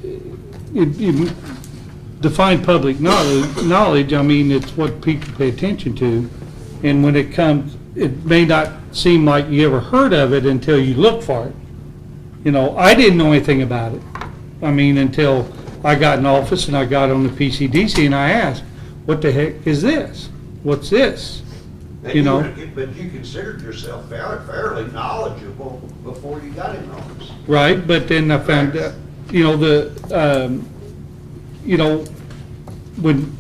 Speaker 3: define public knowledge, I mean, it's what people pay attention to. And when it comes, it may not seem like you ever heard of it until you look for it. You know, I didn't know anything about it. I mean, until I got in office and I got on the PCDC and I asked, what the heck is this? What's this?
Speaker 14: And
Speaker 3: You know?
Speaker 14: But you considered yourself fairly knowledgeable before you got in office.
Speaker 3: Right, but then I found out, you know, when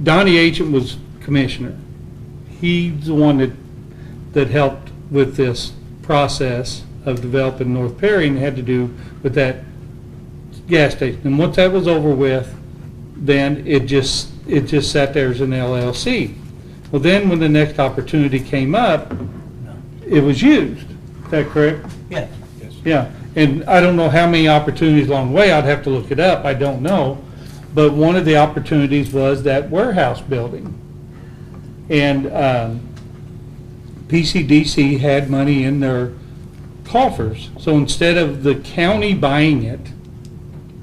Speaker 3: Donnie Agent was commissioner, he's the one that helped with this process of developing North Perry, and had to do with that gas station. And once that was over with, then it just sat there as an LLC. Well, then when the next opportunity came up, it was used. Is that correct?
Speaker 8: Yeah.
Speaker 3: Yeah, And I don't know how many opportunities along the way, I'd have to look it up, I don't know. But one of the opportunities was that warehouse building. And PCDC had money in their coffers. So instead of the county buying it,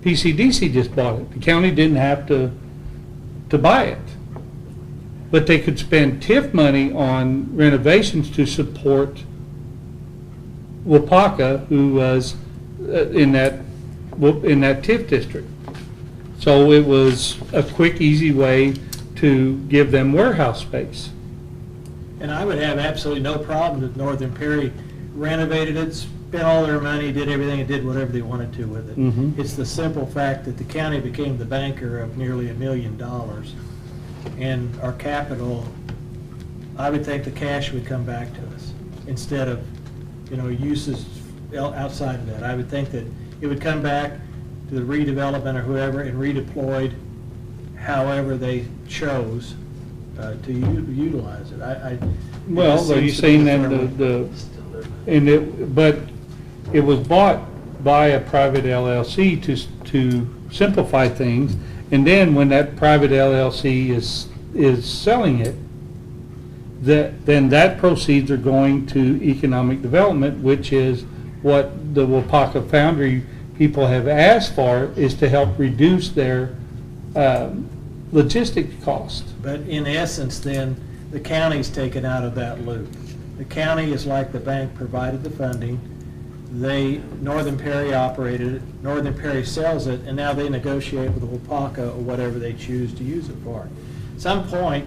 Speaker 3: PCDC just bought it. The county didn't have to buy it. But they could spend TIF money on renovations to support Wapaka, who was in that TIF district. So it was a quick, easy way to give them warehouse space.
Speaker 4: And I would have absolutely no problem if Northern Perry renovated it, spent all their money, did everything, and did whatever they wanted to with it.
Speaker 3: Mhm.
Speaker 4: It's the simple fact that the county became the banker of nearly $1 million. And our capital, I would think the cash would come back to us instead of, uses outside of that. I would think that it would come back to the redevelopment or whoever and redeployed however they chose to utilize it.
Speaker 3: Well, are you saying then but it was bought by a private LLC to simplify things, and then when that private LLC is selling it, then that proceeds are going to economic development, which is what the Wapaka Foundry people have asked for, is to help reduce their logistic cost.
Speaker 4: But in essence, then, the county's taken out of that loop. The county is like the bank provided the funding. Northern Perry operated it, Northern Perry sells it, and now they negotiate with Wapaka or whatever they choose to use it for. At some point,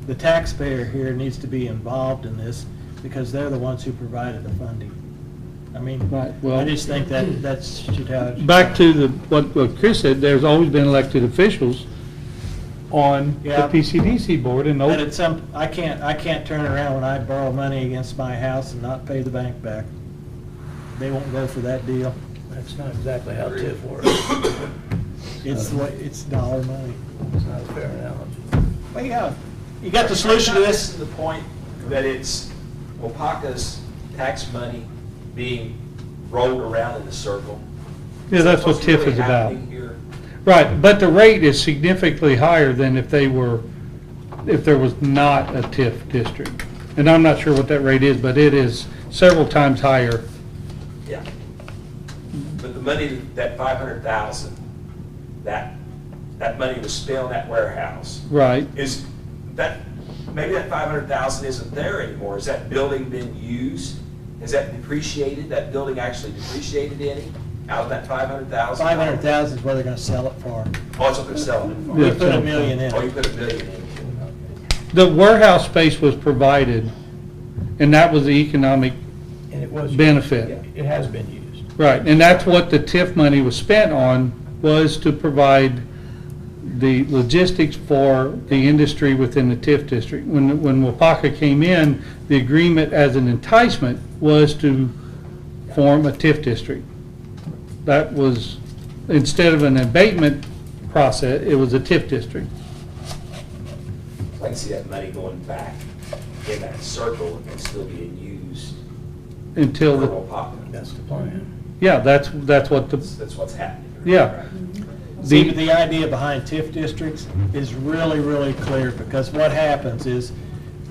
Speaker 4: the taxpayer here needs to be involved in this because they're the ones who provided the funding. I mean,
Speaker 3: Right, well,
Speaker 4: I just think that should have.
Speaker 3: back to what Chris said, there's always been elected officials on the
Speaker 4: Yeah.
Speaker 3: PCDC board, and
Speaker 4: But at I can't turn around when I borrow money against my house and not pay the bank back. They won't go for that deal.
Speaker 8: That's not exactly how TIF works.
Speaker 4: It's dollar money.
Speaker 8: It's not a fair analogy.
Speaker 4: Well, yeah, you got the solution to this.
Speaker 19: The point that it's Wapaka's tax money being rolled around in a circle.
Speaker 3: Yeah, that's what
Speaker 19: What's
Speaker 3: TIF
Speaker 19: really
Speaker 3: is about.
Speaker 19: happening here?
Speaker 3: Right, but the rate is significantly higher than if there was not a TIF district. And I'm not sure what that rate is, but it is several times higher.
Speaker 19: Yeah. But the money, that 500,000, that money was spent on that warehouse.
Speaker 3: Right.
Speaker 19: Maybe that 500,000 isn't there anymore. Has that building been used? Has that depreciated? That building actually depreciated any out of that 500,000?
Speaker 4: 500,000 is what they're gonna sell it for.
Speaker 19: Oh, that's what they're selling it for.
Speaker 4: We put $1 million in
Speaker 19: Oh, you
Speaker 4: it.
Speaker 19: put $1 million in it.
Speaker 3: The warehouse space was provided, and that was the economic
Speaker 8: And it was.
Speaker 3: benefit.
Speaker 8: It has been used.
Speaker 3: Right, and that's what the TIF money was spent on, was to provide the logistics for the industry within the TIF district. When Wapaka came in, the agreement as an enticement was to form a TIF district. That was, instead of an abatement process, it was a TIF district.
Speaker 19: I can see that money going back in that circle and still being used
Speaker 3: Until
Speaker 19: for
Speaker 3: the,
Speaker 19: Wapaka.
Speaker 8: That's the plan.
Speaker 3: yeah, that's what the,
Speaker 19: That's what's happening.
Speaker 3: yeah.
Speaker 4: See, but the idea behind TIF districts is really, really clear, because what happens is,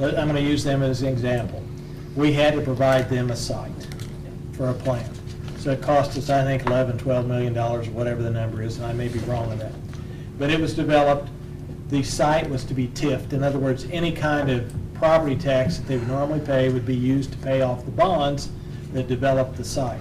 Speaker 4: I'm gonna use them as an example. We had to provide them a site for a plant. So it cost us, I think, $11-12 million, whatever the number is, and I may be wrong on that. But it was developed, the site was to be TIFed. In other words, any kind of property tax that they would normally pay would be used to pay off the bonds that developed the site.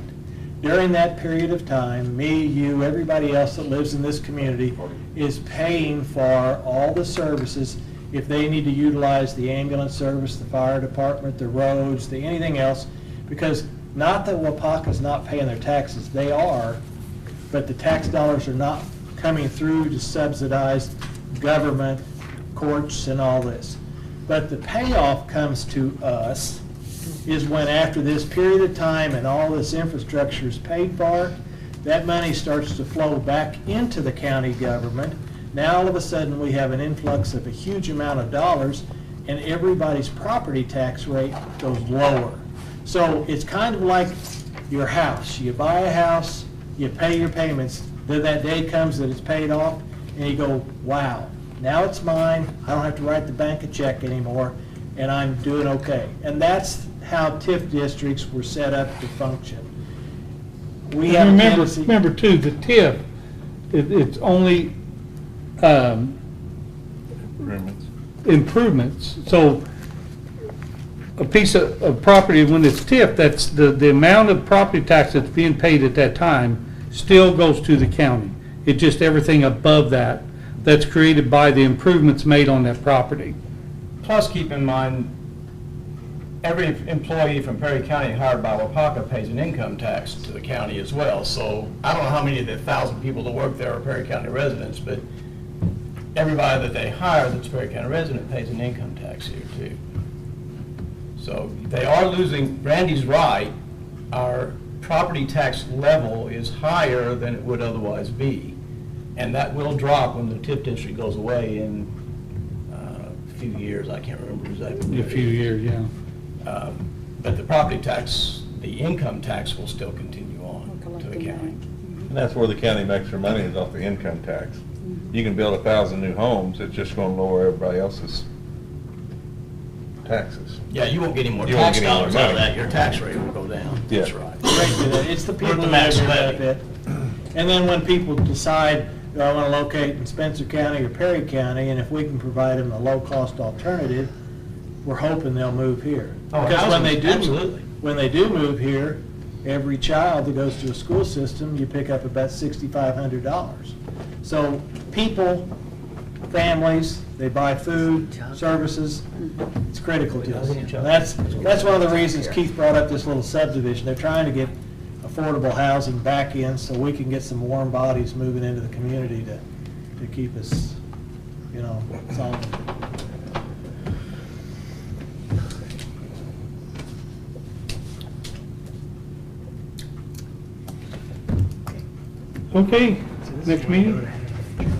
Speaker 4: During that period of time, me, you, everybody else that lives in this community is paying for all the services. If they need to utilize the ambulance service, the fire department, the roads, anything else, because not that Wapaka's not paying their taxes, they are, but the tax dollars are not coming through to subsidize government, courts, and all this. But the payoff comes to us is when, after this period of time and all this infrastructure is paid for, that money starts to flow back into the county government. Now all of a sudden we have an influx of a huge amount of dollars, and everybody's property tax rate goes lower. So it's kind of like your house. You buy a house, you pay your payments, then that day comes that it's paid off, and you go, wow, now it's mine, I don't have to write the bank a check anymore, and I'm doing okay. And that's how TIF districts were set up to function. We have a tendency.
Speaker 3: Remember too, the TIF, it's only improvements. So a piece of property, when it's TIF, that's the amount of property tax that's being paid at that time still goes to the county. It's just everything above that, that's created by the improvements made on that property.
Speaker 8: Plus, keep in mind, every employee from Perry County hired by Wapaka pays an income tax to the county as well. So I don't know how many of the 1,000 people that work there are Perry County residents, but everybody that they hire that's a Perry County resident pays an income tax here too. So they are losing, Randy's right, our property tax level is higher than it would otherwise be. And that will drop when the TIF district goes away in a few years. I can't remember exactly.
Speaker 3: A few years, yeah.
Speaker 8: But the property tax, the income tax will still continue on to the county.
Speaker 2: And that's where the county makes their money, is off the income tax. You can build 1,000 new homes, it's just gonna lower everybody else's taxes.
Speaker 8: Yeah, you won't get any more
Speaker 2: You won't
Speaker 8: tax
Speaker 2: get any more
Speaker 8: dollars out of
Speaker 2: money.
Speaker 8: that, your tax rate will go down.
Speaker 2: Yeah.
Speaker 8: That's right.
Speaker 4: It's the people
Speaker 8: We're the
Speaker 4: who
Speaker 8: max
Speaker 4: have
Speaker 8: levy.
Speaker 4: benefit. And then when people decide, do I want to locate in Spencer County or Perry County, and if we can provide them a low-cost alternative, we're hoping they'll move here.
Speaker 8: Oh,
Speaker 4: Because when they do,
Speaker 8: absolutely.
Speaker 4: when they do move here, every child that goes to a school system, you pick up about $6,500. So people, families, they buy food, services, it's critical to us. That's one of the reasons Keith brought up this little subdivision. They're trying to get affordable housing back in so we can get some warm bodies moving into the community to keep us, solid.
Speaker 3: Okay, next meeting?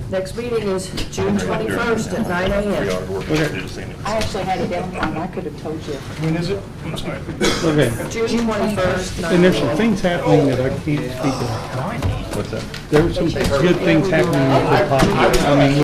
Speaker 11: Next meeting is June 21st at 9 a.m.
Speaker 1: I actually had it down, I could have told you.
Speaker 3: When is it? I'm sorry. Okay.
Speaker 11: June 21st, 9
Speaker 3: And there's some
Speaker 11: a.m.
Speaker 3: things happening that I can't speak of.
Speaker 2: What's that?
Speaker 3: There were some good things happening with the population. I mean,